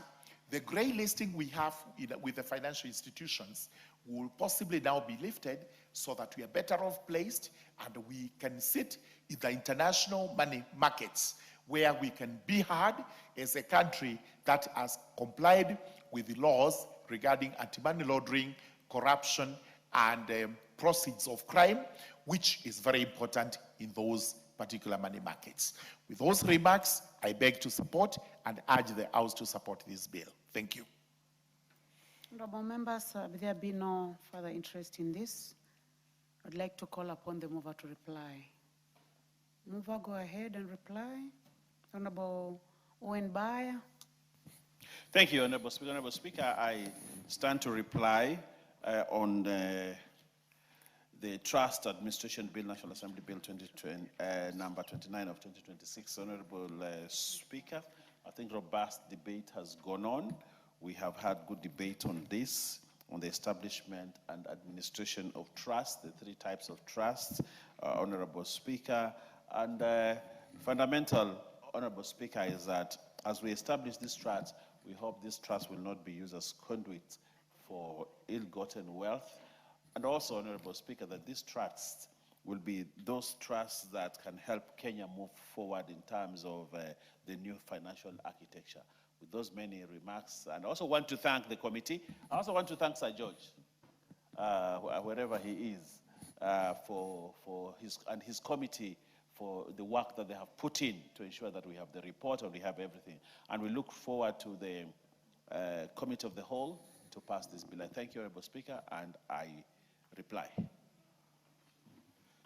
the grey listing we have with the financial institutions will possibly now be lifted so that we are better off placed and we can sit in the international money markets where we can be heard as a country that has complied with the laws regarding anti-money laundering, corruption, and proceeds of crime, which is very important in those particular money markets. With those remarks, I beg to support and urge the House to support this bill. Thank you. Honorable members, there be no further interest in this. I'd like to call upon the mover to reply. Mover, go ahead and reply. Honorable Owen Bayer. Thank you, Honorable Speaker. Honorable Speaker, I stand to reply on the Trust Administration Bill, National Assembly Bill 2020, number 29 of 2026. Honorable Speaker, I think robust debate has gone on. We have had good debate on this, on the establishment and administration of trust, the three types of trusts, Honorable Speaker. And fundamental, Honorable Speaker, is that as we establish this trust, we hope this trust will not be used as conduits for ill-gotten wealth. And also, Honorable Speaker, that these trusts will be those trusts that can help Kenya move forward in terms of the new financial architecture. With those many remarks, and I also want to thank the committee. I also want to thank Sir George, wherever he is, for his committee for the work that they have put in to ensure that we have the report and we have everything. And we look forward to the committee of the whole to pass this bill. I thank you, Honorable Speaker, and I reply.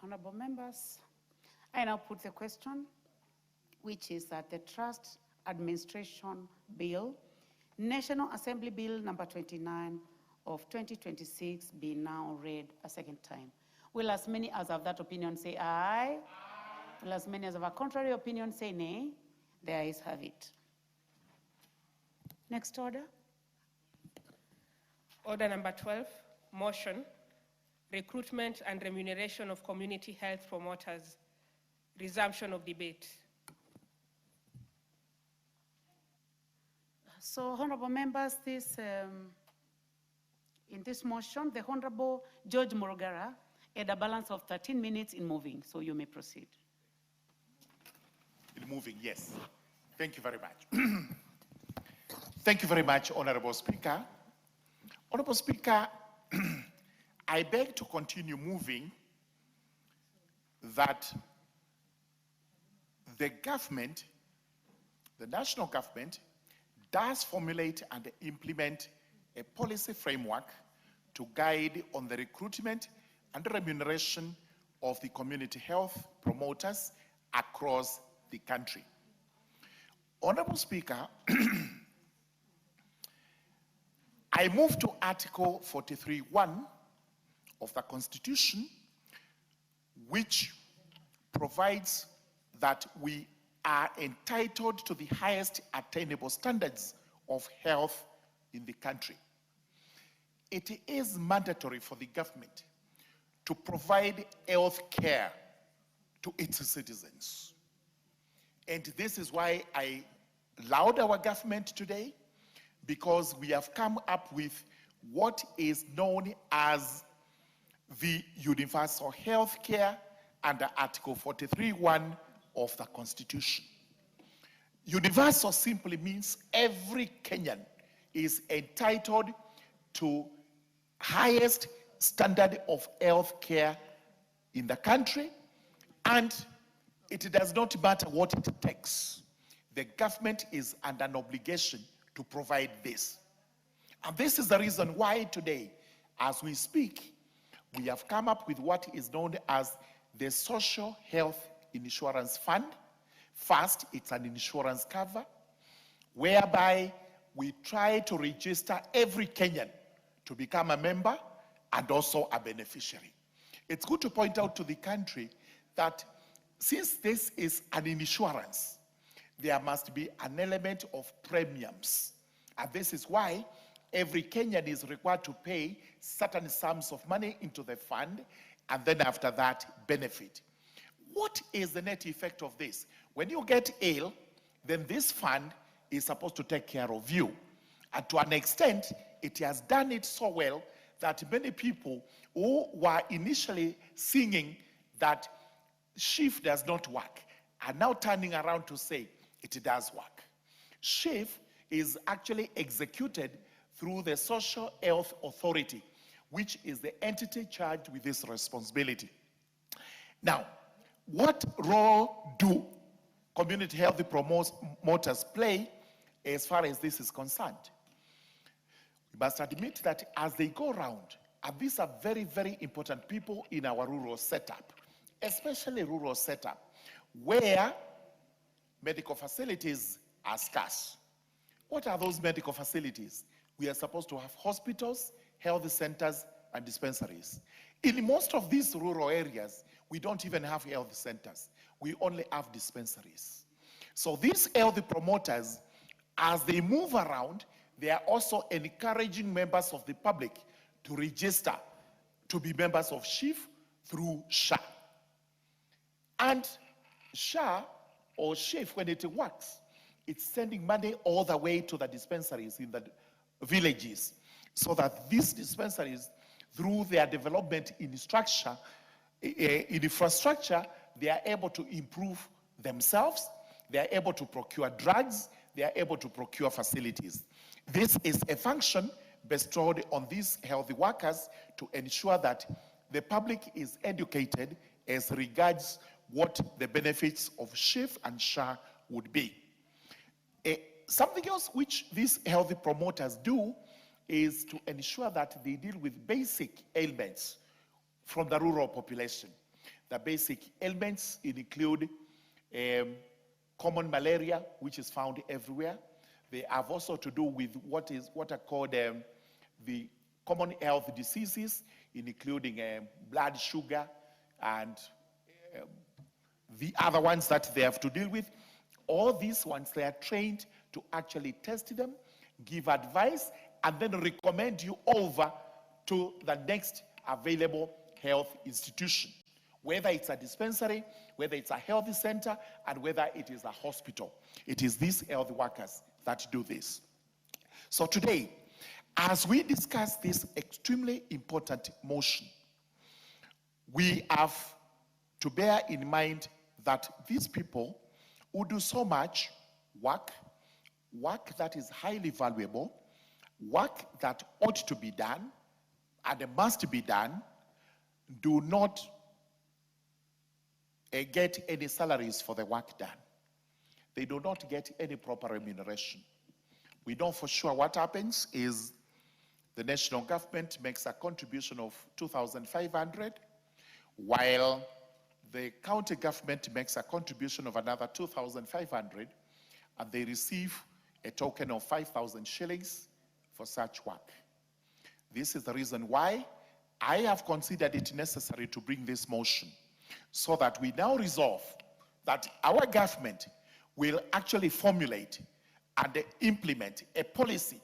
Honorable members, I now put the question, which is that the Trust Administration Bill, National Assembly Bill number 29 of 2026 be now read a second time. Will as many as have that opinion say aye? Aye. Will as many as have a contrary opinion say nay? The ayes have it. Next order. Order number 12, motion, recruitment and remuneration of community health promoters, resumption of debate. So, honorable members, in this motion, the Honorable George Morogara had a balance of 13 minutes in moving, so you may proceed. In moving, yes. Thank you very much. Thank you very much, Honorable Speaker. Honorable Speaker, I beg to continue moving that the government, the national government, does formulate and implement a policy framework to guide on the recruitment and remuneration of the community health promoters across the country. Honorable Speaker, I move to Article 43(1) of the Constitution, which provides that we are entitled to the highest attainable standards of health in the country. It is mandatory for the government to provide health care to its citizens. And this is why I laud our government today, because we have come up with what is known as the universal health care under Article 43(1) of the Constitution. Universal simply means every Kenyan is entitled to highest standard of health care in the country, and it does not matter what it takes. The government is under an obligation to provide this. And this is the reason why today, as we speak, we have come up with what is known as the Social Health Insurance Fund. First, it's an insurance cover, whereby we try to register every Kenyan to become a member and also a beneficiary. It's good to point out to the country that since this is an insurance, there must be an element of premiums. And this is why every Kenyan is required to pay certain sums of money into the fund, and then after that, benefit. What is the net effect of this? When you get ill, then this fund is supposed to take care of you. And to an extent, it has done it so well that many people who were initially singing that SHIF does not work are now turning around to say it does work. SHIF is actually executed through the Social Health Authority, which is the entity charged with this responsibility. Now, what role do community health promoters play as far as this is concerned? We must admit that as they go around, and these are very, very important people in our rural setup, especially rural setup, where medical facilities are scarce. What are those medical facilities? We are supposed to have hospitals, health centers, and dispensaries. In most of these rural areas, we don't even have health centers. We only have dispensaries. So these health promoters, as they move around, they are also encouraging members of the public to register to be members of SHIF through SHA. And SHA or SHIF, when it works, it's sending money all the way to the dispensaries in the villages, so that these dispensaries, through their development in infrastructure, they are able to improve themselves, they are able to procure drugs, they are able to procure facilities. This is a function bestowed on these health workers to ensure that the public is educated as regards what the benefits of SHIF and SHA would be. Something else which these health promoters do is to ensure that they deal with basic ailments from the rural population. The basic ailments include common malaria, which is found everywhere. They have also to do with what are called the common health diseases, including blood sugar and the other ones that they have to deal with. All these ones, they are trained to actually test them, give advice, and then recommend you over to the next available health institution, whether it's a dispensary, whether it's a health center, and whether it is a hospital. It is these health workers that do this. So today, as we discuss this extremely important motion, we have to bear in mind that these people who do so much work that is highly valuable, work that ought to be done and must be done, do not get any salaries for the work done. They do not get any proper remuneration. We know for sure what happens is the national government makes a contribution of 2,500, while the county government makes a contribution of another 2,500, and they receive a token of 5,000 shillings for such work. This is the reason why I have considered it necessary to bring this motion, so that we now resolve that our government will actually formulate and implement a policy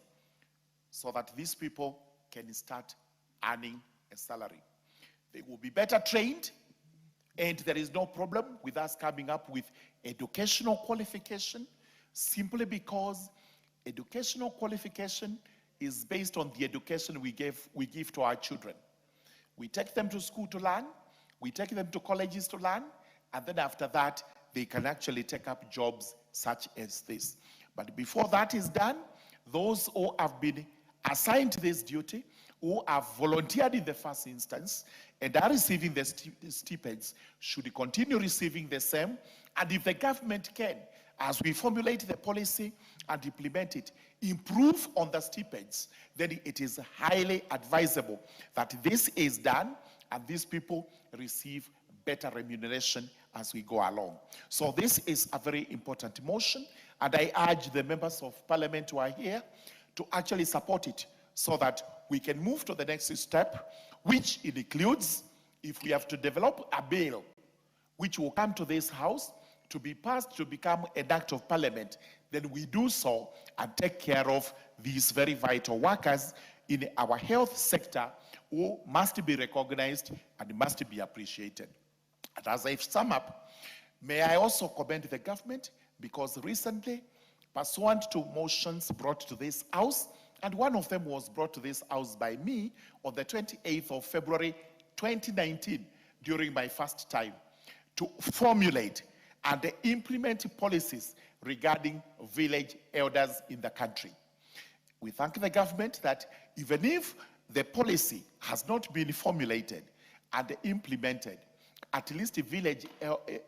so that these people can start earning a salary. They will be better trained, and there is no problem with us coming up with educational qualification, simply because educational qualification is based on the education we give to our children. We take them to school to learn, we take them to colleges to learn, and then after that, they can actually take up jobs such as this. But before that is done, those who have been assigned this duty, who have volunteered in the first instance and are receiving the stipends, should continue receiving the same. And if the government can, as we formulate the policy and implement it, improve on the stipends, then it is highly advisable that this is done and these people receive better remuneration as we go along. So this is a very important motion, And I urge the members of parliament who are here to actually support it so that we can move to the next step, which includes, if we have to develop a bill which will come to this house to be passed to become an act of parliament, then we do so and take care of these very vital workers in our health sector who must be recognized and must be appreciated. And as I sum up, may I also commend the government because recently, pursuant to motions brought to this house, and one of them was brought to this house by me on the 28th of February 2019 during my first time, to formulate and implement policies regarding village elders in the country. We thank the government that even if the policy has not been formulated and implemented, at least village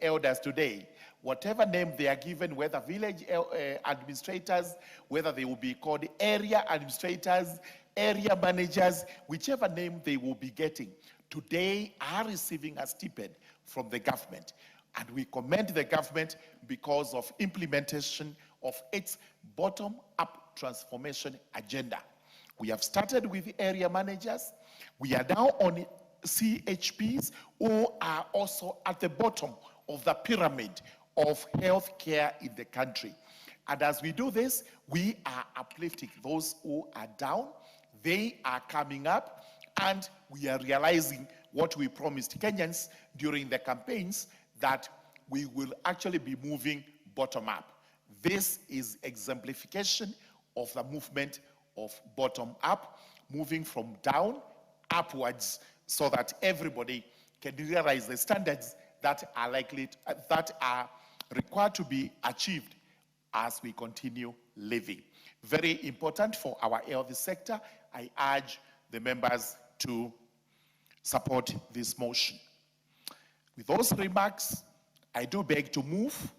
elders today, whatever name they are given, whether village administrators, whether they will be called area administrators, area managers, whichever name they will be getting, today are receiving a stipend from the government. And we commend the government because of implementation of its bottom-up transformation agenda. We have started with area managers. We are now on CHPs who are also at the bottom of the pyramid of healthcare in the country. And as we do this, we are uplifting those who are down. They are coming up, and we are realizing what we promised Kenyans during the campaigns, that we will actually be moving bottom up. This is exemplification of the movement of bottom up, moving from down upwards, so that everybody can realize the standards that are that are required to be achieved as we continue living. Very important for our health sector. I urge the members to support this motion. With those remarks, I do beg to move,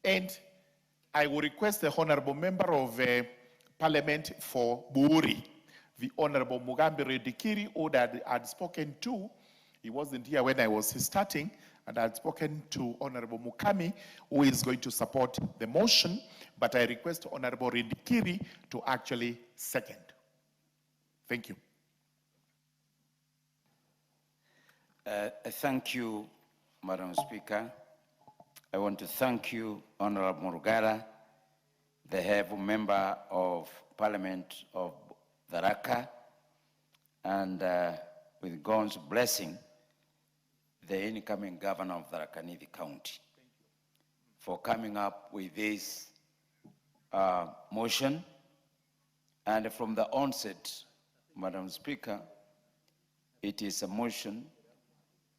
and I will request the Honorable Member of Parliament for Buri, the Honorable Mugambi Redikiri, who had spoken to. He wasn't here when I was starting, and I had spoken to Honorable Mukami, who is going to support the motion, but I request Honorable Redikiri to actually second. Thank you. Thank you, Madam Speaker. I want to thank you, Honorable Murugara, the Honorable Member of Parliament of Tharaka, and with God's blessing, the incoming Governor of Tharaka Nithi County, for coming up with this motion. And from the onset, Madam Speaker, it is a motion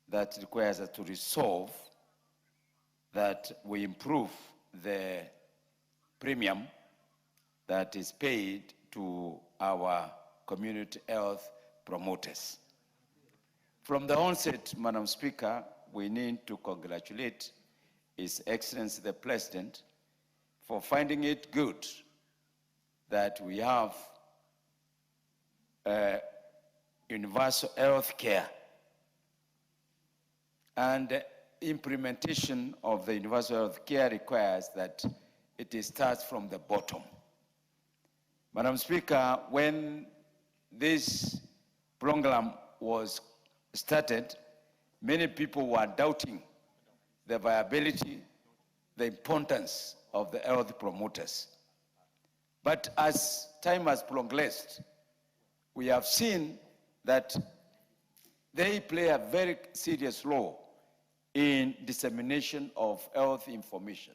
that requires us to resolve that we improve the premium that is paid to our community health promoters. From the onset, Madam Speaker, we need to congratulate His Excellency the President for finding it good that we have universal health care, and implementation of the universal health care requires that it starts from the bottom. Madam Speaker, when this program was started, many people were doubting the viability, the importance of the health promoters. But as time has progressed, we have seen that they play a very serious role in dissemination of health information.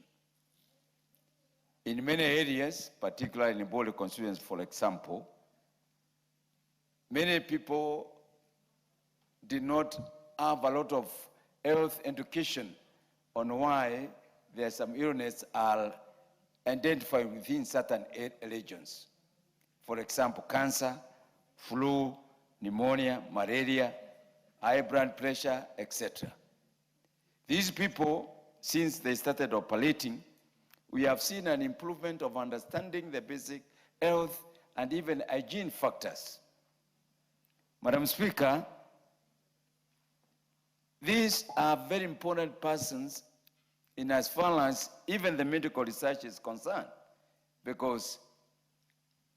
In many areas, particularly in Bole constituency, for example, many people did not have a lot of health education on why there are some illnesses are identified within certain regions. For example, cancer, flu, pneumonia, malaria, high blood pressure, etc. These people, since they started operating, we have seen an improvement of understanding the basic health and even hygiene factors. Madam Speaker, these are very important persons in as far as even the medical research is concerned. because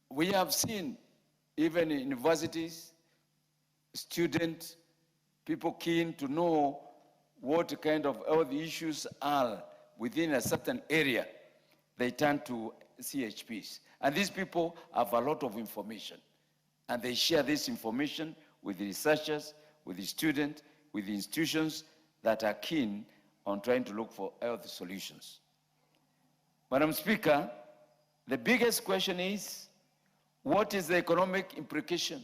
we have seen even in universities, students, people keen to know what kind of health issues are within a certain area, they turn to CHPs. And these people have a lot of information, and they share this information with the researchers, with the students, with the institutions that are keen on trying to look for health solutions. Madam Speaker, the biggest question is, what is the economic implication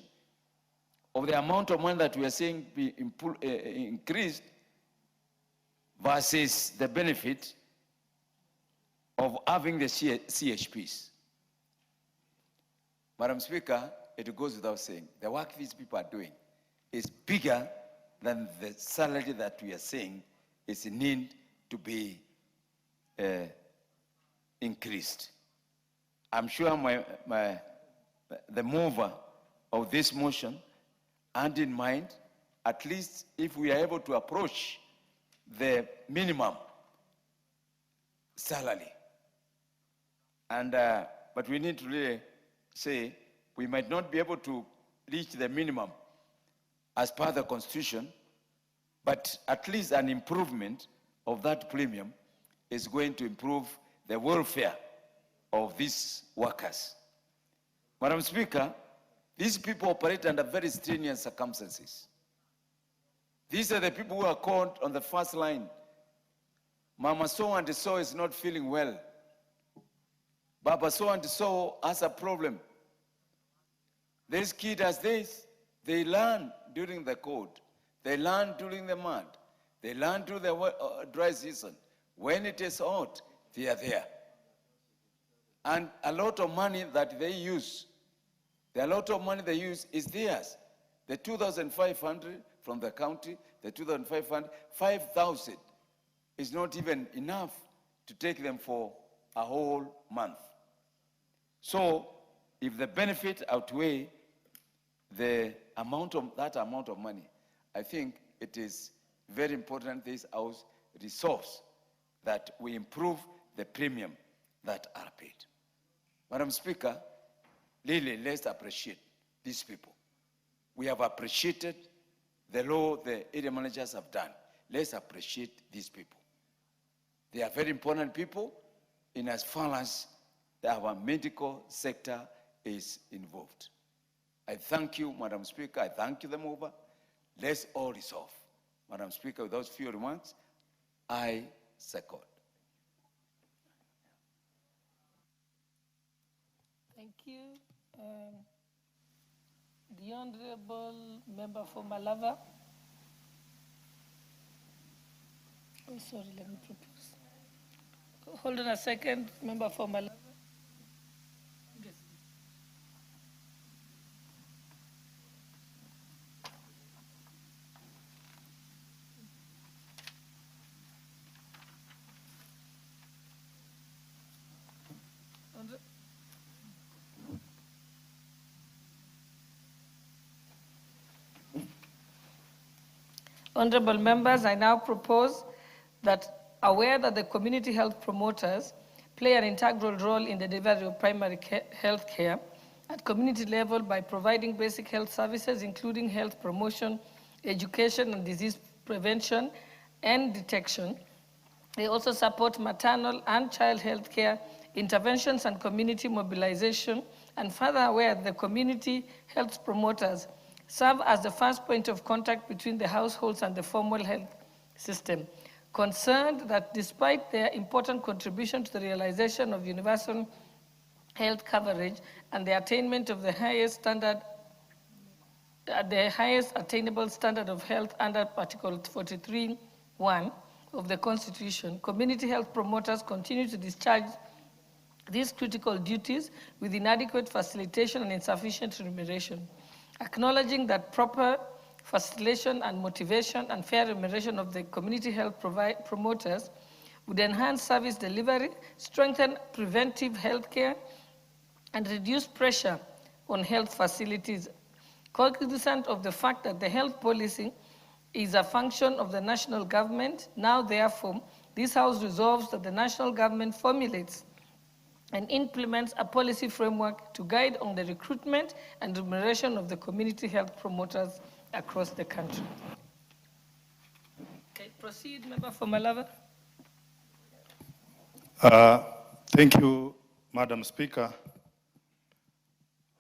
of the amount of money that we are seeing be increased versus the benefit of having the CHPs? Madam Speaker, it goes without saying, the work these people are doing is bigger than the salary that we are saying is need to be increased. I'm sure the mover of this motion had in mind, at least if we are able to approach the minimum salary. And, but we need to really say we might not be able to reach the minimum as per the Constitution, but at least an improvement of that premium is going to improve the welfare of these workers. Madam Speaker, these people operate under very strenuous circumstances. These are the people who are called on the first line. Mama so and so is not feeling well. Baba so and so has a problem. This kid has this. They learn during the cold. They learn during the mud. They learn during the dry season. When it is hot, they are there. And a lot of money that they use, a lot of money they use is theirs. The 2,500 from the county, the 2,500, 5,000 is not even enough to take them for a whole month. So if the benefit outweigh the amount of that amount of money, I think it is very important this House resolves that we improve the premium that are paid. Madam Speaker, really, let's appreciate these people. We have appreciated the law the area managers have done. Let's appreciate these people. They are very important people in as far as our medical sector is involved. I thank you, Madam Speaker. I thank you, the mover. Let's all resolve. Madam Speaker, with those few remarks, I second. Thank you. The Honorable Member for Malava. Oh, sorry, let me propose. Hold on a second, Member for Malava. Yes. Honorable members, I now propose that, aware that the community health promoters play an integral role in the delivery of primary health care at community level by providing basic health services, including health promotion, education, and disease prevention and detection. They also support maternal and child health care interventions and community mobilization, and further aware the community health promoters serve as the first point of contact between the households and the formal health system. Concerned that despite their important contribution to the realization of universal health coverage and the attainment of the highest attainable standard of health under Article 43(1) of the Constitution, community health promoters continue to discharge these critical duties with inadequate facilitation and insufficient remuneration. Acknowledging that proper facilitation and motivation and fair remuneration of the community health promoters would enhance service delivery, strengthen preventive health care, and reduce pressure on health facilities. Cognizant of the fact that the health policy is a function of the national government, now therefore, this House resolves that the national government formulates and implements a policy framework to guide on the recruitment and remuneration of the community health promoters across the country. Okay, proceed, Member for Malava. Thank you, Madam Speaker.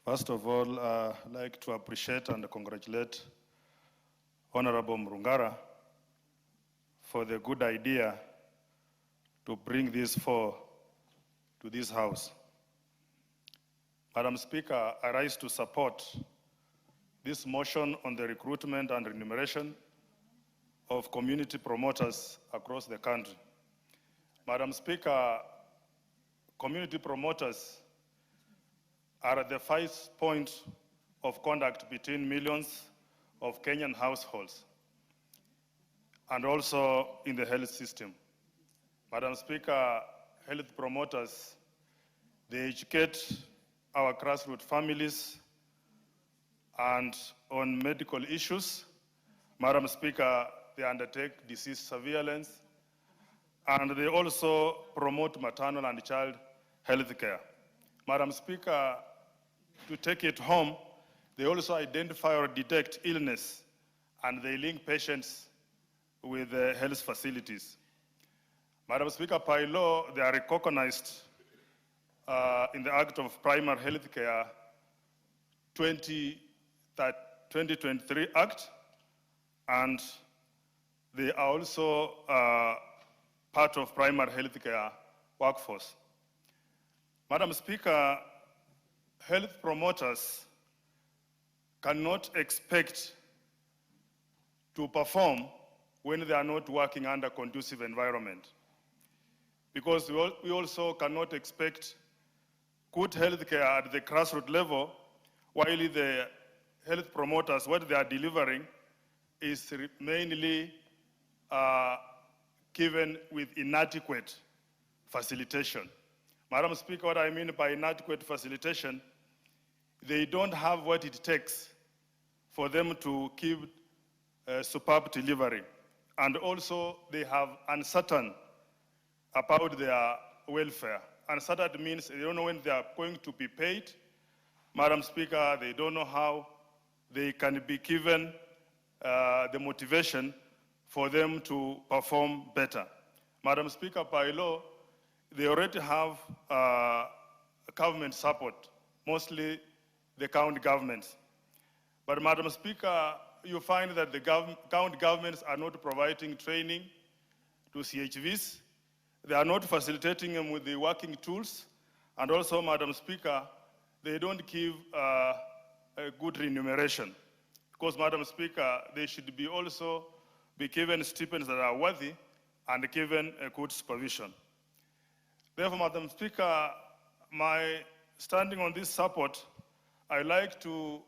First of all, I'd like to appreciate and congratulate Honorable Mrungara for the good idea to bring this to this House. Madam Speaker, I rise to support this motion on the recruitment and remuneration of community promoters across the country. Madam Speaker, community promoters are at the first point of contact between millions of Kenyan households and also in the health system. Madam Speaker, health promoters, they educate our grassroots families and on medical issues. Madam Speaker, they undertake disease surveillance, and they also promote maternal and child health care. Madam Speaker, to take it home, they also identify or detect illness, and they link patients with health facilities. Madam Speaker, by law, they are recognized in the Act of Primary Health Care 2023 Act, and they are also part of primary health care workforce. Madam Speaker, health promoters cannot expect to perform when they are not working under conducive environment, because we also cannot expect good health care at the grassroots level while the health promoters, what they are delivering is mainly given with inadequate facilitation. Madam Speaker, what I mean by inadequate facilitation, they don't have what it takes for them to give superb delivery. And also they have uncertain about their welfare. Uncertain means they don't know when they are going to be paid. Madam Speaker, they don't know how they can be given the motivation for them to perform better. Madam Speaker, by law, they already have government support, mostly the county governments. But Madam Speaker, you find that the county governments are not providing training to CHVs. They are not facilitating them with the working tools. And also, Madam Speaker, they don't give a good remuneration. Because, Madam Speaker, they should be also be given stipends that are worthy and given a good supervision. Therefore, Madam Speaker, my standing on this support, I like to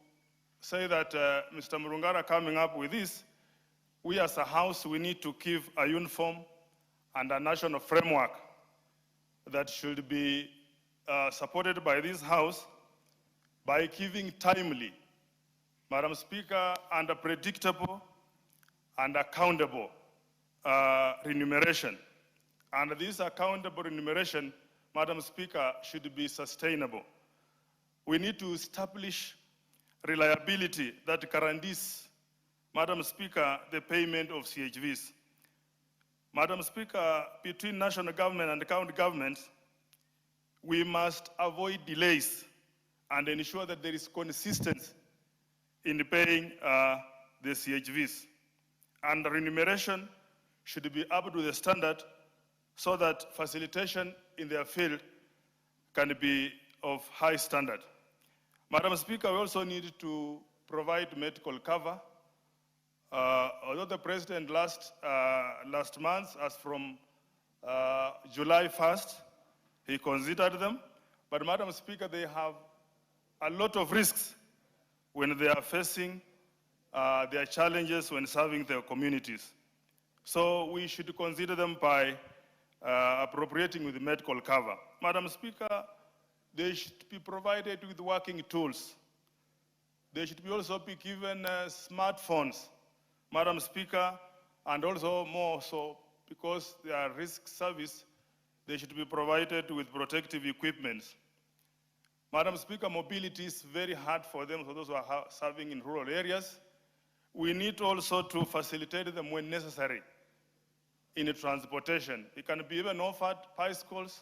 say that Mr. Mrungara coming up with this, we as a House, we need to give a uniform and a national framework that should be supported by this House by giving timely, Madam Speaker, and a predictable and accountable remuneration. And this accountable remuneration, Madam Speaker, should be sustainable. We need to establish reliability that guarantees, Madam Speaker, the payment of CHVs. Madam Speaker, between national government and county governments, we must avoid delays and ensure that there is consistency in paying the CHVs. And the remuneration should be up to the standard so that facilitation in their field can be of high standard. Madam Speaker, we also need to provide medical cover. Although the President last month, as from July 1st, he considered them, but Madam Speaker, they have a lot of risks when they are facing their challenges when serving their communities. So we should consider them by appropriating with medical cover. Madam Speaker, they should be provided with working tools. They should also be given smartphones, Madam Speaker, and also more so because they are risk service, they should be provided with protective equipment. Madam Speaker, mobility is very hard for them, for those who are serving in rural areas. We need also to facilitate them when necessary in transportation. It can be even offered bicycles,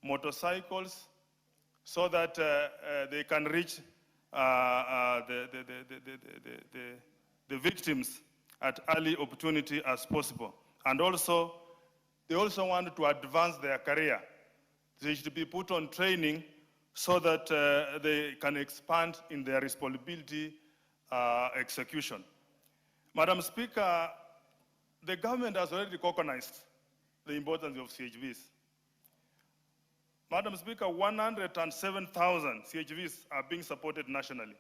motorcycles, so that they can reach the victims at early opportunity as possible. And also, they also want to advance their career. They should be put on training so that they can expand in their responsibility execution. Madam Speaker, the government has already recognized the importance of CHVs. Madam Speaker, 107,000 CHVs are being supported nationally.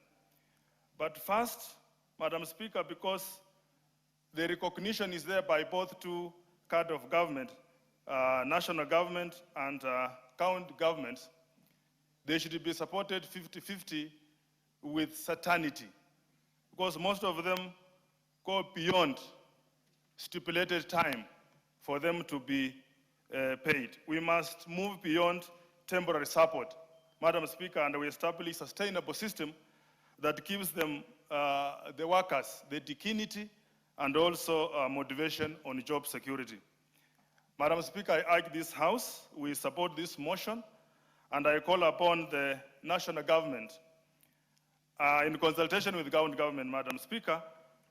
But first, Madam Speaker, because the recognition is there by both two cadres of government, national government and county governments, they should be supported 50-50 with certainty, because most of them go beyond stipulated time for them to be paid. We must move beyond temporary support, Madam Speaker, and we establish a sustainable system that gives them, the workers, the dignity and also motivation on job security. Madam Speaker, I urge this House, we support this motion, and I call upon the national government, in consultation with county government, Madam Speaker,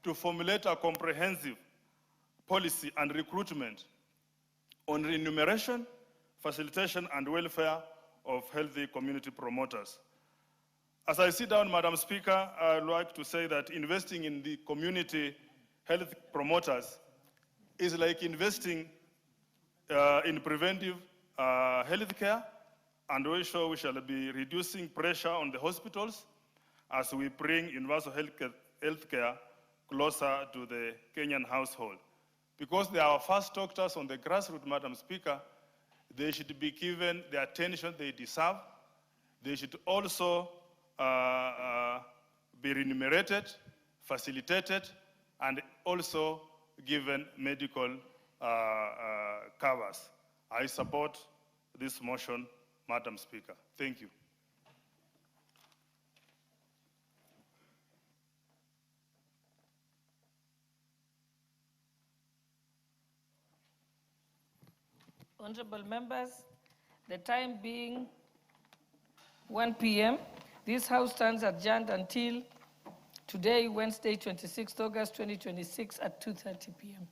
to formulate a comprehensive policy and recruitment on remuneration, facilitation, and welfare of healthy community promoters. As I sit down, Madam Speaker, I'd like to say that investing in the community health promoters is like investing in preventive health care, and also we shall be reducing pressure on the hospitals as we bring universal health care closer to the Kenyan household. Because they are our first doctors on the grassroots, Madam Speaker, they should be given the attention they deserve. They should also be remunerated, facilitated, and also given medical covers. I support this motion, Madam Speaker. Thank you. Honorable members, the time being 1 p.m., this House stands adjourned until today, Wednesday, 26th August 2026 at 2:30 p.m.